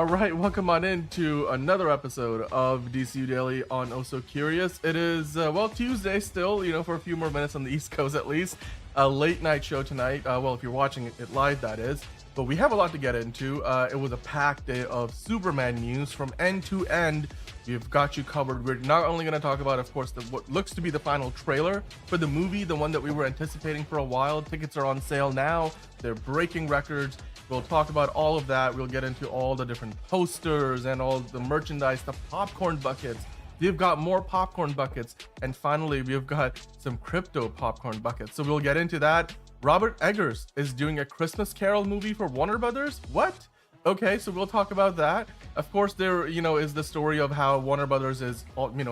All right, welcome on in to another episode of DCU Daily on Oh So Curious. It is, well, Tuesday still, for a few more minutes on the East Coast at least. A late night show tonight. Well, if you're watching it live, that is. But we have a lot to get into. It was a packed day of Superman news from end to end. We've got you covered. We're not only going to talk about, of course, what looks to be the final trailer for the movie, the one that we were anticipating for a while. Tickets are on sale now. They're breaking records. We'll talk about all of that. We'll get into all the different posters and all the merchandise, the popcorn buckets. We've got more popcorn buckets. And finally, we've got some Krypto popcorn buckets. So we'll get into that. Robert Eggers is doing a Christmas Carol movie for Warner Brothers. What? Okay, so we'll talk about that. Of course, there, is the story of how Warner Brothers is,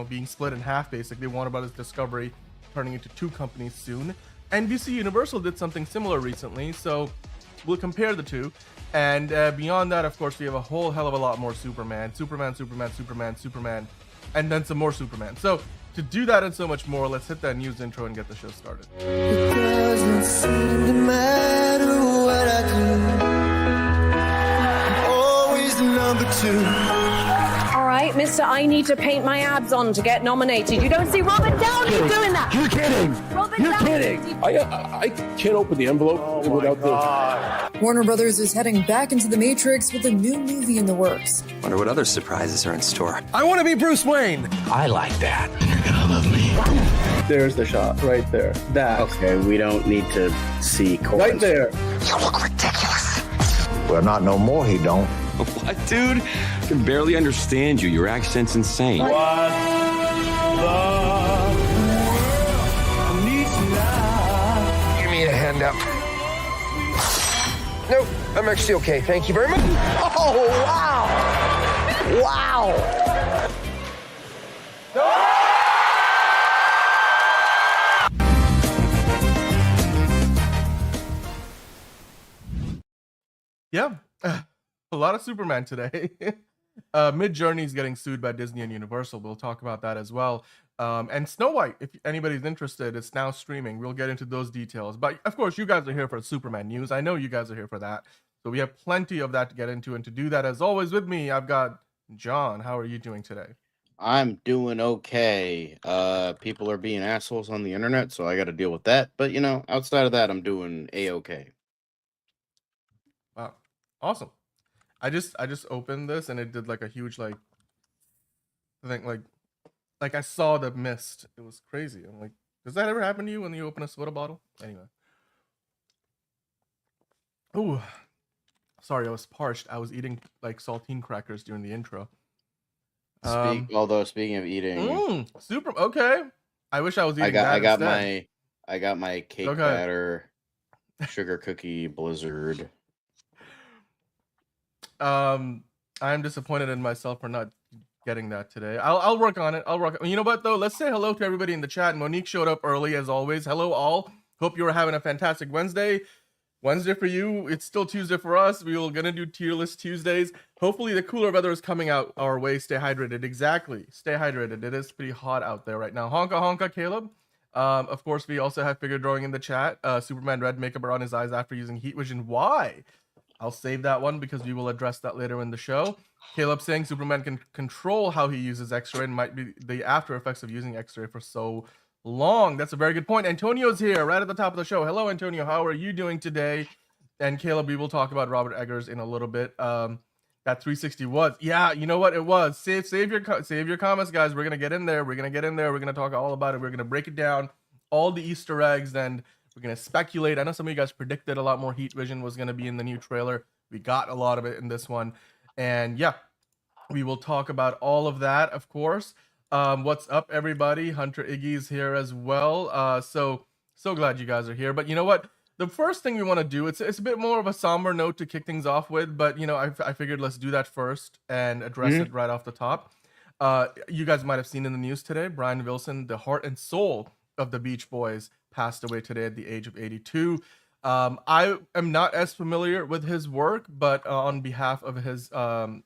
being split in half, basically. Warner Brothers Discovery turning into two companies soon. NBC Universal did something similar recently, so we'll compare the two. And beyond that, of course, we have a whole hell of a lot more Superman, and then some more Superman. So to do that and so much more, let's hit that news intro and get the show started. It doesn't seem to matter what I do. I'm always the number two. All right, mister, I need to paint my abs on to get nominated. You don't see Robert Downey doing that. You're kidding. You're kidding. I can't open the envelope without the... Warner Brothers is heading back into the Matrix with a new movie in the works. Wonder what other surprises are in store. I want to be Bruce Wayne. I like that. You're gonna love me. There's the shot right there. That. Okay, we don't need to see chorus. Right there. You look ridiculous. Well, not no more, he don't. What, dude? I can barely understand you. Your accent's insane. What the needs now? Give me a hand up. Nope, I'm actually okay. Thank you very much. Oh, wow. Wow. Yeah, a lot of Superman today. Mid-Journey's getting sued by Disney and Universal. We'll talk about that as well. And Snow White, if anybody's interested, it's now streaming. We'll get into those details. But of course, you guys are here for Superman news. I know you guys are here for that. So we have plenty of that to get into. And to do that, as always, with me, I've got John. How are you doing today? I'm doing okay. People are being assholes on the internet, so I got to deal with that. But, outside of that, I'm doing A-okay. Wow. Awesome. I just opened this and it did like a huge I think like I saw the mist. It was crazy. I'm like, does that ever happen to you when you open a soda bottle? Anyway. Ooh. Sorry, I was parched. I was eating like saltine crackers during the intro. Speaking of eating, super okay. I wish I was eating that instead. I got my cake batter sugar cookie blizzard. I'm disappointed in myself for not getting that today. I'll work on it. You know what though? Let's say hello to everybody in the chat. Monique showed up early as always. Hello all. Hope you were having a fantastic Wednesday. Wednesday for you. It's still Tuesday for us. We were gonna do tier list Tuesdays. Hopefully the cooler weather is coming out our way. Stay hydrated. Exactly. Stay hydrated. It is pretty hot out there right now. Honka honka, Caleb. Of course, we also have figure drawing in the chat. Superman red makeup around his eyes after using heat vision. Why? I'll save that one because we will address that later in the show. Caleb saying Superman can control how he uses X-ray and might be the after effects of using X-ray for so long. That's a very good point. Antonio's here right at the top of the show. Hello, Antonio. How are you doing today? And Caleb, we will talk about Robert Eggers in a little bit. That 360 was, yeah, you know what it was. Save your comments, guys. We're gonna get in there. We're gonna talk all about it. We're gonna break it down, all the Easter eggs, and we're going to speculate. I know some of you guys predicted a lot more heat vision was going to be in the new trailer. We got a lot of it in this one. And yeah, we will talk about all of that, of course. What's up, everybody? Hunter Iggy's here as well. So glad you guys are here. But you know what? The first thing we want to do, it's a bit more of a somber note to kick things off with. But, I figured let's do that first and address it right off the top. You guys might have seen in the news today, Brian Wilson, the heart and soul of the Beach Boys, passed away today at the age of 82. I am not as familiar with his work, but on behalf of him,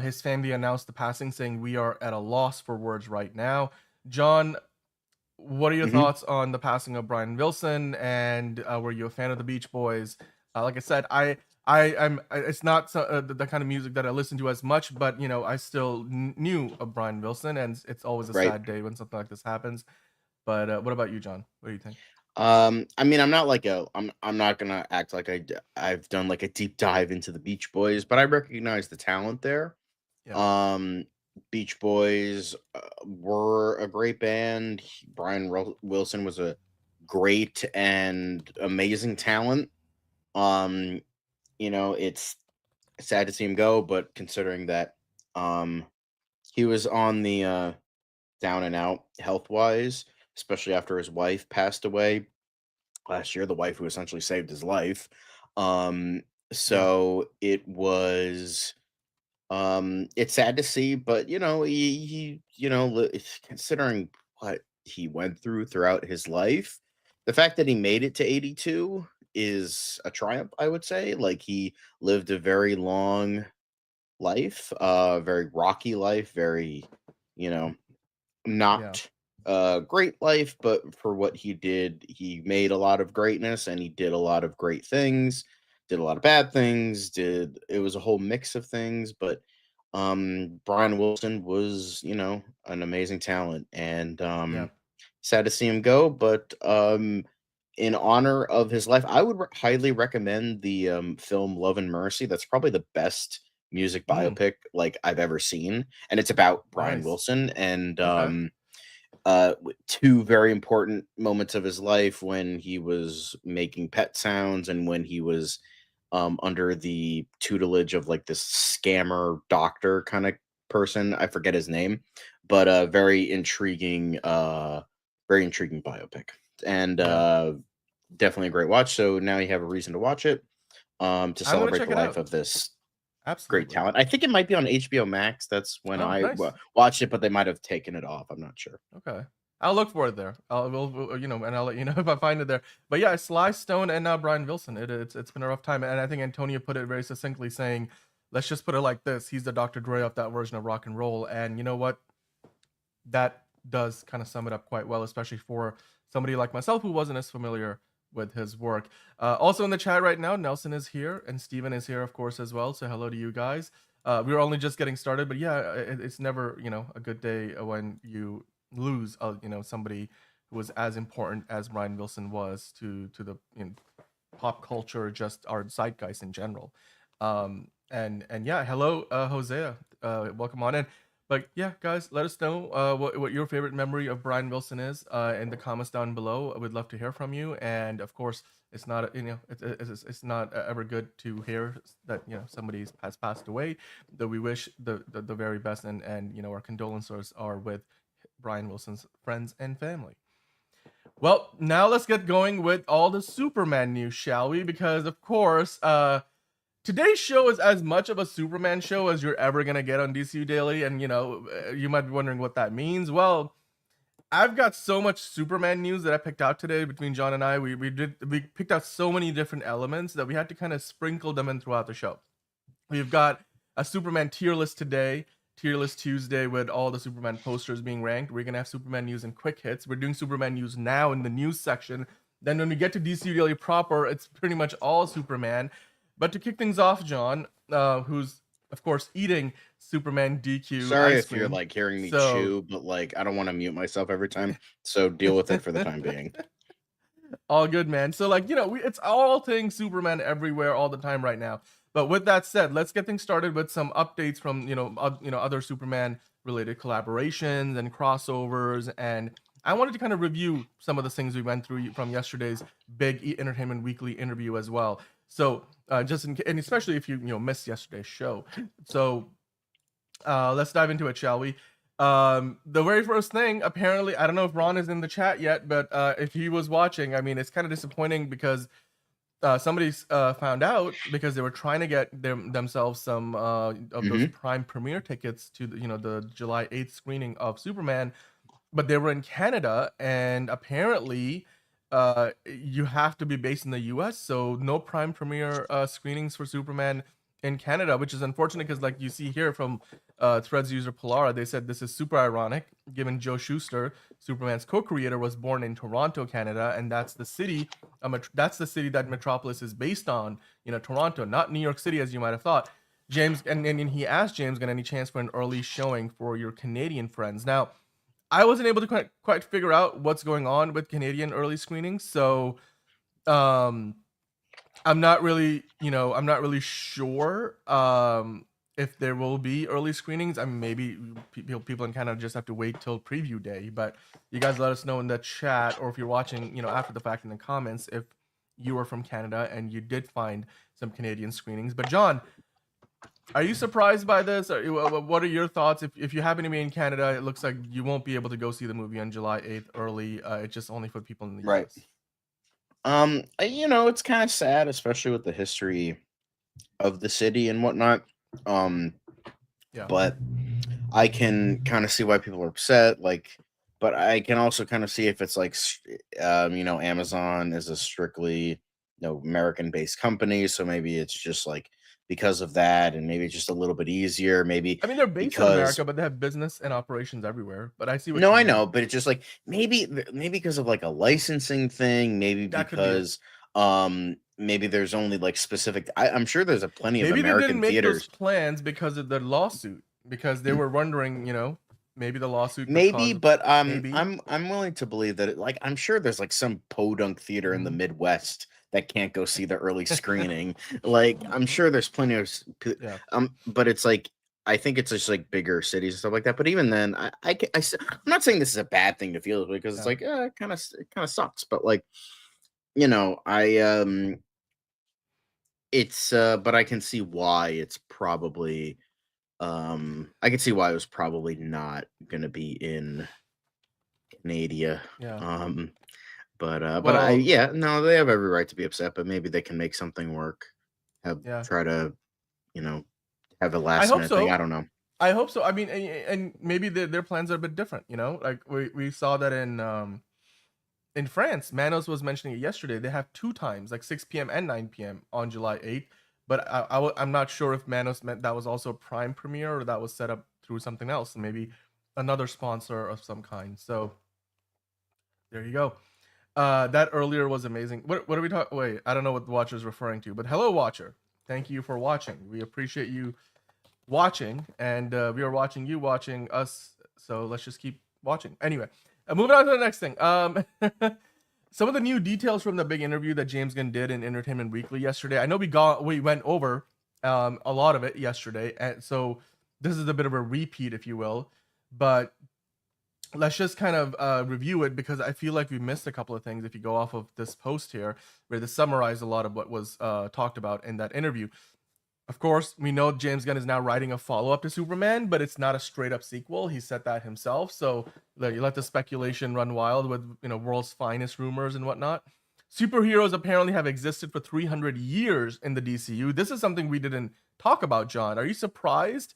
his family announced the passing, saying we are at a loss for words right now. John, what are your thoughts on the passing of Brian Wilson? And were you a fan of the Beach Boys? Like I said, I It's not the kind of music that I listen to as much, but you know, I still knew of Brian Wilson, and it's always a Right. sad day when something like this happens. But what about you, John? What do you think? I mean, I'm not like I'm not gonna act like I've done like a deep dive into the Beach Boys, but I recognize the talent there. Yeah. Um, Beach Boys were a great band. Brian Wilson was a great and amazing talent. Um, you know, it's sad to see him go, but considering that um he was on the down and out health wise, especially after his wife passed away last year, the wife who essentially saved his life. Um, Yeah. so it's sad to see, but you know, considering what he went through throughout his life, the fact that he made it to 82 is a triumph, I would say. Like he lived a very long life, very rocky life, very, you know, Yeah. not great life, but for what he did, he made a lot of greatness and he did a lot of great things, did a lot of bad things, did it was a whole mix of things, but Brian Wilson was, you know, an amazing talent and Yeah. sad to see him go, but in honor of his life, I would highly recommend the film Love and Mercy. That's probably the best music Mm, biopic like I've ever seen, and it's about Brian nice. Wilson and Okay. two very important moments of his life when he was making pet sounds and when he was under the tutelage of like this scammer doctor kind of person. I forget his name, but very intriguing biopic and Yeah. definitely a great watch. So now you have a reason to watch it to I'm gonna celebrate check the it life out. of this great Absolutely. talent. I think it might be on HBO Max. That's when Oh, I nice. watched it, but they might have taken it off. I'm not sure. Okay. I'll look for it there. you know, and I'll let you know if I find it there. But yeah, Sly Stone and now Brian Wilson. It's been a rough time, and I think Antonio put it very succinctly, saying, "Let's just put it like this: he's the Dr. Dre of that version of rock and roll." And you know what? That does kind of sum it up quite well, especially for somebody like myself who wasn't as familiar with his work. Also in the chat right now, Nelson is here and Steven is here, of course, as well. So hello to you guys. We're only just getting started, but yeah, it's never, you know, a good day when you lose, you know, somebody who was as important as Brian Wilson was to the, you know, pop culture, just our zeitgeist in general. And yeah, hello, Hosea. Welcome on in. But yeah, guys, let us know what your favorite memory of Brian Wilson is in the comments down below. I would love to hear from you. And of course, it's not you know it's not ever good to hear that you know somebody has passed away. That we wish the very best, and you know our condolences are with Brian Wilson's friends and family. Well, now let's get going with all the Superman news, shall we? Because of course, today's show is as much of a Superman show as you're ever gonna get on DCU Daily, and you know, you might be wondering what that means. Well, I've got so much Superman news that I picked out today between John and I. We picked out so many different elements that we had to kind of sprinkle them in throughout the show. We've got a Superman tier list today, tier list Tuesday with all the Superman posters being ranked. We're gonna have Superman news and quick hits. We're doing Superman news now in the news section. Then when we get to DCU Daily proper, it's pretty much all Superman. But to kick things off, John, who's of course eating Superman DQ Sorry ice if you're cream. like hearing me So chew, but like I don't want to mute myself every time. So deal with it for the time being. all good, man. So like, you know, it's all things Superman everywhere all the time right now. But with that said, let's get things started with some updates from, you know, other Superman related collaborations and crossovers. And I wanted to kind of review some of the things we went through from yesterday's big Entertainment Weekly interview as well. So and especially if you know missed yesterday's show. So let's dive into it, shall we? The very first thing, apparently, I don't know if Ron is in the chat yet, but if he was watching, I mean, it's kind of disappointing because somebody's found out because they were trying to get themselves some of those Prime premiere tickets to the, you know, the July 8th screening of Superman, but they were in Canada, and apparently you have to be based in the US, so no Prime premiere screenings for Superman in Canada, which is unfortunate because like you see here from Threads user Polara, they said this is super ironic, given Joe Shuster, Superman's co-creator, was born in Toronto, Canada, and that's the city that Metropolis is based on. Toronto, not New York City, as you might have thought. James, and he asked James, got any chance for an early showing for your Canadian friends? Now, I wasn't able to quite figure out what's going on with Canadian early screenings, so I'm not really sure if there will be early screenings. I mean, maybe people in Canada just have to wait till preview day. But you guys let us know in the chat, or if you're watching, after the fact in the comments, if you were from Canada and you did find some Canadian screenings. But John, are you surprised by this? What are your thoughts? If you happen to be in Canada, it looks like you won't be able to go see the movie on July 8th early. It's just only for people in the Right. US. It's kind of sad, especially with the history of the city and whatnot. But I can kind of see why people are upset. But I can also kind of see if it's like, Amazon is a strictly, American-based company, so maybe it's just like because of that, and maybe it's just a little bit easier. Maybe I mean, they're based in America, but they have business and operations everywhere. But I see what. No, I know, but it's just like maybe because of like a licensing thing. Maybe That could because maybe there's only like specific. I'm sure there's a plenty of Maybe they American didn't make theaters. those plans because of the lawsuit, because they were wondering, maybe the lawsuit. Maybe, but maybe. I'm willing to believe that I'm sure there's like some podunk theater in the Midwest that can't go see the early screening. I'm sure there's plenty of but it's like I think it's just like bigger cities and stuff like that. But even then, I'm not saying this is a bad thing to feel because it's like it kind of sucks. But but I can see why it's probably I can see why it was probably not gonna be in Canada. Yeah. But no, they have every right to be upset, but maybe they can make something work. Try to, have a last minute thing. I don't know. I hope so. I mean, and maybe their plans are a bit different. Like we saw that in France. Manos was mentioning it yesterday. They have 2 times, like 6 p.m. and 9 p.m. on July 8th. But I'm not sure if Manos meant that was also a Prime premiere or that was set up through something else, maybe another sponsor of some kind. So there you go. That earlier was amazing. What are we talking? Wait, I don't know what the watcher is referring to, but hello, watcher. Thank you for watching. We appreciate you watching, and we are watching you watching us. So let's just keep watching. Anyway, moving on to the next thing. Some of the new details from the big interview that James Gunn did in Entertainment Weekly yesterday. I know we went over a lot of it yesterday, and so this is a bit of a repeat, if you will. But let's just kind of review it, because I feel like we missed a couple of things if you go off of this post here, where they summarized a lot of what was talked about in that interview. Of course, we know James Gunn is now writing a follow-up to Superman, but it's not a straight-up sequel. He said that himself, so you let the speculation run wild with world's finest rumors and whatnot. Superheroes apparently have existed for 300 years in the DCU. This is something we didn't talk about, John. Are you surprised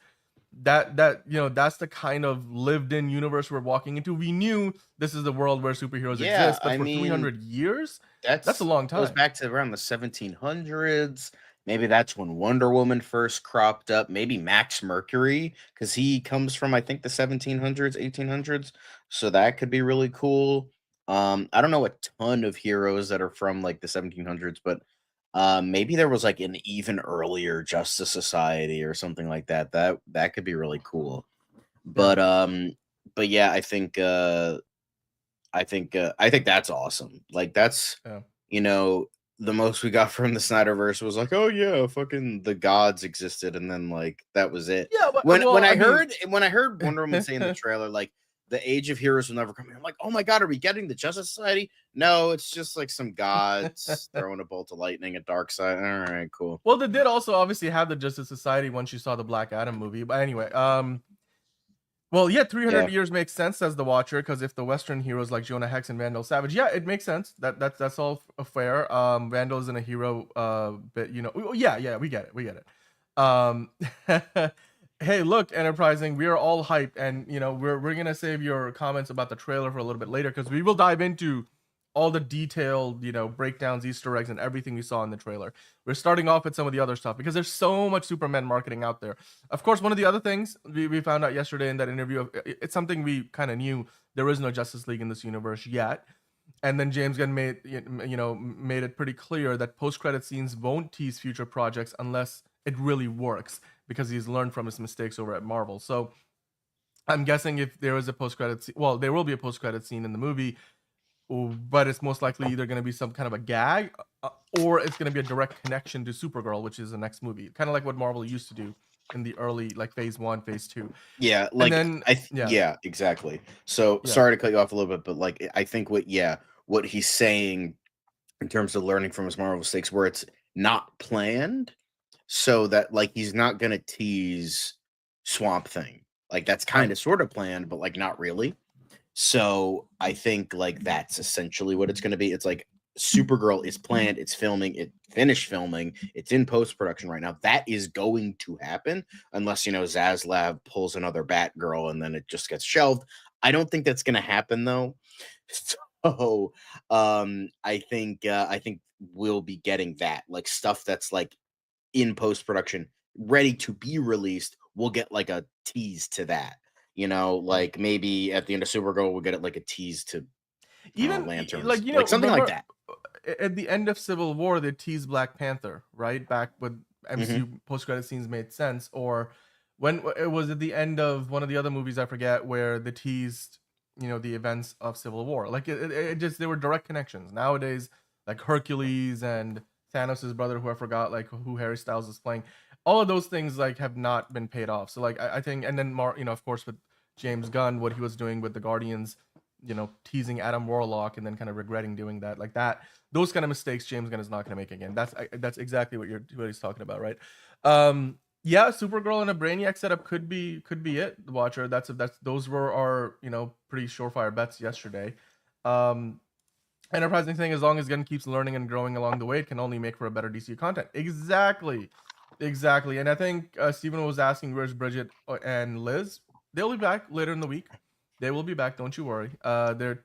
that that's the kind of lived-in universe we're walking into? We knew this is the world where superheroes exist, but for 300 years, that's a long time. Goes back to around the 1700s. Maybe that's when Wonder Woman first cropped up. Maybe Max Mercury, because he comes from, I think, the 1700s, 1800s. So that could be really cool. I don't know a ton of heroes that are from like the 1700s, but maybe there was like an even earlier Justice Society or something like that. That could be really cool. But yeah, I think that's awesome. Like that's the most we got from the Snyderverse was like, oh yeah, fucking the gods existed, and then like that was it. Yeah, but, when I heard Wonder Woman say in the trailer like the age of heroes will never come, I'm like, oh my god, are we getting the Justice Society? No, it's just like some gods throwing a bolt of lightning at Darkseid. All right, cool. Well, they did also obviously have the Justice Society once you saw the Black Adam movie, but anyway, well, yeah, 300 years makes sense, says the watcher, because if the Western heroes like Jonah Hex and Vandal Savage, yeah, it makes sense. That's all fair. Vandal isn't a hero, but yeah, we get it. Hey, look, Enterprising, we are all hyped, and we're gonna save your comments about the trailer for a little bit later, because we will dive into all the detailed, breakdowns, Easter eggs, and everything we saw in the trailer. We're starting off with some of the other stuff because there's so much Superman marketing out there. Of course, one of the other things we found out yesterday in that interview, it's something we kind of knew, there is no Justice League in this universe yet. And then James Gunn made it pretty clear that post-credit scenes won't tease future projects unless it really works, because he's learned from his mistakes over at Marvel. So I'm guessing if there is a post-credit scene, well, there will be a post-credit scene in the movie, but it's most likely either going to be some kind of a gag, or it's going to be a direct connection to Supergirl, which is the next movie, kind of like what Marvel used to do in the early, like phase 1, phase 2. Yeah, like yeah, exactly. So sorry to cut you off a little bit, but like I think what he's saying in terms of learning from his Marvel mistakes, where it's not planned, so that like he's not gonna tease Swamp Thing. Like that's kind of sort of planned, but like not really. So I think like that's essentially what it's gonna be. It's like Supergirl is planned, it's filming, it finished filming, it's in post-production right now. That is going to happen unless Zaslav pulls another Batgirl and then it just gets shelved. I don't think that's gonna happen though. So I think we'll be getting that, like stuff that's like in post-production ready to be released. We'll get like a tease to that, like maybe at the end of Supergirl we'll get it like a tease to even Lanterns, like something like that. At the end of Civil War, they teased Black Panther, right? Back when MCU post-credit scenes made sense, or when it was at the end of one of the other movies, I forget, where they teased the events of Civil War. Like it just, there were direct connections. Nowadays, like Hercules and Thanos' brother, who I forgot like who Harry Styles is playing, all of those things like have not been paid off. So like I think, and then of course with James Gunn, what he was doing with the Guardians, teasing Adam Warlock and then kind of regretting doing that, like that, those kind of mistakes James Gunn is not going to make again. That's exactly what he's talking about, right? Yeah, Supergirl and a Brainiac setup could be it, Watcher. Those were our pretty surefire bets yesterday. Enterprising thing, as long as Gunn keeps learning and growing along the way, it can only make for a better DCU content. Exactly. And I think Steven was asking where's Bridget and Liz. They'll be back later in the week. They will be back, don't you worry. They're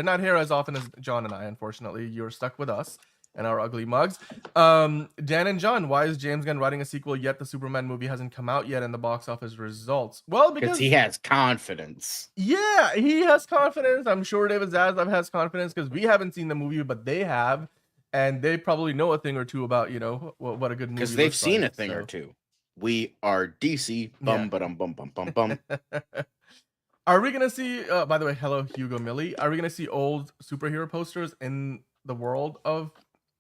not here as often as John and I, unfortunately. You're stuck with us and our ugly mugs. Dan and John, why is James Gunn writing a sequel yet the Superman movie hasn't come out yet in the box office results? Well, because he has confidence. Yeah, he has confidence. I'm sure David Zaslav has confidence because we haven't seen the movie, but they have, and they probably know a thing or two about what a good movie. Because they've seen a thing or two. We are DC. Bum bum bum bum bum bum. Are we gonna see? By the way, hello Hugo Millie. Are we gonna see old superhero posters in the world of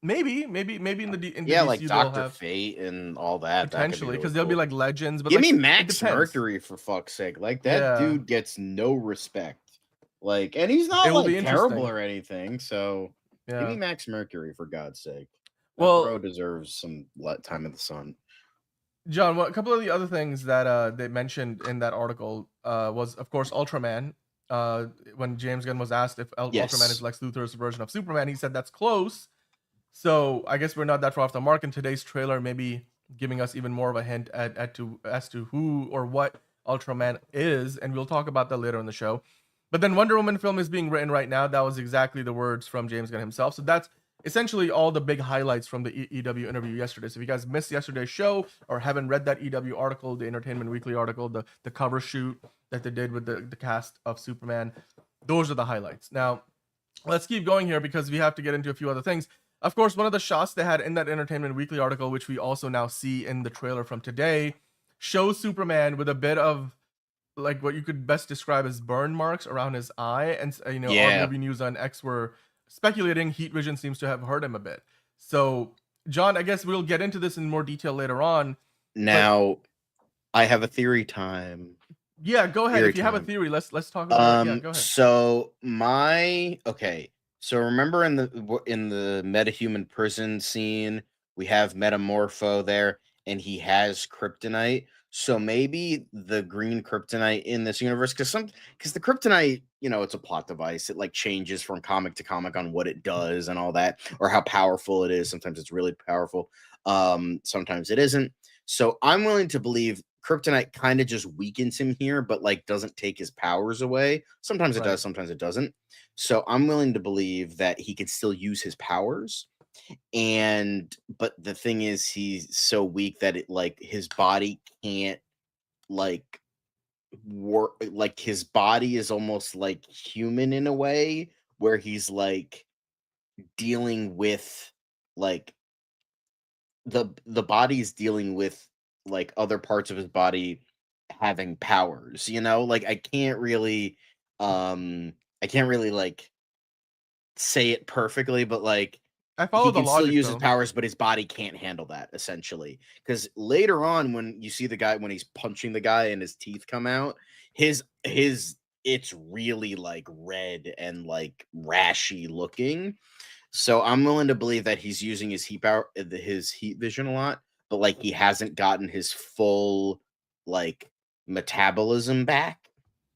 maybe in the DCU, like Dr. Fate and all that potentially, because they'll be like legends. But give me Max Mercury for fuck's sake. Like that dude gets no respect. Like, and he's not like terrible or anything. So give me Max Mercury for God's sake. Well, bro deserves some time in the sun. John, a couple of the other things that they mentioned in that article was, of course, Ultraman. When James Gunn was asked if Ultraman is Lex Luthor's version of Superman, he said that's close. So I guess we're not that far off the mark. In today's trailer, maybe giving us even more of a hint as to who or what Ultraman is, and we'll talk about that later in the show. But then Wonder Woman film is being written right now. That was exactly the words from James Gunn himself. So that's essentially all the big highlights from the EW interview yesterday. So if you guys missed yesterday's show or haven't read that EW article, the Entertainment Weekly article, the cover shoot that they did with the cast of Superman, those are the highlights. Now, let's keep going here because we have to get into a few other things. Of course, one of the shots they had in that Entertainment Weekly article, which we also now see in the trailer from today, shows Superman with a bit of like what you could best describe as burn marks around his eye. And our movie news on X were speculating heat vision seems to have hurt him a bit. So, John, I guess we'll get into this in more detail later on. Now, I have a theory time. Yeah, go ahead. If you have a theory, let's talk about it. Yeah, go ahead. So So remember in the metahuman prison scene, we have Metamorpho there, and he has kryptonite. So maybe the green kryptonite in this universe, because the kryptonite, it's a plot device. It like changes from comic to comic on what it does and all that, or how powerful it is. Sometimes it's really powerful. Sometimes it isn't. So I'm willing to believe kryptonite kind of just weakens him here, but like doesn't take his powers away. Sometimes it Right. does, sometimes it doesn't. So I'm willing to believe that he can still use his powers. But the thing is, he's so weak that it like his body can't like work. Like his body is almost like human in a way where he's like dealing with like the body is dealing with like other parts of his body having powers, you know? Like I can't really like say it perfectly, but like I follow he the can still logic use his though. powers, but his body can't handle that essentially. Because later on, when you see the guy when he's punching the guy and his teeth come out, his it's really like red and like rashy looking. So I'm willing to believe that he's using his his heat vision a lot, but like he hasn't gotten his full like metabolism back.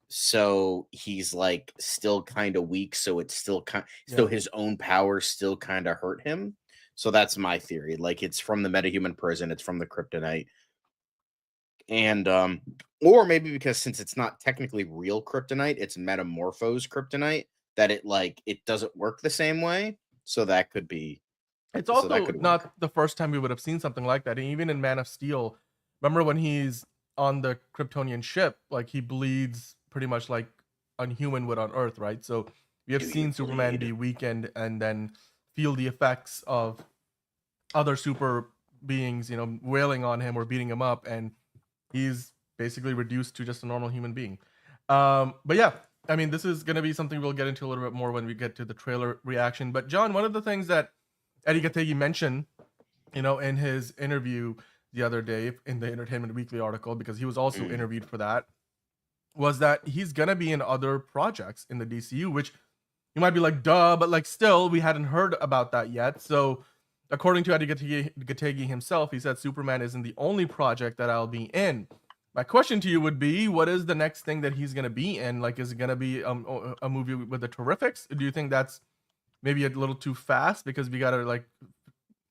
So he's like still kind of weak. So it's still so Yeah. his own powers still kind of hurt him. So that's my theory. Like it's from the metahuman prison, it's from the kryptonite. And or maybe because since it's not technically real kryptonite, it's metamorphosed kryptonite, that it doesn't work the same way. So that could be It's so that also could work. not the first time we would have seen something like that. Even in Man of Steel, remember when he's on the Kryptonian ship, like he bleeds pretty much like a human would on Earth, right? So we have Do you seen Superman bleed? be weakened and then feel the effects of other super beings, you know, wailing on him or beating him up, and he's basically reduced to just a normal human being. But yeah, I mean, this is gonna be something we'll get into a little bit more when we get to the trailer reaction. But John, one of the things that Eddie Gattegi mentioned, you know, in his interview the other day in the Entertainment Weekly article, because he was also interviewed for that, was that he's gonna be in other projects in the DCU, which you might be like, duh, but like still, we hadn't heard about that yet. So, according to Eddie Gattegi himself, he said Superman isn't the only project that I'll be in. My question to you would be, what is the next thing that he's gonna be in? Like, is it gonna be a movie with the Terrifics? Do you think that's maybe a little too fast? Because we gotta like,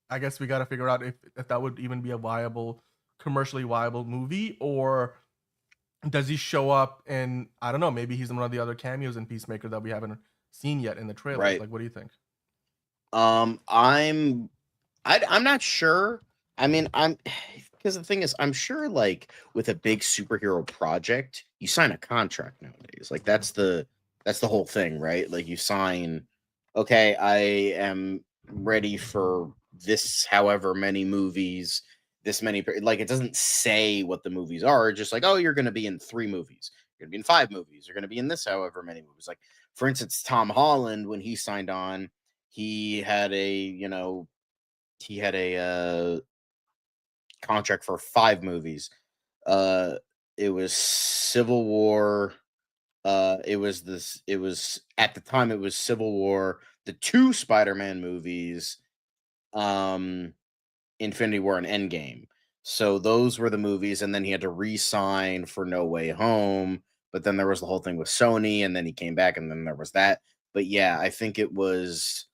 I guess we gotta figure out if that would even be a viable, commercially viable movie, or does he show up in, I don't know, maybe he's in one of the other cameos in Peacemaker that we haven't seen yet in the trailers. Right. Like, what do you think? I'm not sure. I mean, I'm because the thing is, I'm sure like with a big superhero project, you sign a contract nowadays. Like that's the whole thing, right? Like you sign, okay, I am ready for this however many movies, this many like it doesn't say what the movies are, just like, oh, you're gonna be in 3 movies, you're gonna be in 5 movies, you're gonna be in this however many movies. Like for instance, Tom Holland, when he signed on, he had a contract for 5 movies. It was Civil War. It was at the time it was Civil War, the 2 Spider-Man movies, Infinity War and Endgame. So those were the movies, and then he had to re-sign for No Way Home. But then there was the whole thing with Sony, and then he came back, and then there was that. But yeah, I think it was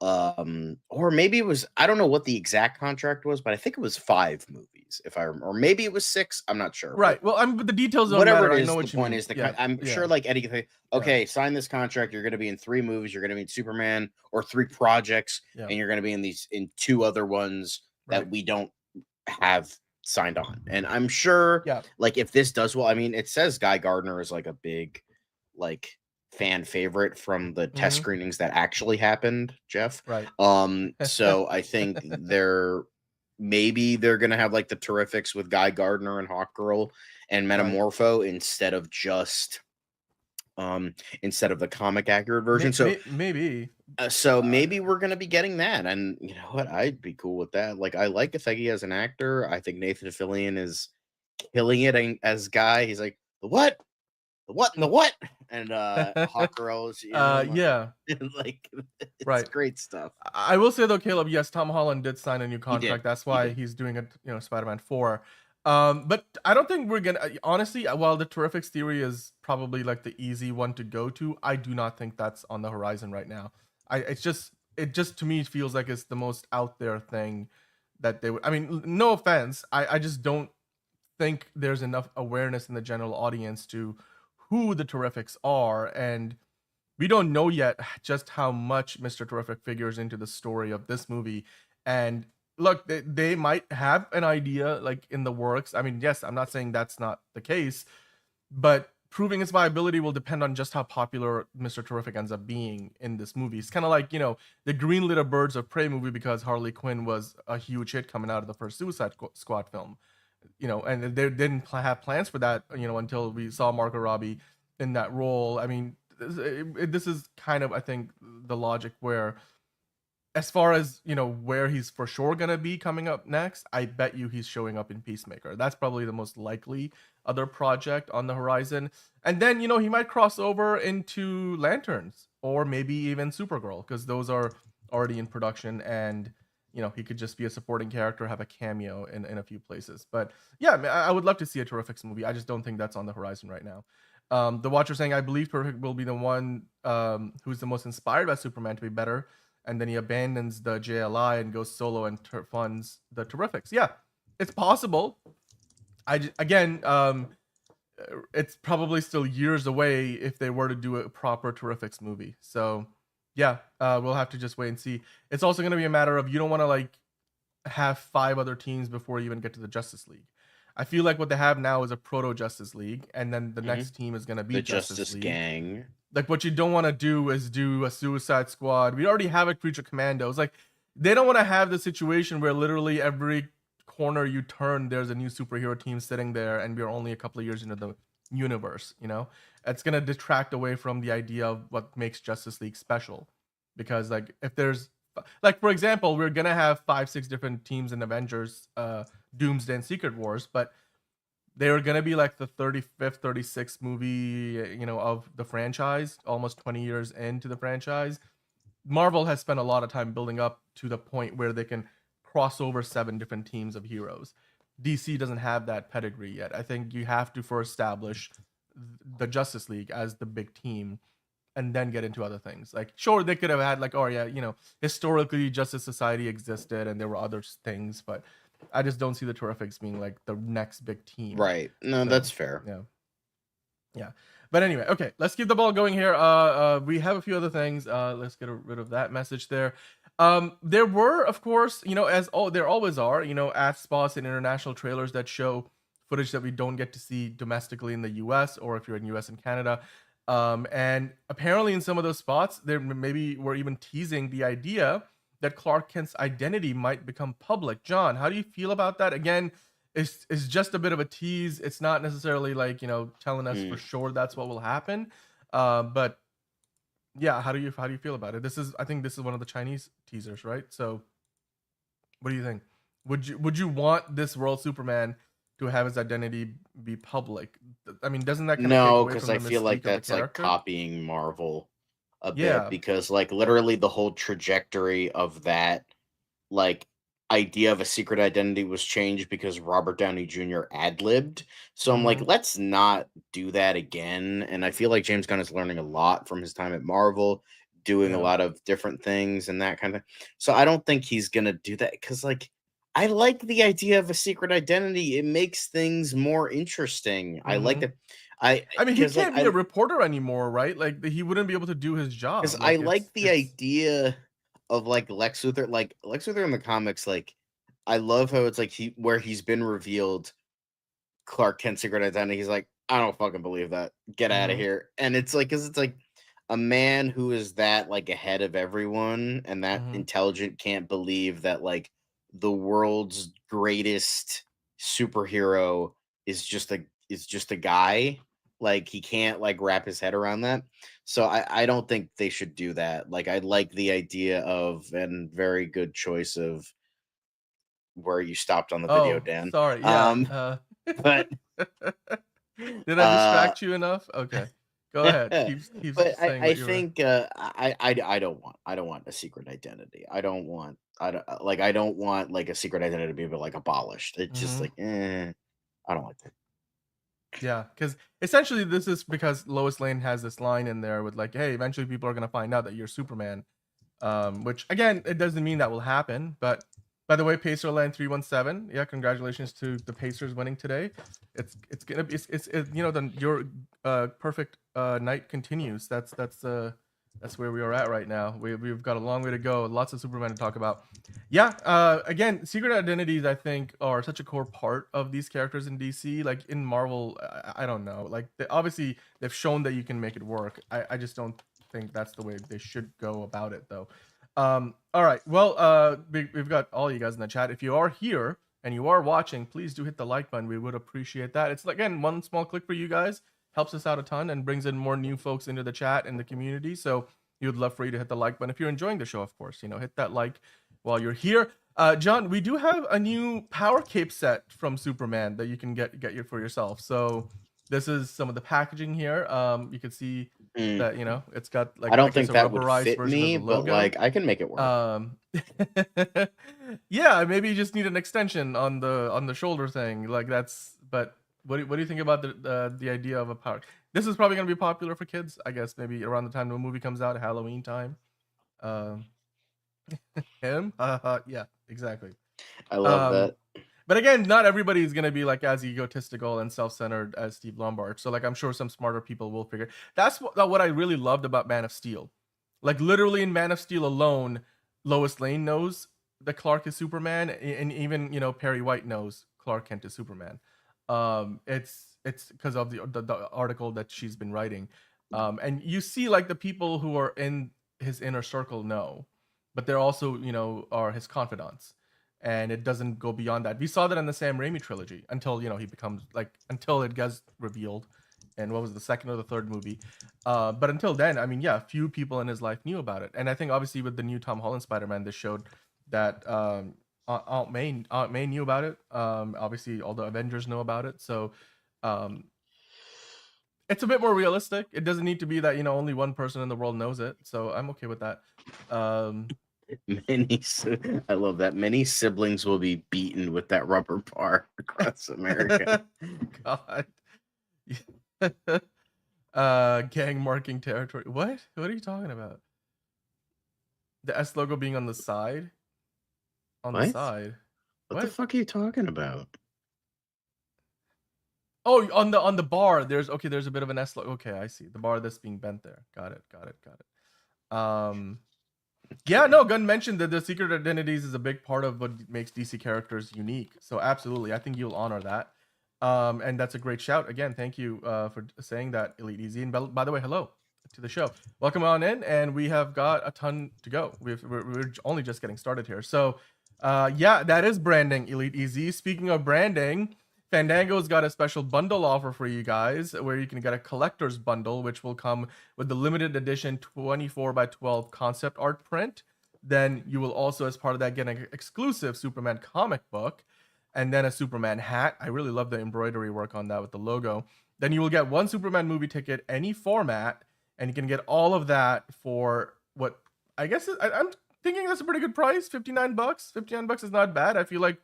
or maybe it was, I don't know what the exact contract was, but I think it was 5 movies if I remember, or maybe it was 6, I'm not sure. Right. Well, but the details don't Whatever matter. it I is, know the what you point mean. is Yeah. I'm Yeah. sure like Eddie could say, okay, sign this contract, you're going to be in 3 movies, you're going to be in Superman, or 3 projects, Yeah. and you're going to be in 2 other ones that Right. we don't have signed on. And I'm sure Yeah. like if this does well, I mean, it says Guy Gardner is like a big like fan favorite from the test Mhm. screenings that actually happened, Jeff. Right. So I think maybe they're gonna have like the Terrifics with Guy Gardner and Hawkgirl and Right. Metamorpho instead of the comic accurate version. So maybe. so maybe we're gonna be getting that, and you know what? I'd be cool with that. Like I like Gathegi as an actor. I think Nathan Fillion is killing it as Guy. He's like the what, and the what, and Hawkgirl is Yeah. like it's Right. great stuff. I will say though, Caleb, yes, Tom Holland did sign a new did. contract. That's He why did. he's doing it, you know, Spider-Man 4. But I don't think we're gonna honestly, while the Terrifics theory is probably like the easy one to go to, I do not think that's on the horizon right now. It just to me feels like it's the most out there thing that they would, I mean, no offense, I just don't think there's enough awareness in the general audience to who the Terrifics are, and we don't know yet just how much Mr. Terrific figures into the story of this movie. And look, they might have an idea like in the works. I mean, yes, I'm not saying that's not the case, but proving its viability will depend on just how popular Mr. Terrific ends up being in this movie. It's kind of like, you know, the greenlit a Birds of Prey movie because Harley Quinn was a huge hit coming out of the first Suicide Squad film, you know, and they didn't have plans for that, you know, until we saw Margot Robbie in that role. I mean, this is kind of, I think, the logic where, as far as, you know, where he's for sure gonna be coming up next, I bet you he's showing up in Peacemaker. That's probably the most likely other project on the horizon. And then, you know, he might cross over into Lanterns or maybe even Supergirl, because those are already in production, and you know, he could just be a supporting character, have a cameo in a few places. But yeah, I would love to see a Terrifics movie. I just don't think that's on the horizon right now. The Watcher saying, I believe Terrific will be the one who's the most inspired by Superman to be better, and then he abandons the JLI and goes solo and funds the Terrifics. Yeah, it's possible. Again, it's probably still years away if they were to do a proper Terrifics movie. So yeah, we'll have to just wait and see. It's also going to be a matter of, you don't want to like have 5 other teams before you even get to the Justice League. I feel like what they have now is a proto Justice League, and then the next team is going to be the Justice League. Gang. Like, what you don't want to do is do a Suicide Squad. We already have a Creature Commandos. Like, they don't want to have the situation where literally every corner you turn, there's a new superhero team sitting there, and we're only a couple of years into the universe, you know? It's going to detract away from the idea of what makes Justice League special. Because, like, if there's, like, for example, we're going to have 5-6 different teams in Avengers, Doomsday and Secret Wars, but they're going to be like the 35th, 36th movie, you know, of the franchise, almost 20 years into the franchise. Marvel has spent a lot of time building up to the point where they can cross over 7 different teams of heroes. DC doesn't have that pedigree yet. I think you have to first establish the Justice League as the big team and then get into other things. Like, sure, they could have had like, oh yeah, you know, historically Justice Society existed and there were other things, but I just don't see the Terrifics being like the next big team. Right. No, So, that's fair. yeah. Yeah. But anyway, okay, let's keep the ball going here. We have a few other things. Let's get rid of that message there. There were, of course, you know, there always are, you know, ad spots and international trailers that show footage that we don't get to see domestically in the US, or if you're in US and Canada. And apparently in some of those spots, there maybe we're even teasing the idea that Clark Kent's identity might become public. John, how do you feel about that? Again, it's just a bit of a tease. It's not necessarily like, you know, telling us for sure that's what will happen. But yeah, how do you feel about it? I think this is one of the Chinese teasers, right? So what do you think? Would you want this World Superman to have his identity be public? I mean, doesn't that kind of take No, away because from I the feel mystique like of the that's like character? copying Marvel a Yeah. bit, because like literally the whole trajectory of that like idea of a secret identity was changed because Robert Downey Jr. ad-libbed. So I'm like, let's not do that again. And I feel like James Gunn is learning a lot from his time at Marvel, doing a Yeah. lot of different things and that kind of. So I don't think he's gonna do that, because like I like the idea of a secret identity. It makes things more interesting. I like that. I mean, he 'Cause, like, can't be a reporter anymore, right? Like, he wouldn't be able to do his job. Because Like, I like the it's idea of like Lex Luthor. Like Lex Luthor in the comics, like I love how it's like where he's been revealed Clark Kent's secret identity. He's like, I don't fucking believe that. Get out of here. And it's like, because it's like a man who is that like ahead of everyone and that intelligent can't believe that like the world's greatest superhero is just a guy. Like he can't like wrap his head around that. So I don't think they should do that. Like I like the idea of, and very good choice of where you stopped on the video, Dan. Sorry. Yeah. But did I distract you enough? Okay. Go ahead. Keep but saying I what you were- think I don't want a secret identity. I don't want like a secret identity to be like abolished. It's just like I don't like that. Yeah, because essentially this is because Lois Lane has this line in there with like, hey, eventually people are gonna find out that you're Superman. Which again, it doesn't mean that will happen, but By the way, Pacerland 317. Yeah, congratulations to the Pacers winning today. It's gonna be you know, your perfect night continues. That's where we are at right now. We've got a long way to go. Lots of Superman to talk about. Yeah. Again, secret identities I think are such a core part of these characters in DC. Like in Marvel, I don't know. Like obviously they've shown that you can make it work. I just don't think that's the way they should go about it though. All right. Well, we've got all you guys in the chat. If you are here and you are watching, please do hit the like button. We would appreciate that. It's again, one small click for you guys helps us out a ton and brings in more new folks into the chat and the community. So you'd love for you to hit the like button if you're enjoying the show, of course. You know, hit that like while you're here. John, we do have a new power cape set from Superman that you can get for yourself. So this is some of the packaging here. You can see that, you know, it's got like I don't think that would rubberized fit version me, of the but logo. like I can make it work. Yeah, maybe you just need an extension on the shoulder thing. Like that's. But what do you think about the idea of a power? This is probably gonna be popular for kids, I guess. Maybe around the time the movie comes out, Halloween time. Him? Yeah, exactly. I love that. But again, not everybody is gonna be like as egotistical and self-centered as Steve Lombard. So like, I'm sure some smarter people will figure. That's what I really loved about Man of Steel. Like literally in Man of Steel alone, Lois Lane knows that Clark is Superman, and even, you know, Perry White knows Clark Kent is Superman. It's because of the article that she's been writing, and you see like the people who are in his inner circle know, but they're also, you know, are his confidants. And it doesn't go beyond that. We saw that in the Sam Raimi trilogy until, you know, he becomes like, until it gets revealed. And what was the second or the third movie? But until then, I mean, yeah, few people in his life knew about it. And I think obviously with the new Tom Holland Spider-Man, this showed that Aunt May knew about it. Obviously all the Avengers know about it. So it's a bit more realistic. It doesn't need to be that, you know, only one person in the world knows it. So I'm okay with that. I love that. Many siblings will be beaten with that rubber bar across America. God. Gang marking territory. What are you talking about? The S logo being on the side? The side. What the fuck are you talking about? Oh, on the bar, there's a bit of an S logo. Okay, I see. The bar that's being bent there. Got it. Yeah, no, Gunn mentioned that the secret identities is a big part of what makes DC characters unique. So absolutely, I think you'll honor that. And that's a great shout. Again, thank you for saying that, Elite Easy. And by the way, hello to the show. Welcome on in, and we have got a ton to go. We're only just getting started here. So yeah, that is branding, Elite Easy. Speaking of branding, Fandango's got a special bundle offer for you guys where you can get a collector's bundle, which will come with the limited edition 24x12 concept art print. Then you will also, as part of that, get an exclusive Superman comic book and then a Superman hat. I really love the embroidery work on that with the logo. Then you will get one Superman movie ticket, any format, and you can get all of that for what I guess I'm thinking that's a pretty good price, $59. $59 is not bad. I feel like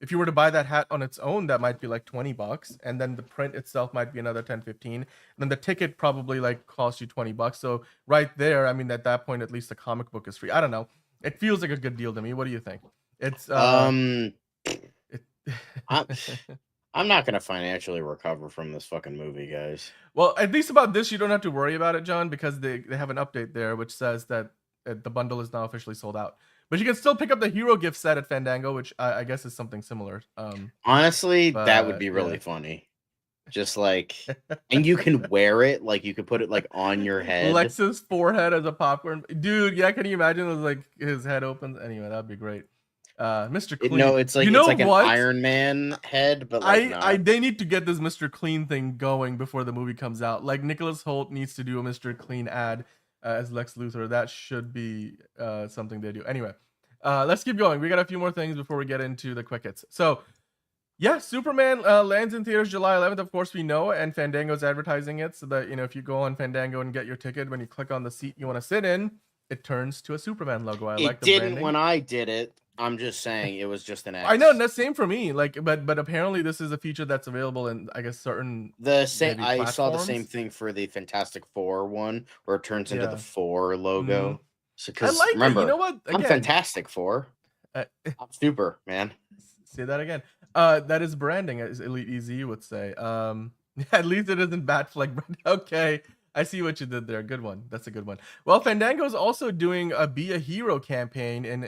if you were to buy that hat on its own, that might be like $20, and then the print itself might be another 10, 15. And then the ticket probably like costs you $20. So right there, I mean, at that point, at least the comic book is free. I don't know. It feels like a good deal to me. What do you think? It's I'm not gonna financially recover from this fucking movie, guys. Well, at least about this, you don't have to worry about it, John, because they have an update there which says that the bundle is now officially sold out. But you can still pick up the hero gift set at Fandango, which I guess is something similar. Honestly, that would be really funny. Just like, and you can wear it, like you could put it like on your head. Lex's forehead as a popcorn. Dude, yeah, can you imagine it was like his head opens? Anyway, that'd be great. Mr. Clean. No, it's like, it's like an Iron Man head, but like they need to get this Mr. Clean thing going before the movie comes out. Like Nicholas Hoult needs to do a Mr. Clean ad as Lex Luthor. That should be something they do. Anyway, let's keep going. We got a few more things before we get into the quick hits. So yeah, Superman lands in theaters July 11th, of course we know, and Fandango's advertising it so that, you know, if you go on Fandango and get your ticket, when you click on the seat you want to sit in, it turns to a Superman logo. I like the branding. It didn't when I did it. I'm just saying it was just an X. I know, that's same for me. Like, but apparently this is a feature that's available in, I guess, certain. I saw the same thing for the Fantastic Four one, where it turns into the 4 logo. So, because remember, you know what? Again, I'm Fantastic Four. Uh, Super, man. say that again. That is branding, as Elite Easy would say. At least it isn't Batfleck brand. Okay, I see what you did there. Good one. That's a good one. Well, Fandango is also doing a Be a Hero campaign in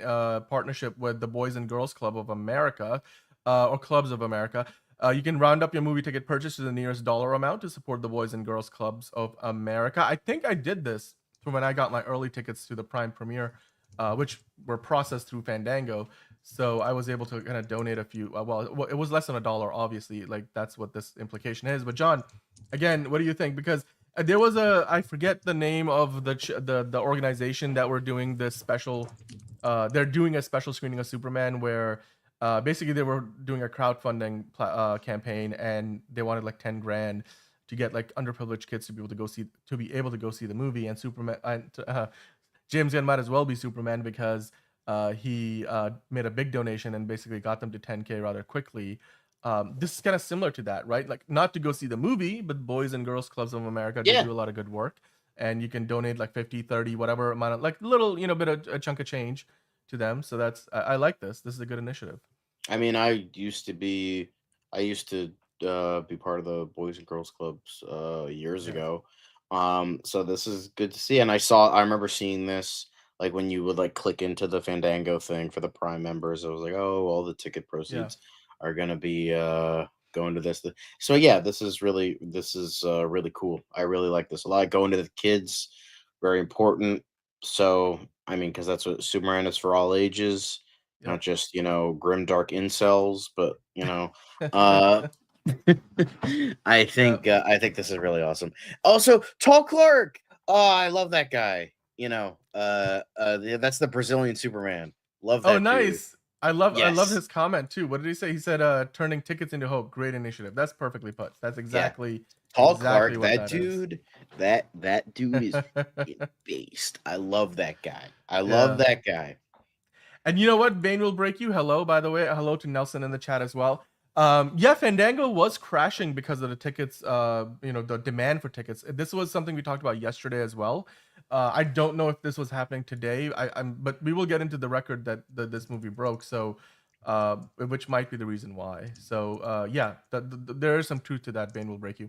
partnership with the Boys and Girls Club of America, or Clubs of America. You can round up your movie ticket purchase to the nearest dollar amount to support the Boys and Girls Clubs of America. I think I did this from when I got my early tickets to the Prime premiere, which were processed through Fandango. So I was able to kind of donate a few. Well, it was less than $1, obviously. Like that's what this implication is. But John, again, what do you think? Because there was I forget the name of the organization that were doing this special. They're doing a special screening of Superman where basically they were doing a crowdfunding campaign and they wanted like 10 grand to get like underprivileged kids to be able to go see the movie. And Superman and James Gunn might as well be Superman because he made a big donation and basically got them to 10K rather quickly. This is kind of similar to that, right? Like not to go see the movie, but Boys and Girls Clubs of America do a lot of good work, and you can donate like 50, 30, whatever amount of like little, bit of a chunk of change to them. So that's I like this. This is a good initiative. I mean, I used to be part of the Boys and Girls Clubs years ago. So this is good to see. And I remember seeing this like when you would like click into the Fandango thing for the Prime members. I was like, oh, all the ticket proceeds are gonna be going to this. So yeah, this is really cool. I really like this a lot. Going to the kids, very important. So I mean, because that's what Superman is for all ages. Not just grim dark incels, but I think this is really awesome. Also, Tall Clark. Oh, I love that guy. That's the Brazilian Superman. Love that. Oh, nice. Dude. I love his comment too. What did he say? He said, "Turning tickets into hope. Great initiative." That's perfectly put. That's exactly Tall Clark. That dude. That dude is beast. I love that guy. I love that guy. And you know what? Bane will break you. Hello, by the way. Hello to Nelson in the chat as well. Fandango was crashing because of the tickets. The demand for tickets. This was something we talked about yesterday as well. I don't know if this was happening today. But we will get into the record that this movie broke. So, which might be the reason why. So, there is some truth to that. Bane will break you.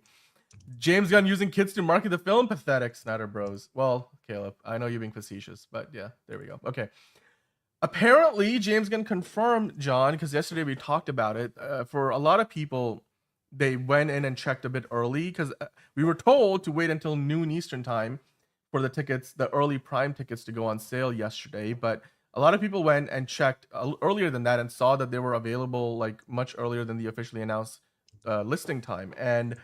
James Gunn using kids to market the film. Pathetic, Snyder Bros. Well, Caleb, I know you're being facetious, but yeah, there we go. Okay. Apparently, James Gunn confirmed, John, because yesterday we talked about it. For a lot of people, they went in and checked a bit early because we were told to wait until noon Eastern time for the tickets, the early Prime tickets, to go on sale yesterday. But a lot of people went and checked earlier than that and saw that they were available like much earlier than the officially announced listing time. And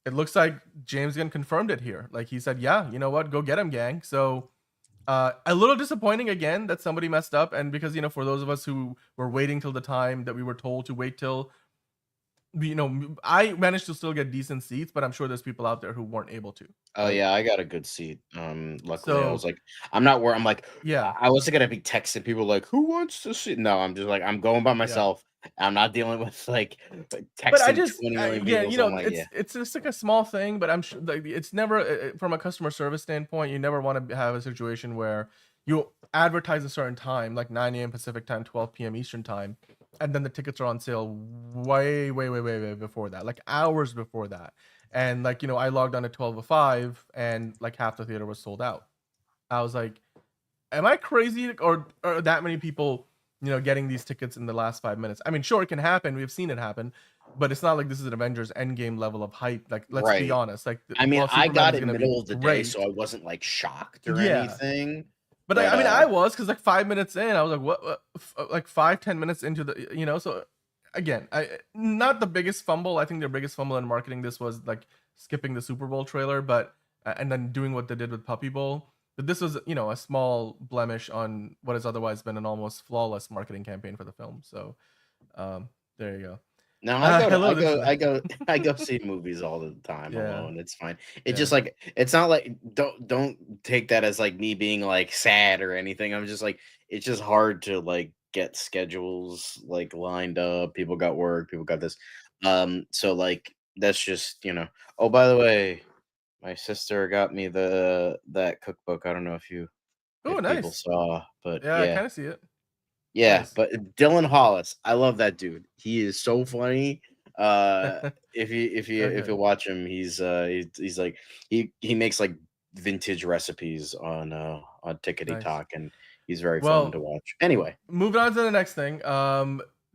it looks like James Gunn confirmed it here. Like he said, yeah, you know what, go get him, gang. So a little disappointing again that somebody messed up, and because for those of us who were waiting till the time that we were told to wait till, I managed to still get decent seats, but I'm sure there's people out there who weren't able to. Oh yeah, I got a good seat. Luckily, I was like, I'm not where I'm like, I wasn't gonna be texting people like, who wants to see? No, I'm just like, I'm going by myself. I'm not dealing with like texting. But I just, 20 million people, it's just like a small thing, but I'm sure like it's never from a customer service standpoint. You never want to have a situation where you advertise a certain time, like 9 a.m. Pacific time, 12 p.m. Eastern time, and then the tickets are on sale way before that, like hours before that. And like I logged on at 12:05, and like half the theater was sold out. I was like, am I crazy, or are that many people getting these tickets in the last 5 minutes? I mean, sure, it can happen. We've seen it happen, but it's not like this is an Avengers Endgame level of hype. Like, let's be honest. Like, I mean, I got it in the middle of the day, so I wasn't like shocked or anything. But I mean, I was, because like 5 minutes in, I was like, what? Like 5-10 minutes into the, so again, not the biggest fumble. I think their biggest fumble in marketing this was like skipping the Super Bowl trailer, but and then doing what they did with Puppy Bowl. But this was, a small blemish on what has otherwise been an almost flawless marketing campaign for the film. So, there you go. No, I go see movies all the time alone. It's fine. It's just like, it's not like, don't take that as like me being like sad or anything. I'm just like, it's just hard to like get schedules like lined up. People got work, people got this. So like, that's just, oh, by the way, my sister got me that cookbook. I don't know if nice. people saw, but I kind of see it. Yeah, Nice. but Dylan Hollis, I love that dude. He is so funny. If you watch him, he's like he makes like vintage recipes on Tickety Nice. Talk, and he's very fun to Well, watch. Anyway, moving on to the next thing.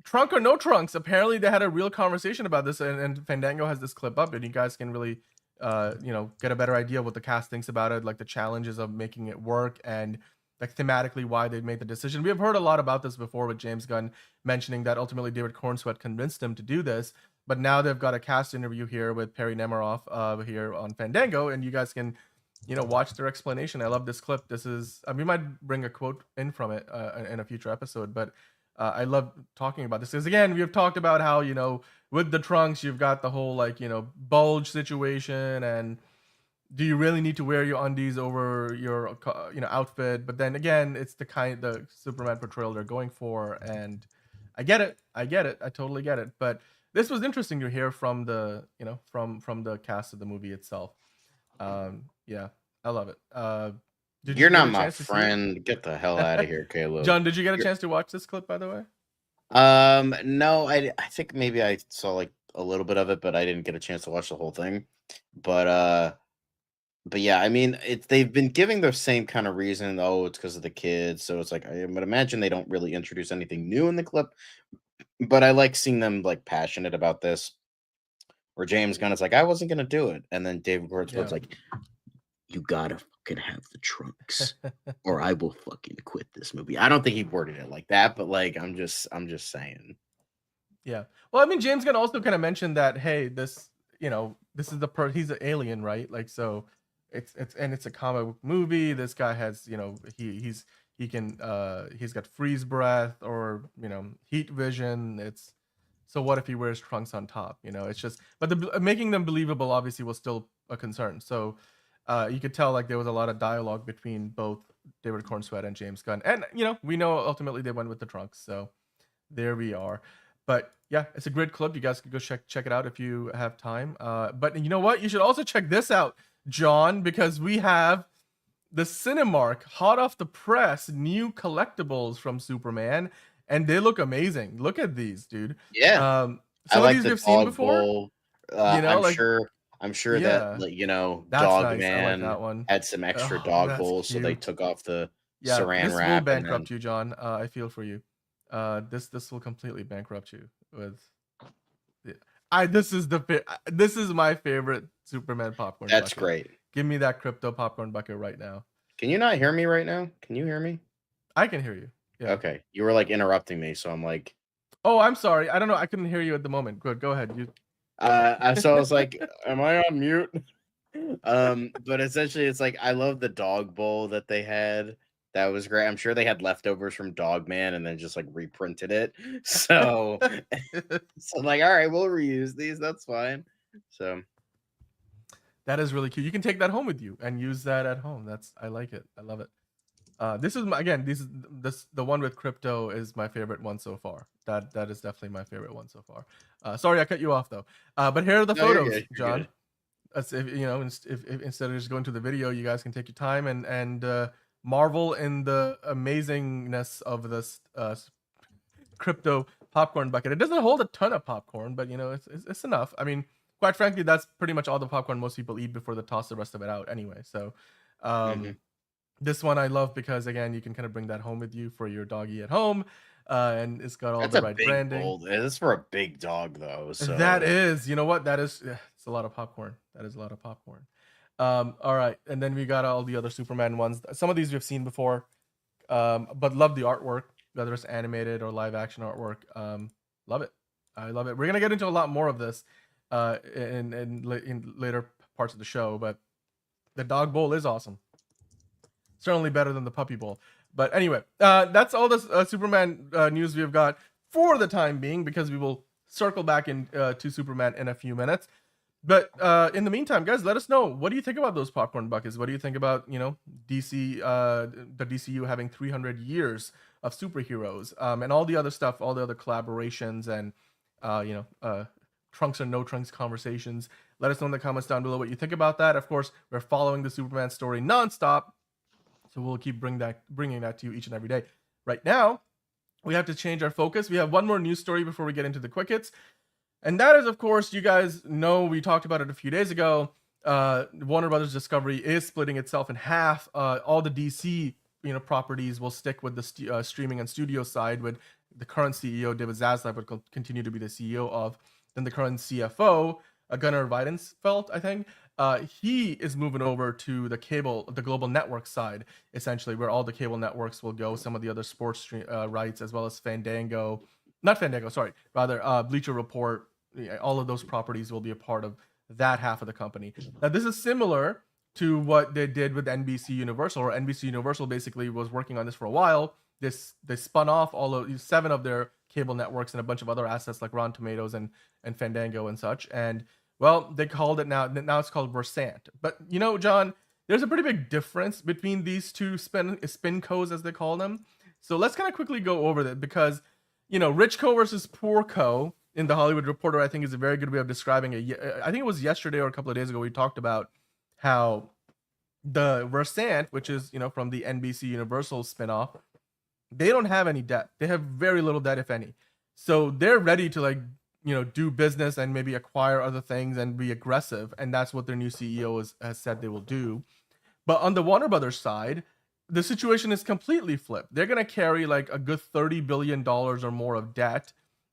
Trunk or no trunks. Apparently, they had a real conversation about this, and Fandango has this clip up, and you guys can really, get a better idea of what the cast thinks about it, like the challenges of making it work, and like thematically why they made the decision. We have heard a lot about this before with James Gunn mentioning that ultimately David Cornsweet convinced him to do this, but now they've got a cast interview here with Perry Nemiroff here on Fandango, and you guys can watch their explanation. I love this clip. This is we might bring a quote in from it in a future episode, but I love talking about this because again, we have talked about how with the trunks you've got the whole bulge situation, and do you really need to wear your undies over your outfit? But then again, it's the Superman portrayal they're going for, and I get it, I totally get it. But this was interesting to hear from the from the cast of the movie itself. Yeah, I love it. Did you're you get not a my chance to see it? friend. Get the hell out of here, Caleb. John, did you get a chance to watch this clip, by the way? No, I think maybe I saw like a little bit of it, but I didn't get a chance to watch the whole thing. But yeah, I mean, they've been giving the same kind of reason. Oh, it's because of the kids. So it's like I would imagine they don't really introduce anything new in the clip. But I like seeing them like passionate about this. Where James Gunn is like, I wasn't gonna do it, and then David Cornsweet's like, you gotta fucking have the trunks, or I will fucking quit this movie. I don't think he worded it like that, but like I'm just saying. Yeah. Well, I mean, James Gunn also kind of mentioned that, hey, this is he's an alien, right? Like, so it's a comic book movie. This guy has he's got freeze breath or heat vision. So what if he wears trunks on top? It's just, but making them believable obviously was still a concern. So you could tell like there was a lot of dialogue between both David Cornsweet and James Gunn, and we know ultimately they went with the trunks. So there we are. But yeah, it's a great clip. You guys can go check it out if you have time. But you know what? You should also check this out, John, because we have the Cinemark hot off the press new collectibles from Superman, and they look amazing. Look at these, dude. Yeah. Some I of these the we've seen before. bowl. I'm sure Yeah. that That's Dog nice. I like Man that one. had some extra Oh, dog that's bowls, so they cute. took off the Yeah, saran this will wrap. bankrupt you, John. I feel for you. This will completely bankrupt you with. This is my favorite Superman popcorn. That's bucket. great. Give me that Krypto popcorn bucket right now. Can you not hear me right now? Can you hear me? I can hear you. Yeah. Okay, you were like interrupting me, so I'm like, oh, I'm sorry. I don't know. I couldn't hear you at the moment. Good. Go ahead. so I was like, am I on mute? But essentially, it's like I love the dog bowl that they had. That was great. I'm sure they had leftovers from Dog Man and then just like reprinted it. So, so like, all right, we'll reuse these. That's fine. So that is really cute. You can take that home with you and use that at home. I like it. I love it. This is the one with Krypto is my favorite one so far. That is definitely my favorite one so far. Sorry, I cut you off though. But here are the photos, you're John. good. That's if instead of just going to the video, you guys can take your time and marvel in the amazingness of this Krypto popcorn bucket. It doesn't hold a ton of popcorn, but it's enough. I mean, quite frankly, that's pretty much all the popcorn most people eat before they toss the rest of it out anyway. So this one I love because again, you can kind of bring that home with you for your doggy at home. And it's got all the right branding. This is for a big dog though. So that is, it's a lot of popcorn. That is a lot of popcorn. All right, and then we got all the other Superman ones. Some of these we've seen before, but love the artwork, whether it's animated or live action artwork. Love it. I love it. We're gonna get into a lot more of this in later parts of the show, but the dog bowl is awesome. Certainly better than the puppy bowl. But anyway, that's all the Superman news we've got for the time being, because we will circle back to Superman in a few minutes. But in the meantime, guys, let us know, what do you think about those popcorn buckets? What do you think about DC, the DCU having 300 years of superheroes, and all the other stuff, all the other collaborations, and trunks or no trunks conversations? Let us know in the comments down below what you think about that. Of course, we're following the Superman story nonstop, so we'll keep bringing that to you each and every day. Right now, we have to change our focus. We have one more news story before we get into the quick hits. And that is, of course, you guys know we talked about it a few days ago. Warner Brothers Discovery is splitting itself in half. All the DC properties will stick with the streaming and studio side, with the current CEO David Zaslav would continue to be the CEO of. Then the current CFO Gunnar Weidenfeld, I think, he is moving over to the global network side, essentially, where all the cable networks will go. Some of the other sports rights, as well as Bleacher Report. All of those properties will be a part of that half of the company. Now, this is similar to what they did with NBC Universal, or NBC Universal basically was working on this for a while. They spun off all of 7 of their cable networks and a bunch of other assets like Rotten Tomatoes and Fandango and such. And well, they called it now it's called Versant. But John, there's a pretty big difference between these two spincos, as they call them. So let's kind of quickly go over that, because rich co versus poor co in the Hollywood Reporter, I think, is a very good way of describing it. I think it was yesterday or a couple of days ago we talked about how the Versant, which is from the NBC Universal spinoff, they don't have any debt. They have very little debt, if any. So they're ready to do business and maybe acquire other things and be aggressive, and that's what their new CEO has said they will do. But on the Warner Brothers side, the situation is completely flipped. They're going to carry like a good $30 billion or more of debt,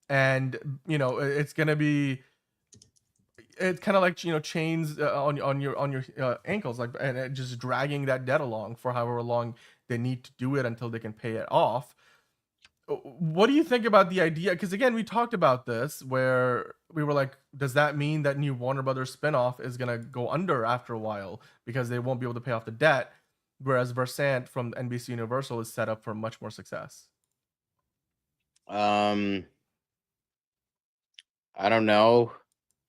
and it's going to be, it's kind of like chains on your ankles, like, and just dragging that debt along for however long they need to do it until they can pay it off. What do you think about the idea? Because again, we talked about this where we were like, does that mean that new Warner Brothers spinoff is going to go under after a while because they won't be able to pay off the debt, whereas Versant from NBC Universal is set up for much more success? I don't know.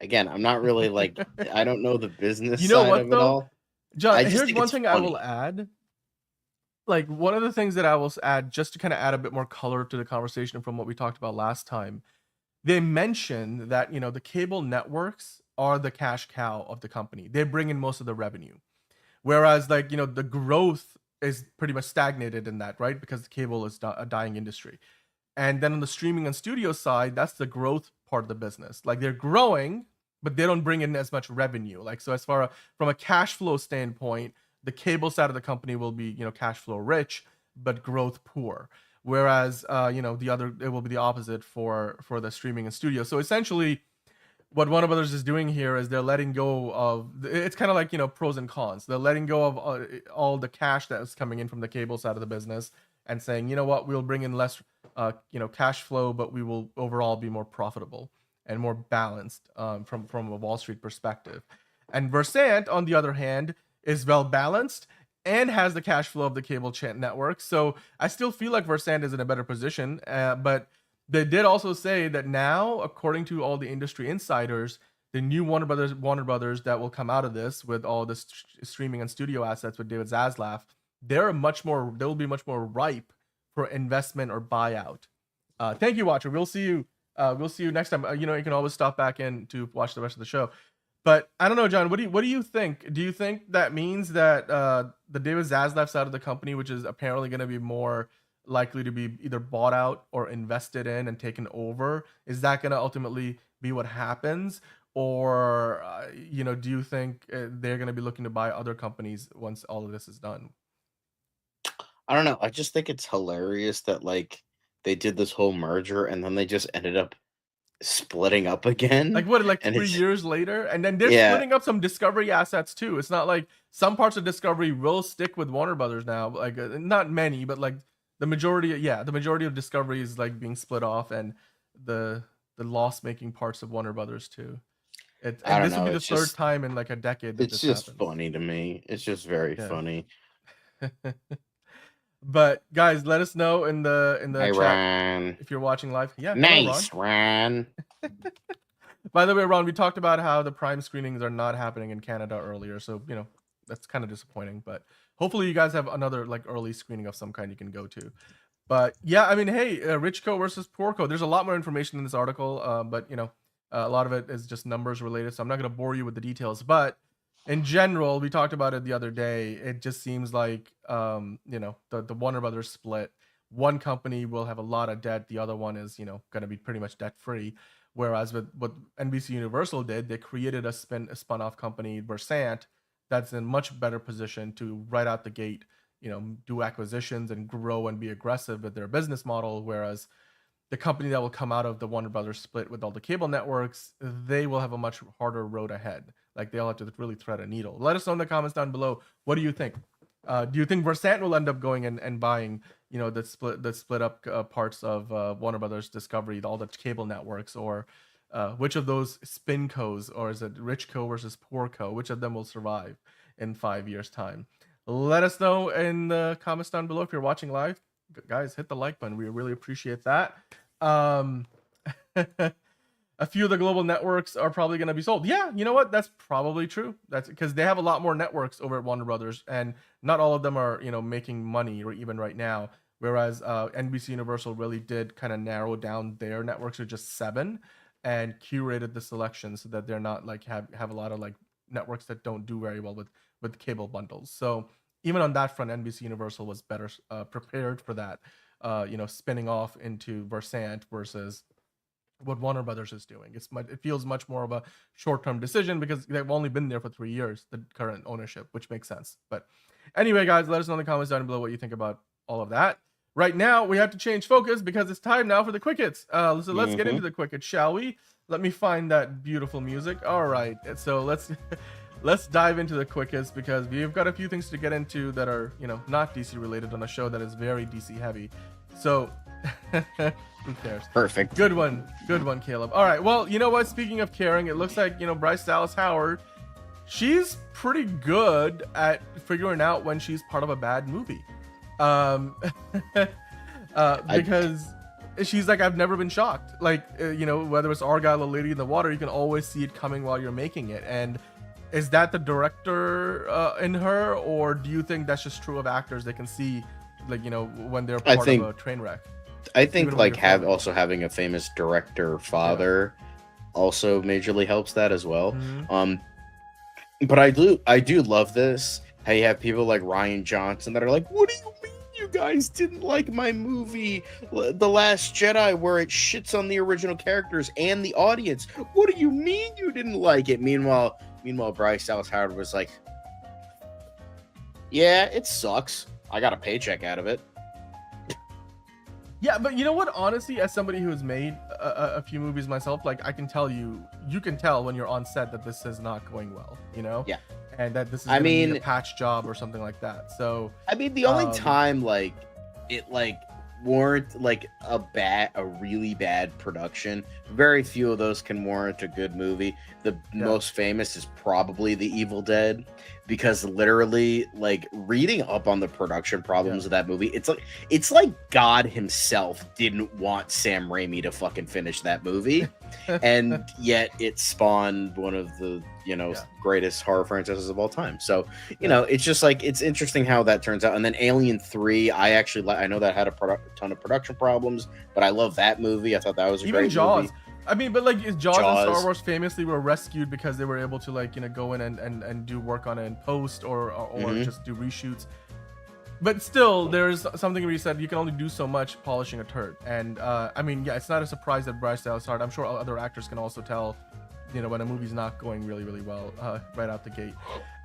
Again, I'm not really like, I don't know the business side of it all. John, here's one thing I will add. Like, one of the things that I will add, just to kind of add a bit more color to the conversation from what we talked about last time, they mentioned that, the cable networks are the cash cow of the company. They bring in most of the revenue. Whereas, like, the growth is pretty much stagnated in that, right? Because the cable is a dying industry. And then on the streaming and studio side, that's the growth part of the business. Like, they're growing, but they don't bring in as much revenue. Like, so as far from a cash flow standpoint, the cable side of the company will be, cash flow rich, but growth poor. Whereas, the other, it will be the opposite for the streaming and studio. So essentially, what Warner Brothers is doing here is they're letting go of, it's kind of like, pros and cons. They're letting go of all the cash that is coming in from the cable side of the business and saying, you know what, we'll bring in less, cash flow, but we will overall be more profitable and more balanced from a Wall Street perspective. And Versant, on the other hand, is well balanced and has the cash flow of the cable network. So I still feel like Versant is in a better position. But they did also say that now, according to all the industry insiders, the new Warner Brothers that will come out of this with all the streaming and studio assets with David Zaslav, they'll be much more ripe for investment or buyout. Thank you, Watcher. We'll see you next time. You can always stop back in to watch the rest of the show. But I don't know, John, what do you think? Do you think that means that the David Zaslav side of the company, which is apparently going to be more likely to be either bought out or invested in and taken over, is that going to ultimately be what happens? Or, do you think they're going to be looking to buy other companies once all of this is done? I don't know. I just think it's hilarious that, like, they did this whole merger and then they just ended up splitting up again. Like, what, like 3 years later? And then they're splitting up some Discovery assets too. It's not like some parts of Discovery will stick with Warner Brothers now. Like, not many, but like the majority of Discovery is like being split off, and the loss-making parts of Warner Brothers too. This will be the third time in like a decade that it's this just happens. Funny to me. It's just very funny. But guys, let us know in the hey, chat Ron. if you're watching live. Yeah, nice, hello, Ron. By the way, Ron, we talked about how the Prime screenings are not happening in Canada earlier, so that's kind of disappointing. But hopefully, you guys have another like early screening of some kind you can go to. But yeah, I mean, hey, Rich Co versus Poor Co. There's a lot more information in this article, but a lot of it is just numbers related, so I'm not going to bore you with the details. But in general, we talked about it the other day. It just seems like the Warner Brothers split one company will have a lot of debt, the other one is, going to be pretty much debt free. Whereas with what NBC Universal did, they created a spun off company, Versant, that's in much better position to right out the gate, do acquisitions and grow and be aggressive with their business model. Whereas the company that will come out of the Warner Brothers split with all the cable networks, they will have a much harder road ahead. Like they'll have to really thread a needle. Let us know in the comments down below. What do you think? Do you think Versant will end up going and buying, the split up parts of Warner Brothers Discovery, all the cable networks, or which of those spin co's, or is it rich co versus poor co? Which of them will survive in 5 years' time? Let us know in the comments down below. If you're watching live, guys, hit the like button. We really appreciate that. A few of the global networks are probably going to be sold. Yeah, you know what? That's probably true. That's because they have a lot more networks over at Warner Brothers, and not all of them are, making money or even right now. Whereas NBC Universal really did kind of narrow down their networks to just 7 and curated the selection so that they're not like have a lot of like networks that don't do very well with cable bundles. So even on that front, NBC Universal was better prepared for that, spinning off into Versant versus what Warner Brothers is doing. It feels much more of a short-term decision because they've only been there for 3 years, the current ownership, which makes sense. But anyway, guys, let us know in the comments down below what you think about all of that. Right now, we have to change focus because it's time now for the quick hits. So let's get into the quick hits, shall we? Let me find that beautiful music. All right, so let's dive into the quick hits because we've got a few things to get into that are, not DC related on a show that is very DC heavy. So who cares? Perfect. Good one, Caleb. All right, well, you know what? Speaking of caring, it looks like, Bryce Dallas Howard, she's pretty good at figuring out when she's part of a bad movie. Because she's like, I've never been shocked. Like, whether it's Argyle or Lady in the Water, you can always see it coming while you're making it. And is that the director in her, or do you think that's just true of actors? They can see, like, when they're part of a train wreck. I think like having a famous director father also majorly helps that as well. Mm-hmm. But I do love this. How you have people like Ryan Johnson that are like, what do you mean you guys didn't like my movie The Last Jedi, where it shits on the original characters and the audience? What do you mean you didn't like it? Meanwhile Bryce Dallas Howard was like, yeah, it sucks. I got a paycheck out of it. Yeah, but you know what? Honestly, as somebody who has made a few movies myself, like, I can tell you can tell when you're on set that this is not going well, Yeah. And that this is gonna be a patch job or something like that. So I mean, the only time like it like warrant like a really bad production, very few of those can warrant a good movie. The most famous is probably The Evil Dead, because literally, like, reading up on the production problems of that movie, it's like God himself didn't want Sam Raimi to fucking finish that movie, and yet it spawned one of the greatest horror franchises of all time. So it's just like, it's interesting how that turns out. And then Alien 3, I know that had a ton of production problems, but I love that movie. I thought that was a great Jaws movie. I mean, but like Jaws and Star Wars famously were rescued because they were able to, like, go in and do work on it in post or just do reshoots. But still, there's something where you said you can only do so much polishing a turd. And I mean, yeah, it's not a surprise that Bryce Dallas Howard, I'm sure other actors can also tell, when a movie's not going really, really well right out the gate.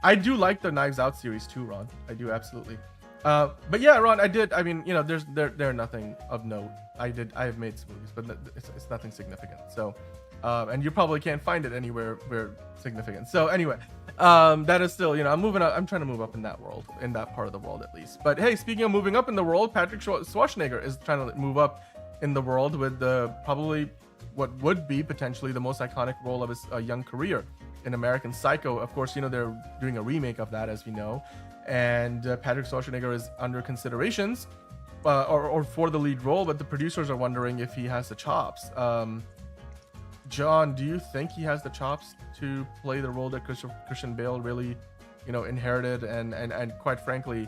I do like the Knives Out series too, Ron. I do, absolutely. But yeah, Ron, I mean, they're nothing of note. I have made some movies, but it's nothing significant. So, and you probably can't find it anywhere where significant. So anyway, that is still, I'm trying to move up in that world, in that part of the world at least. But hey, speaking of moving up in the world, Patrick Schwarzenegger is trying to move up in the world with probably what would be potentially the most iconic role of his young career in American Psycho. Of course, they're doing a remake of that, as we know. And Patrick Schwarzenegger is under considerations or for the lead role, but the producers are wondering if he has the chops. John, do you think he has the chops to play the role that Christian Bale really, inherited and quite frankly,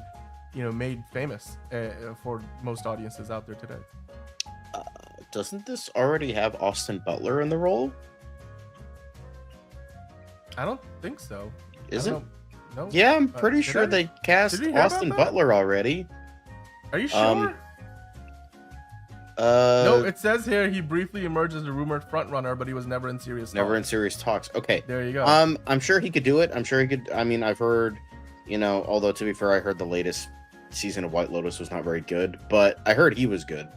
made famous for most audiences out there today? Doesn't this already have Austin Butler in the role? I don't think so. Is it? No. Yeah, I'm pretty sure they cast Austin Butler already. Are you sure? No, it says here he briefly emerged as a rumored frontrunner, but he was never in serious talks. Okay. There you go. I'm sure he could do it. I'm sure he could. I mean, I've heard, although to be fair, I heard the latest season of White Lotus was not very good, but I heard he was good.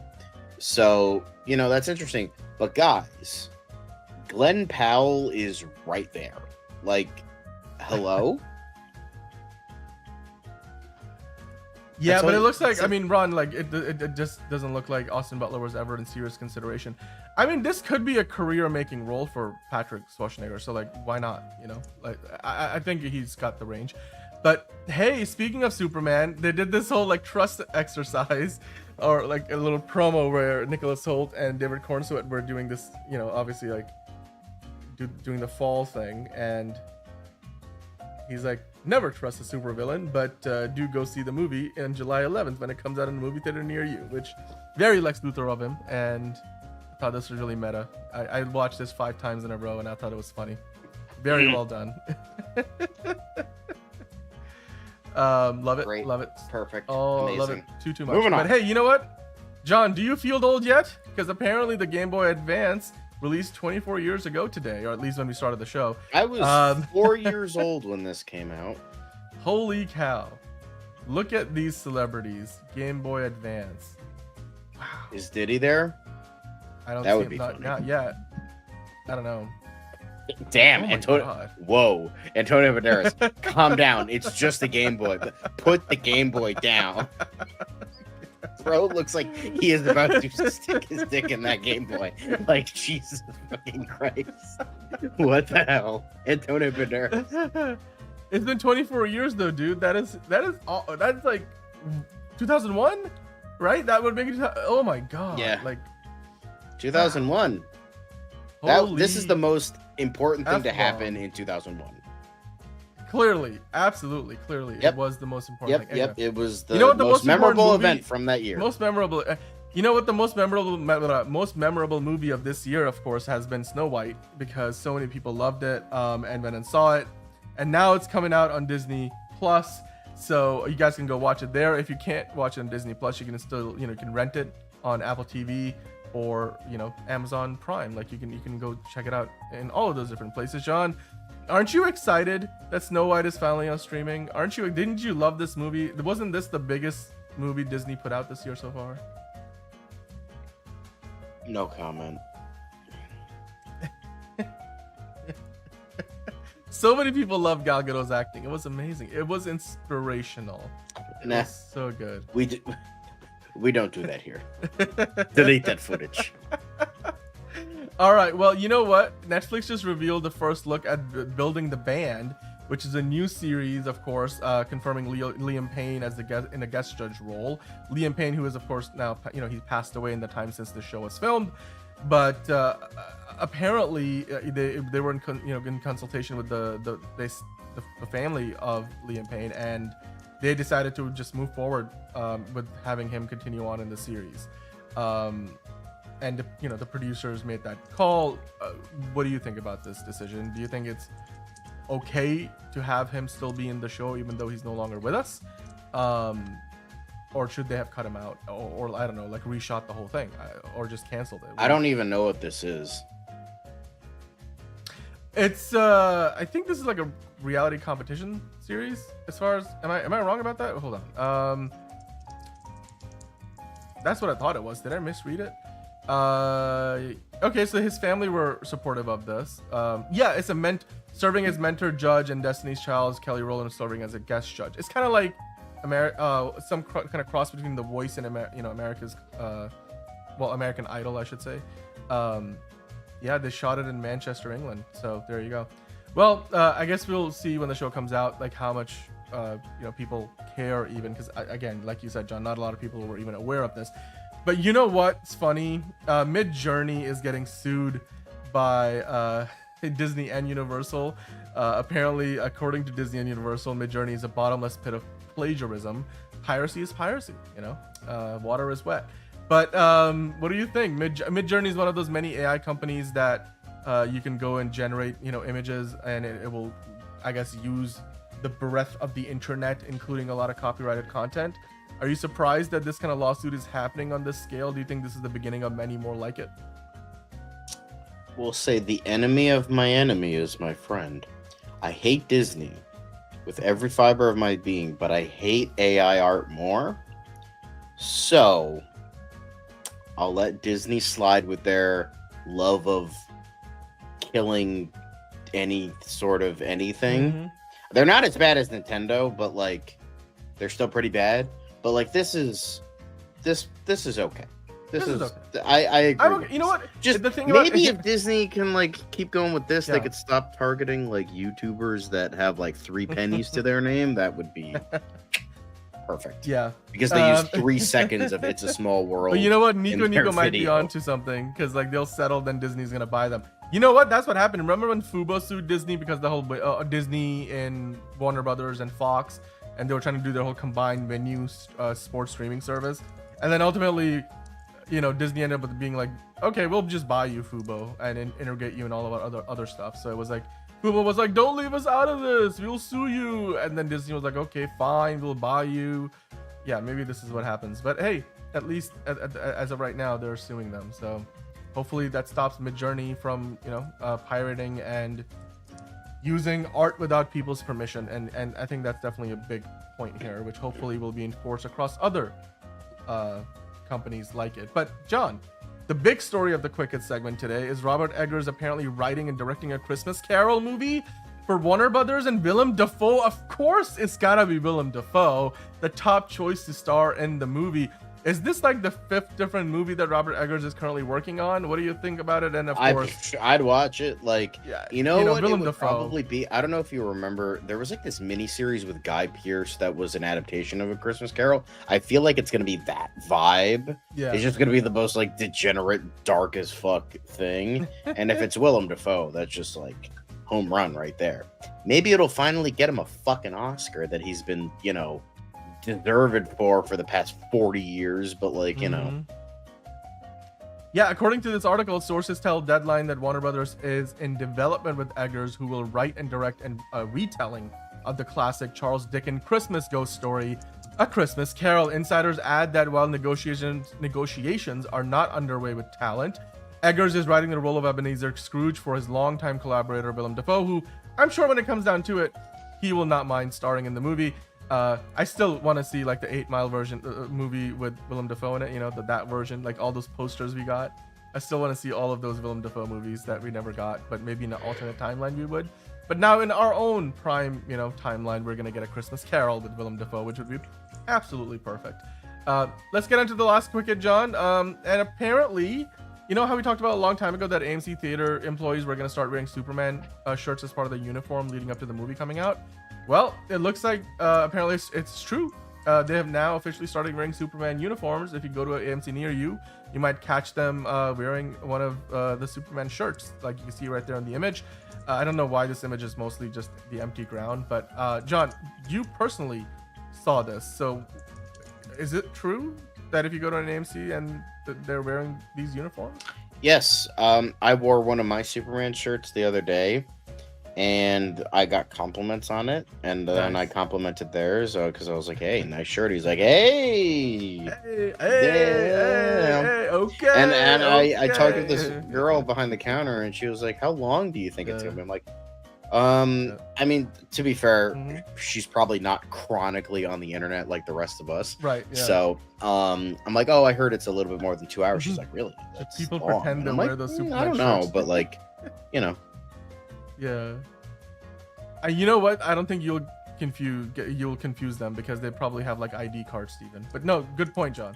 So, that's interesting. But guys, Glenn Powell is right there. Like, hello? Yeah, but it looks like, Ron, like, it just doesn't look like Austin Butler was ever in serious consideration. I mean, this could be a career-making role for Patrick Schwarzenegger, so, like, why not, Like, I think he's got the range. But, hey, speaking of Superman, they did this whole, like, trust exercise, or, like, a little promo where Nicholas Hoult and David Cornswet were doing this, obviously, like, doing the fall thing, and he's like, never trust a supervillain, but do go see the movie on July 11th when it comes out in a movie theater near you, which very Lex Luthor of him, and I thought this was really meta. I watched this 5 times in a row, and I thought it was funny. Very well done. Love it. Great. Love it. Perfect. Oh, Amazing. love it. Too much. Moving on. But hey, you know what? John, do you feel old yet? Because apparently the Game Boy Advance released 24 years ago today, or at least when we started the show. I was 4 years old when this came out. Holy cow. Look at these celebrities. Game Boy Advance. Wow. Is Diddy there? I don't That see would it, be not, funny. not yet. I don't know. Damn, Oh my Antonio. God. Whoa, Antonio Banderas, calm down. It's just a Game Boy. Put the Game Boy down. Bro looks like he is about to stick his dick in that Game Boy. Like, Jesus fucking Christ. What the hell? Antonio Banderas. It's been 24 years though, dude. That's like 2001, right? That would make it. Oh my God. Yeah. Like 2001. This is the most important thing to happen in 2001. Clearly, absolutely, clearly, Yep. it was the most important thing. Anyway, It was the, the most memorable important movie- event from that year. Most memorable. You know what? The most memorable movie of this year, of course, has been Snow White, because so many people loved it and went and saw it, and now it's coming out on Disney Plus. So you guys can go watch it there. If you can't watch it on Disney Plus, you can still, you can rent it on Apple TV or Amazon Prime. Like you can go check it out in all of those different places. John, aren't you excited that Snow White is finally on streaming? Aren't you? Didn't you love this movie? Wasn't this the biggest movie Disney put out this year so far? No comment. So many people love Gal Gadot's acting. It was amazing. It was inspirational. It Nah. was so good. We don't do that here. Delete that footage. All right. Well, you know what? Netflix just revealed the first look at Building the Band, which is a new series, of course, confirming Liam Payne as in a guest judge role. Liam Payne, who is, of course, now he passed away in the time since the show was filmed, but apparently they were in consultation with the family of Liam Payne, and they decided to just move forward with having him continue on in the series. And the producers made that call. What do you think about this decision? Do you think it's okay to have him still be in the show even though he's no longer with us, or should they have cut him out, or I don't know, like reshot the whole thing, or just canceled it? I don't even know what this is. It's I think this is like a reality competition series. As far as am I wrong about that? Hold on. That's what I thought it was. Did I misread it? Okay, so his family were supportive of this. Yeah, it's serving as mentor judge, and Destiny's Child's Kelly Rowland serving as a guest judge. It's kind of like some kind of cross between The Voice and America's American Idol, I should say. Yeah, they shot it in Manchester, England. So there you go. Well, I guess we'll see when the show comes out, like how much people care, even because again, like you said, John, not a lot of people were even aware of this. But you know what's funny? Mid-Journey is getting sued by Disney and Universal. Apparently, according to Disney and Universal, Mid-Journey is a bottomless pit of plagiarism. Piracy is piracy, water is wet. But what do you think? Mid-Journey is one of those many AI companies that you can go and generate, images, and it will, I guess, use the breadth of the internet, including a lot of copyrighted content, Are you surprised that this kind of lawsuit is happening on this scale? Do you think this is the beginning of many more like it? We'll say the enemy of my enemy is my friend. I hate Disney with every fiber of my being, but I hate AI art more. So I'll let Disney slide with their love of killing any sort of anything. Mm-hmm. They're not as bad as Nintendo, but like they're still pretty bad. But like this is okay. This is okay. I agree. Okay. You know what? Just the thing maybe about if Disney can like keep going with this, Yeah. they could stop targeting like YouTubers that have like 3 pennies to their name. That would be perfect. Yeah, because they use 3 seconds of "It's a Small World." but you know what? in Nico their might be video. onto something because like they'll settle, then Disney's gonna buy them. You know what? That's what happened. Remember when Fubo sued Disney because the whole Disney and Warner Brothers and Fox, and they were trying to do their whole combined venue sports streaming service, and then ultimately, you know, Disney ended up with being like, okay, we'll just buy you Fubo and integrate you in all of our other stuff. So it was like Fubo was like, don't leave us out of this, we'll sue you, and then Disney was like, okay, fine, we'll buy you. Yeah, maybe this is what happens, but hey, at least as of right now, they're suing them. So hopefully that stops Midjourney from, you know, pirating and using art without people's permission, and I think that's definitely a big point here, which hopefully will be enforced across other companies like it. But John, the big story of the Quick Hit segment today is Robert Eggers apparently writing and directing a Christmas Carol movie for Warner Brothers, and Willem Dafoe, of course it's gotta be Willem Dafoe, the top choice to star in the movie. Is this like the 5th different movie that Robert Eggers is currently working on? What do you think about it? And of course, I'd watch it. Like, yeah, you know what Willem it would Dafoe. probably be? I don't know if you remember, there was like this mini series with Guy Pearce that was an adaptation of A Christmas Carol. I feel like it's gonna be that vibe. Yeah. It's just gonna be the most like degenerate, dark as fuck thing. And if it's Willem Dafoe, that's just like home run right there. Maybe it'll finally get him a fucking Oscar that he's been, you know, deserved for the past 40 years, but like, you know. Yeah, according to this article, sources tell Deadline that Warner Brothers is in development with Eggers, who will write and direct a retelling of the classic Charles Dickens Christmas ghost story, A Christmas Carol. Insiders add that while negotiations are not underway with talent, Eggers is writing the role of Ebenezer Scrooge for his longtime collaborator Willem Dafoe, who I'm sure when it comes down to it, he will not mind starring in the movie. I still want to see like the 8 Mile version movie with Willem Dafoe in it, you know, that version, like all those posters we got. I still want to see all of those Willem Dafoe movies that we never got, but maybe in an alternate timeline we would. But now in our own prime, you know, timeline, we're gonna get A Christmas Carol with Willem Dafoe, which would be absolutely perfect. Let's get into the last Quick Hit, John. And apparently, you know how we talked about a long time ago that AMC theater employees were gonna start wearing Superman shirts as part of their uniform leading up to the movie coming out? Well, it looks like apparently it's true. They have now officially started wearing Superman uniforms. If you go to an AMC near you, you might catch them wearing one of the Superman shirts, like you can see right there in the image. I don't know why this image is mostly just the empty ground, but John, you personally saw this. So is it true that if you go to an AMC and they're wearing these uniforms? Yes, I wore one of my Superman shirts the other day, and I got compliments on it, and then Nice. I complimented theirs because I was like, "Hey, nice shirt." He's like, "Hey, Hey, okay. and I talked to okay. this girl behind the counter, and she was like, "How long do you think it's gonna be?" I'm like, Yeah. I mean, to be fair, Mhm. she's probably not chronically on the internet like the rest of us. Right. Yeah. So, I'm like, "Oh, I heard it's a little bit more than 2 hours." She's like, "Really?" That's people long." pretend And to I'm wear like, those I Superman don't know, shirts. but like, you know. Yeah. You know what? I don't think you'll confuse them because they probably have like ID cards, Steven. But no, good point, John.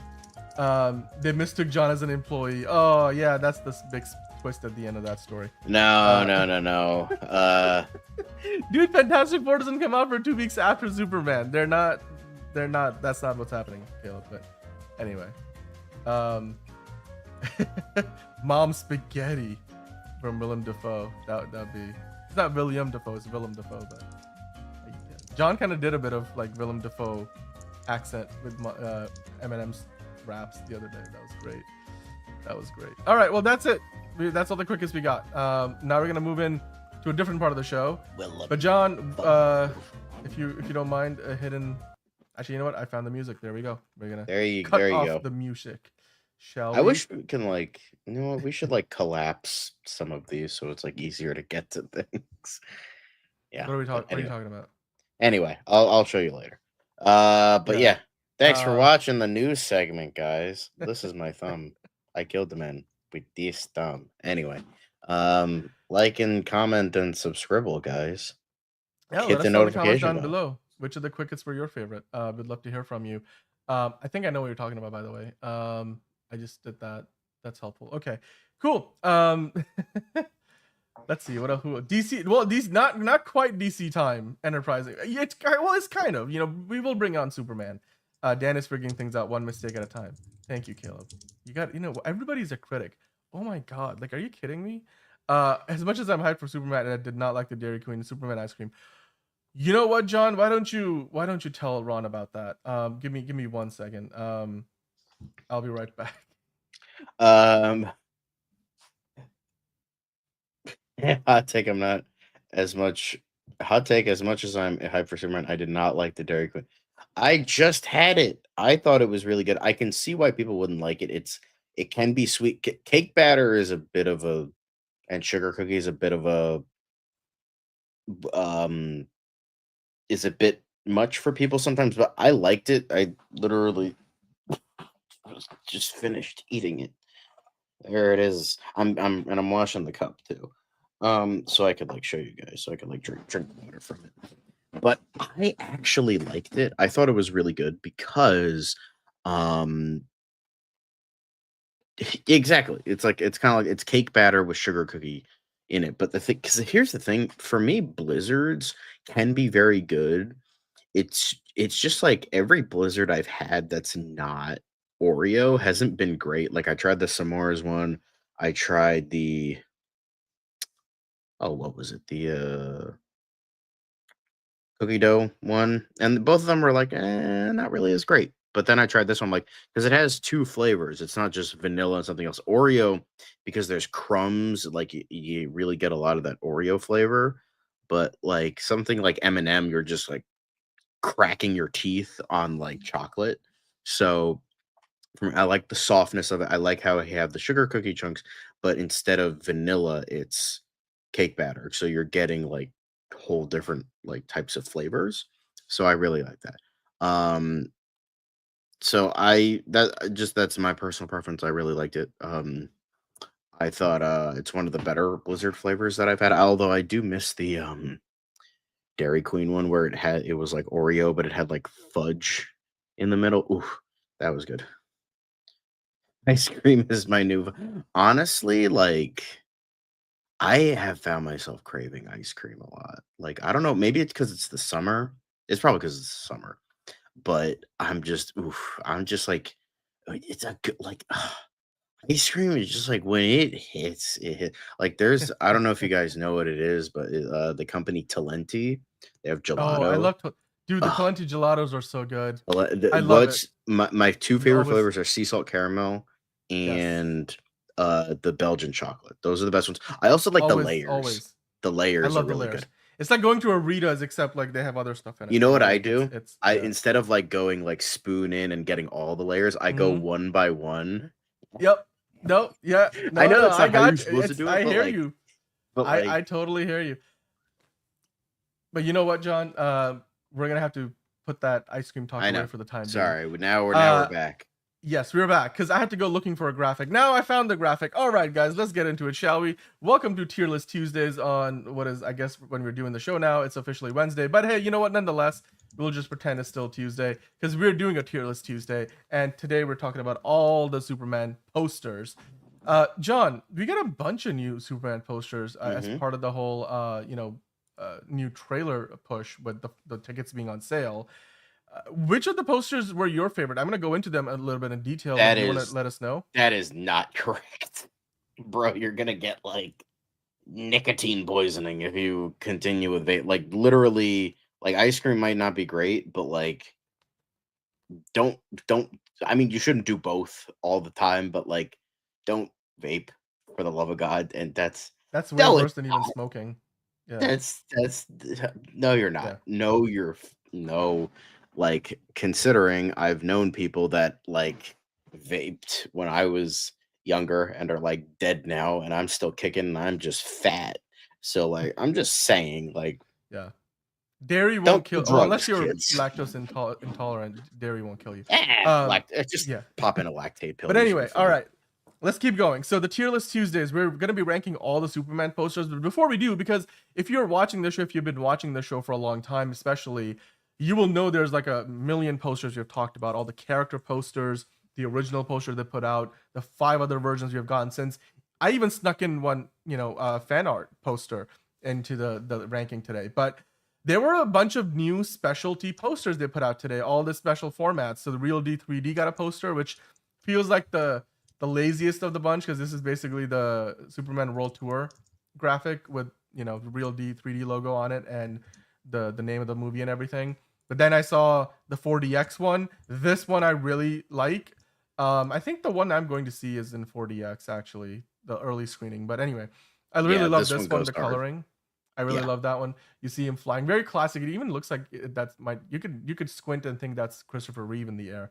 They mistook John as an employee. Oh yeah, that's the big twist at the end of that story. No. Dude, Fantastic Four doesn't come out for 2 weeks after Superman. They're not. That's not what's happening, Caleb. But anyway, Mom Spaghetti from Willem Dafoe. That'd be. It's not William Dafoe. It's Willem Dafoe. But John kind of did a bit of like Willem Dafoe accent with Eminem's raps the other day. That was great. All right, well that's it. That's all the quickest we got. Now we're gonna move in to a different part of the show. But John, if you don't mind hitting, Actually, you know what? I found the music. There we go. We're gonna There you cut off go. the music. Shall I we? wish we can like, you know what, we should like collapse some of these so it's like easier to get to things. Yeah. What are we but talking? What are you anyway. talking about? Anyway, I'll show you later. But Yeah. yeah, thanks for watching the news segment, guys. This is my thumb. I killed the man with this thumb. Anyway, like and comment and subscribe, guys. Yeah, Hit let the us know in the comments notification down bell. below. Which of the quickets were your favorite? We'd love to hear from you. I think I know what you're talking about, by the way. I just did that. That's helpful. Okay, cool. Let's see what else. DC. Well, these not quite DC time. Enterprising. Yeah, it's kind of. You know, we will bring on Superman. Dan is figuring things out one mistake at a time. Thank you, Caleb. You got. You know, everybody's a critic. Oh my god. Like, are you kidding me? As much as I'm hyped for Superman, and I did not like the Dairy Queen Superman ice cream. You know what, John? Why don't you tell Ron about that? Give me 1 second. I'll be right back. Hot take. I'm not as much. Hot take. As much as I'm hyped for Superman, I did not like the Dairy Queen. I just had it. I thought it was really good. I can see why people wouldn't like it. It can be sweet. Cake batter is a bit of a, and sugar cookies a bit of a is a bit much for people sometimes, but I liked it. I literally just finished eating it. There it is. I'm washing the cup too. So I could like show you guys, so I could like drink water from it. But I actually liked it. I thought it was really good because exactly. It's kind of like it's cake batter with sugar cookie in it. But the thing, because here's the thing, for me, blizzards can be very good. It's just like every blizzard I've had that's not Oreo hasn't been great. Like I tried the S'mores one. I tried the what was it? The cookie dough one, and both of them were like, not really as great. But then I tried this one, like, because it has two flavors. It's not just vanilla and something else. Oreo, because there's crumbs, like you really get a lot of that Oreo flavor. But like something like M&M, you're just like cracking your teeth on like chocolate. So I like the softness of it. I like how I have the sugar cookie chunks, but instead of vanilla, it's cake batter. So you're getting like whole different like types of flavors. So I really like that. So that's my personal preference. I really liked it. I thought it's one of the better Blizzard flavors that I've had. Although I do miss the Dairy Queen one where it was like Oreo, but it had like fudge in the middle. Ooh, that was good. Ice cream is my new. Honestly, like I have found myself craving ice cream a lot. Like I don't know, maybe it's because it's the summer. It's probably because it's the summer. But I'm just like, it's a good like ice cream is just like when it hits, it hit. Like there's I don't know if you guys know what it is, but the company Talenti, they have Oh, I gelato. love dude. The Ugh. Talenti gelatos are so good. I love it. What's my two We favorite always- flavors are sea salt caramel and the Belgian chocolate. Those are the best ones. I also like the layers. Always. The layers I love are the really layers. good. It's like going to a Rita's, except like they have other stuff in it. You know what I Like, do? yeah. Instead of like going like spoon in and getting all the layers, I go one by one. Yep. No. Yeah. No, I know that's not I how you're got supposed to do it. I but hear like, you. But like, I totally hear you. But you know what, John? We're gonna have to put that ice cream talk away for the time being. Sorry, now we're back. Yes, we're back because I had to go looking for a graphic. Now I found the graphic. All right, guys, let's get into it, shall we? Welcome to Tier List Tuesdays on what is, I guess, when we're doing the show now, it's officially Wednesday. But hey, you know what? Nonetheless, we'll just pretend it's still Tuesday because we're doing a Tier List Tuesday. And today we're talking about all the Superman posters. John, we got a bunch of new Superman posters as part of the whole, new trailer push with the tickets being on sale. Which of the posters were your favorite? I'm going to go into them a little bit in detail. Do you want to let us know? That is not correct. Bro, you're going to get like nicotine poisoning if you continue with vape. Like literally, like ice cream might not be great, but like don't I mean, you shouldn't do both all the time, but like don't vape for the love of God. And that's way worse than even smoking. Yeah. That's no, you're not. Yeah. No, you're no. like considering I've known people that like vaped when I was younger and are like dead now, and I'm still kicking and I'm just fat. So like I'm just saying, like, Yeah. Dairy don't won't do kill. Well, unless drugs, you're kids. lactose intolerant, dairy won't kill you. Just Yeah. pop in a lactate pill. But You should be anyway, all fine. right. Let's keep going. So the tier list Tuesdays, we're going to be ranking all the Superman posters. But before we do, because if you're watching the show, if you've been watching the show for a long time, especially, you will know there's like a million posters we've talked about, all the character posters, the original poster they put out, the 5 other versions we've gotten since. I even snuck in one, fan art poster into the ranking today. But there were a bunch of new specialty posters they put out today, all the special formats. So the Real D 3D got a poster, which feels like the laziest of the bunch, because this is basically the Superman World Tour graphic with the Real D 3D logo on it and the name of the movie and everything. But then I saw the 4DX one. This one I really like. I think the one I'm going to see is in 4DX, actually, the early screening. But anyway, I really love this one, the coloring. I really love that one. You see him flying, very classic. It even looks like you could squint and think that's Christopher Reeve in the air.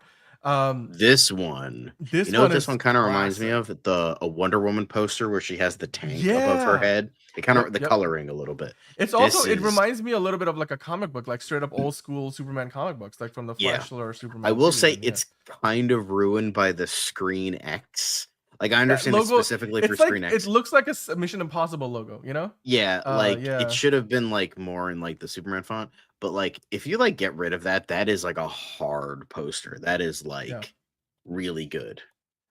This one, this one kind of reminds me of a Wonder Woman poster where she has the tank above her head. It kind of coloring a little bit. It's also it reminds me a little bit of like a comic book, like straight up old school Superman comic books, like from the Flash or Superman. I will say it's kind of ruined by the Screen X. Like I understand it's specifically for Screen X. It looks like a Mission Impossible logo, Yeah, it should have been like more in like the Superman font. But like if you like get rid of that is like a hard poster. That is like really good.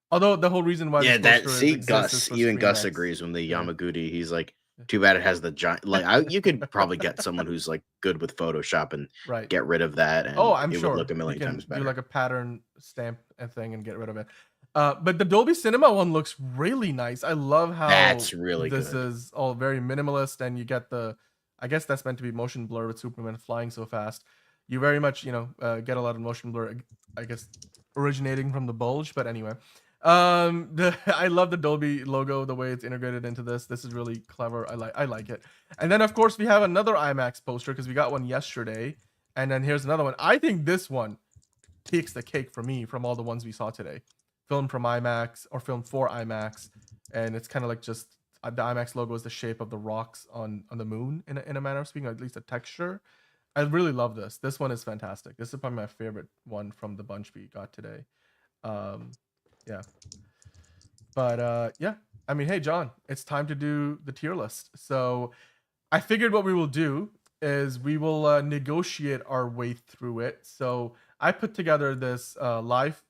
Although the whole reason why Gus, even Gus agrees when the Yamaguchi, he's like, too bad it has the giant. Like you could probably get someone who's like good with Photoshop and get rid of that. And I'm it sure would look a million times better. Do like a pattern stamp and thing and get rid of it. But the Dolby Cinema one looks really nice. I love how that's really this good. Is all very minimalist, and you get I guess that's meant to be motion blur with Superman flying so fast. You very much get a lot of motion blur, I guess, originating from the bulge. But anyway, I love the Dolby logo, the way it's integrated into this. This is really clever. I like it. And then of course we have another IMAX poster because we got one yesterday, and then here's another one. I think this one takes the cake for me from all the ones we saw today. Filmed from IMAX or filmed for IMAX, and it's kind of like just the IMAX logo is the shape of the rocks on the moon in a manner of speaking, or at least a texture. I really love this. This one is fantastic. This is probably my favorite one from the bunch we got today. Yeah. But yeah, I mean, hey John, it's time to do the tier list. So I figured what we will do is we will negotiate our way through it. So I put together this live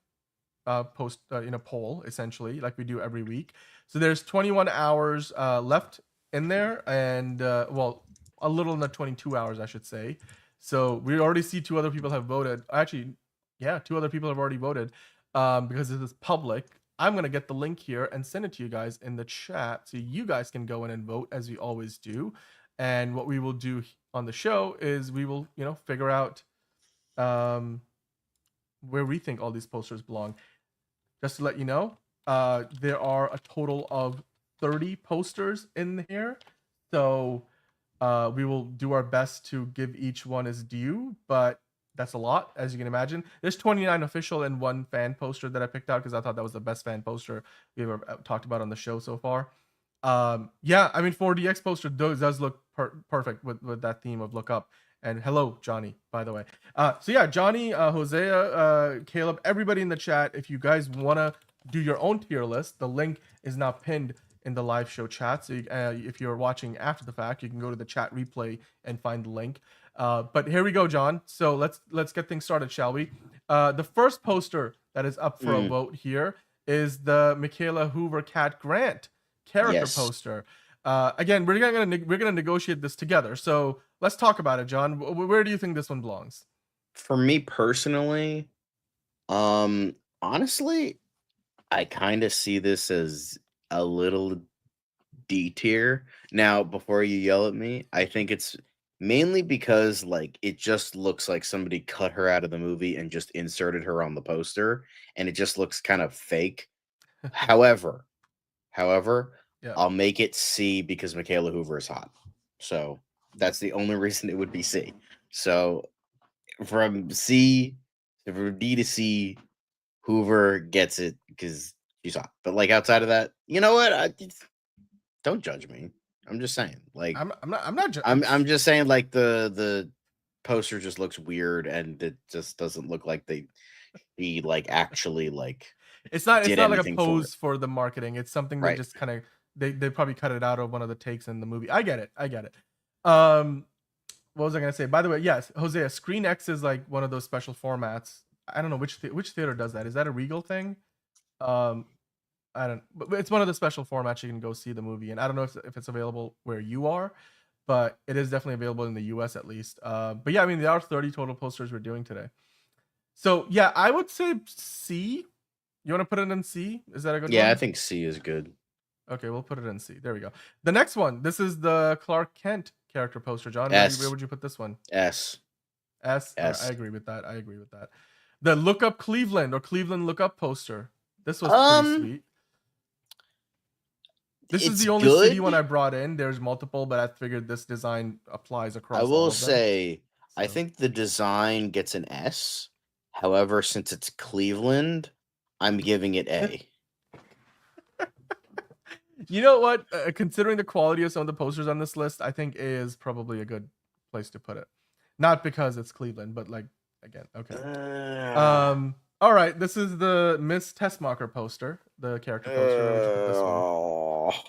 post poll, essentially, like we do every week. So there's 21 hours left in there, and well, a little in the 22 hours, I should say. So we already see 2 other people have voted. Actually, yeah, 2 other people have already voted because this is public. I'm gonna get the link here and send it to you guys in the chat, so you guys can go in and vote as we always do. And what we will do on the show is we will, figure out where we think all these posters belong. Just to let you know, there are a total of 30 posters in here. So we will do our best to give each one its due, but that's a lot, as you can imagine. There's 29 official and 1 fan poster that I picked out because I thought that was the best fan poster we ever talked about on the show so far. Yeah, I mean, 4DX poster does look perfect with that theme of look up. And hello, Johnny, by the way. So yeah, Johnny, Hosea, Caleb, everybody in the chat, if you guys want to do your own tier list, the link is now pinned in the live show chat. So if you're watching after the fact, you can go to the chat replay and find the link. But here we go, John. So let's get things started, shall we? The first poster that is up for a vote here is the Michaela Hoover Cat Grant character poster. Again, we're gonna negotiate this together. So let's talk about it, John. Where do you think this one belongs? For me personally, honestly, I kind of see this as a little D tier. Now, before you yell at me, I think it's mainly because like it just looks like somebody cut her out of the movie and just inserted her on the poster, and it just looks kind of fake. However, I'll make it C because Michaela Hoover is hot. So that's the only reason it would be C. So from D to C, Hoover gets it because you saw it. But like outside of that, you know what? Don't judge me. I'm just saying. Like I'm not. I'm just saying. Like the poster just looks weird, and it just doesn't look like he like actually like. It's not like a anything pose for the marketing. It's something they Right. just kind of they probably cut it out of one of the takes in the movie. I get it. What was I gonna say? By the way, yes, Hosea, Screen X is like one of those special formats. I don't know which theater does that. Is that a Regal thing? I don't. But it's one of the special formats you can go see the movie, and I don't know if it's available where you are, but it is definitely available in the U.S. at least. But yeah, I mean there are 30 total posters we're doing today. So yeah, I would say C. You want to put it in C? Is that a good one? Yeah, I think C is good. Okay, we'll put it in C. There we go. The next one. This is the Clark Kent character poster. John, where would you put this one? S. S. Right, I agree with that. The Look Up Cleveland or Cleveland Look Up poster. This was pretty sweet. This is the only city one I brought in. There's multiple, but I figured this design applies across. I will say, so. I think the design gets an S. However, since it's Cleveland, I'm giving it A. You know what? Considering the quality of some of the posters on this list, I think A is probably a good place to put it. Not because it's Cleveland, but like again, okay. All right, this is the Miss Tessmacher poster, the character poster.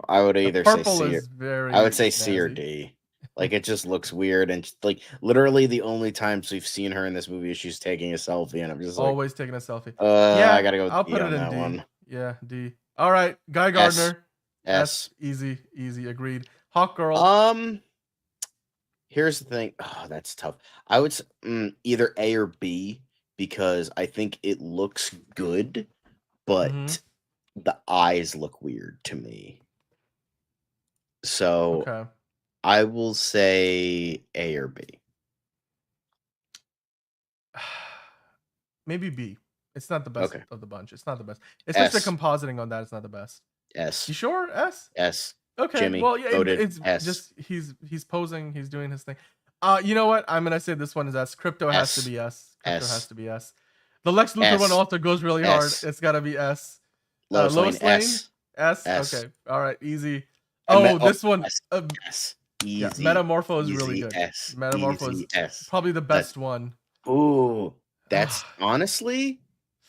I would either say C. I would say snazzy. C or D. Like it just looks weird, and like literally the only times we've seen her in this movie is she's taking a selfie, and I'm just like, always taking a selfie. Yeah, I gotta go with I'll D put on it in that D. one. Yeah, D. All right, Guy Gardner. S. Easy, agreed. Hawk Girl. Here's the thing. Oh, that's tough. I would either A or B because I think it looks good, but the eyes look weird to me. So okay. I will say A or B. Maybe B. It's not the best of the bunch. It's not the best. Especially compositing on that. It's not the best. S. You sure? S? S. Okay. Jimmy well, yeah, it's S. just he's posing. He's doing his thing. You know what? I'm gonna say this one is S. Krypto has to be S. Krypto has to be S. The Lex Luthor one also goes really hard. It's gotta be S. Lois Lane S. S. Okay. All right. Easy. This one. S. Easy. Yeah, Metamorpho is really good. S. Metamorpho is probably the best one. Ooh, that's honestly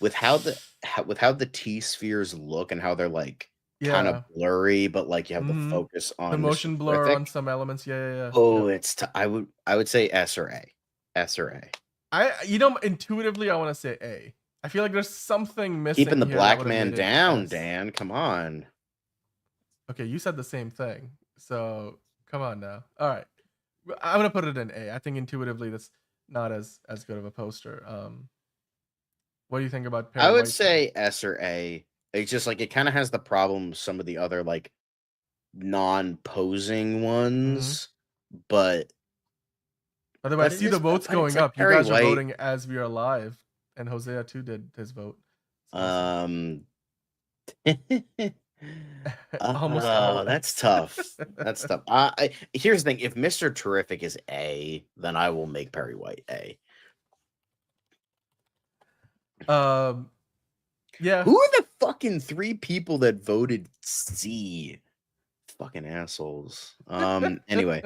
with how the T spheres look and how they're like kind of blurry, but like you have the focus on the motion blur on some elements. Yeah. Oh, it's I would say S or A. Intuitively I want to say A. I feel like there's something missing. Keeping the black man down, Dan. Come on. Okay, you said the same thing. So come on now. All right, I'm gonna put it in A. I think intuitively that's not as good of a poster. What do you think about Perry I would White, say S or A. It's just like it kind of has the problem with some of the other like non-posing ones, but by the way, I see the votes going up. You guys are voting as we are live, and Hosea too did his vote. That's tough. That's tough. Here's the thing: if Mr. Terrific is A, then I will make Perry White A. Yeah. Who are the fucking 3 people that voted C? Fucking assholes. Anyway,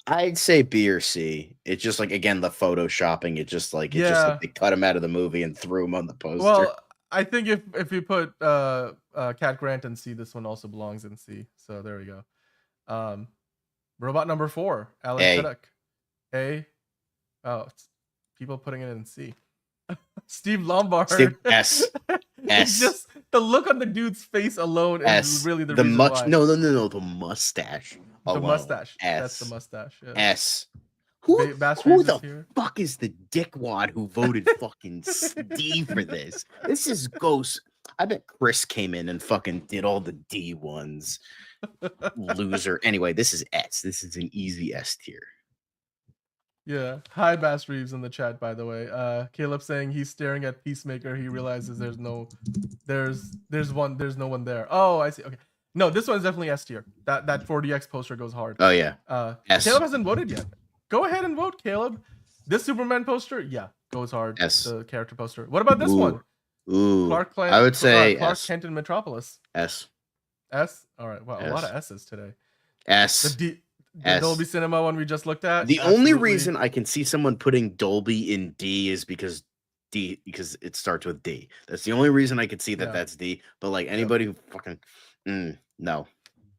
I'd say B or C. It's just like again the photoshopping. It just like just like they cut him out of the movie and threw him on the poster. Well, I think if you put Cat Grant in C, this one also belongs in C. So there we go. Robot number 4, Alan Tudyk. A. Oh, it's people putting it in C. Steve Lombard. S. It's just the look on the dude's face alone is really the reason why. No, the mustache. The mustache. S. That's the mustache. Yeah. S. Who the fuck is the dickwad who voted fucking D for this? This is ghost. I bet Chris came in and fucking did all the D ones. Loser. Anyway, this is S. This is an easy S tier. Yeah. Hi, Bass Reeves in the chat, by the way. Caleb saying he's staring at Peacemaker. He realizes there's no one there. Oh, I see. Okay. No, this one's definitely S tier. That 4DX poster goes hard. Oh yeah. S. Caleb hasn't voted yet. Go ahead and vote, Caleb. This Superman poster, yeah, goes hard. S. The character poster. What about this Ooh. one? Ooh. Clark I would say Clark S. Kent in Metropolis. S. S. All right. Wow, a lot S. of S's today. S. The S. Dolby Cinema one we just looked at. The only absolutely. reason I can see someone putting Dolby in D is because it starts with D. That's the only reason I could see that that's D. But like anybody who fucking no.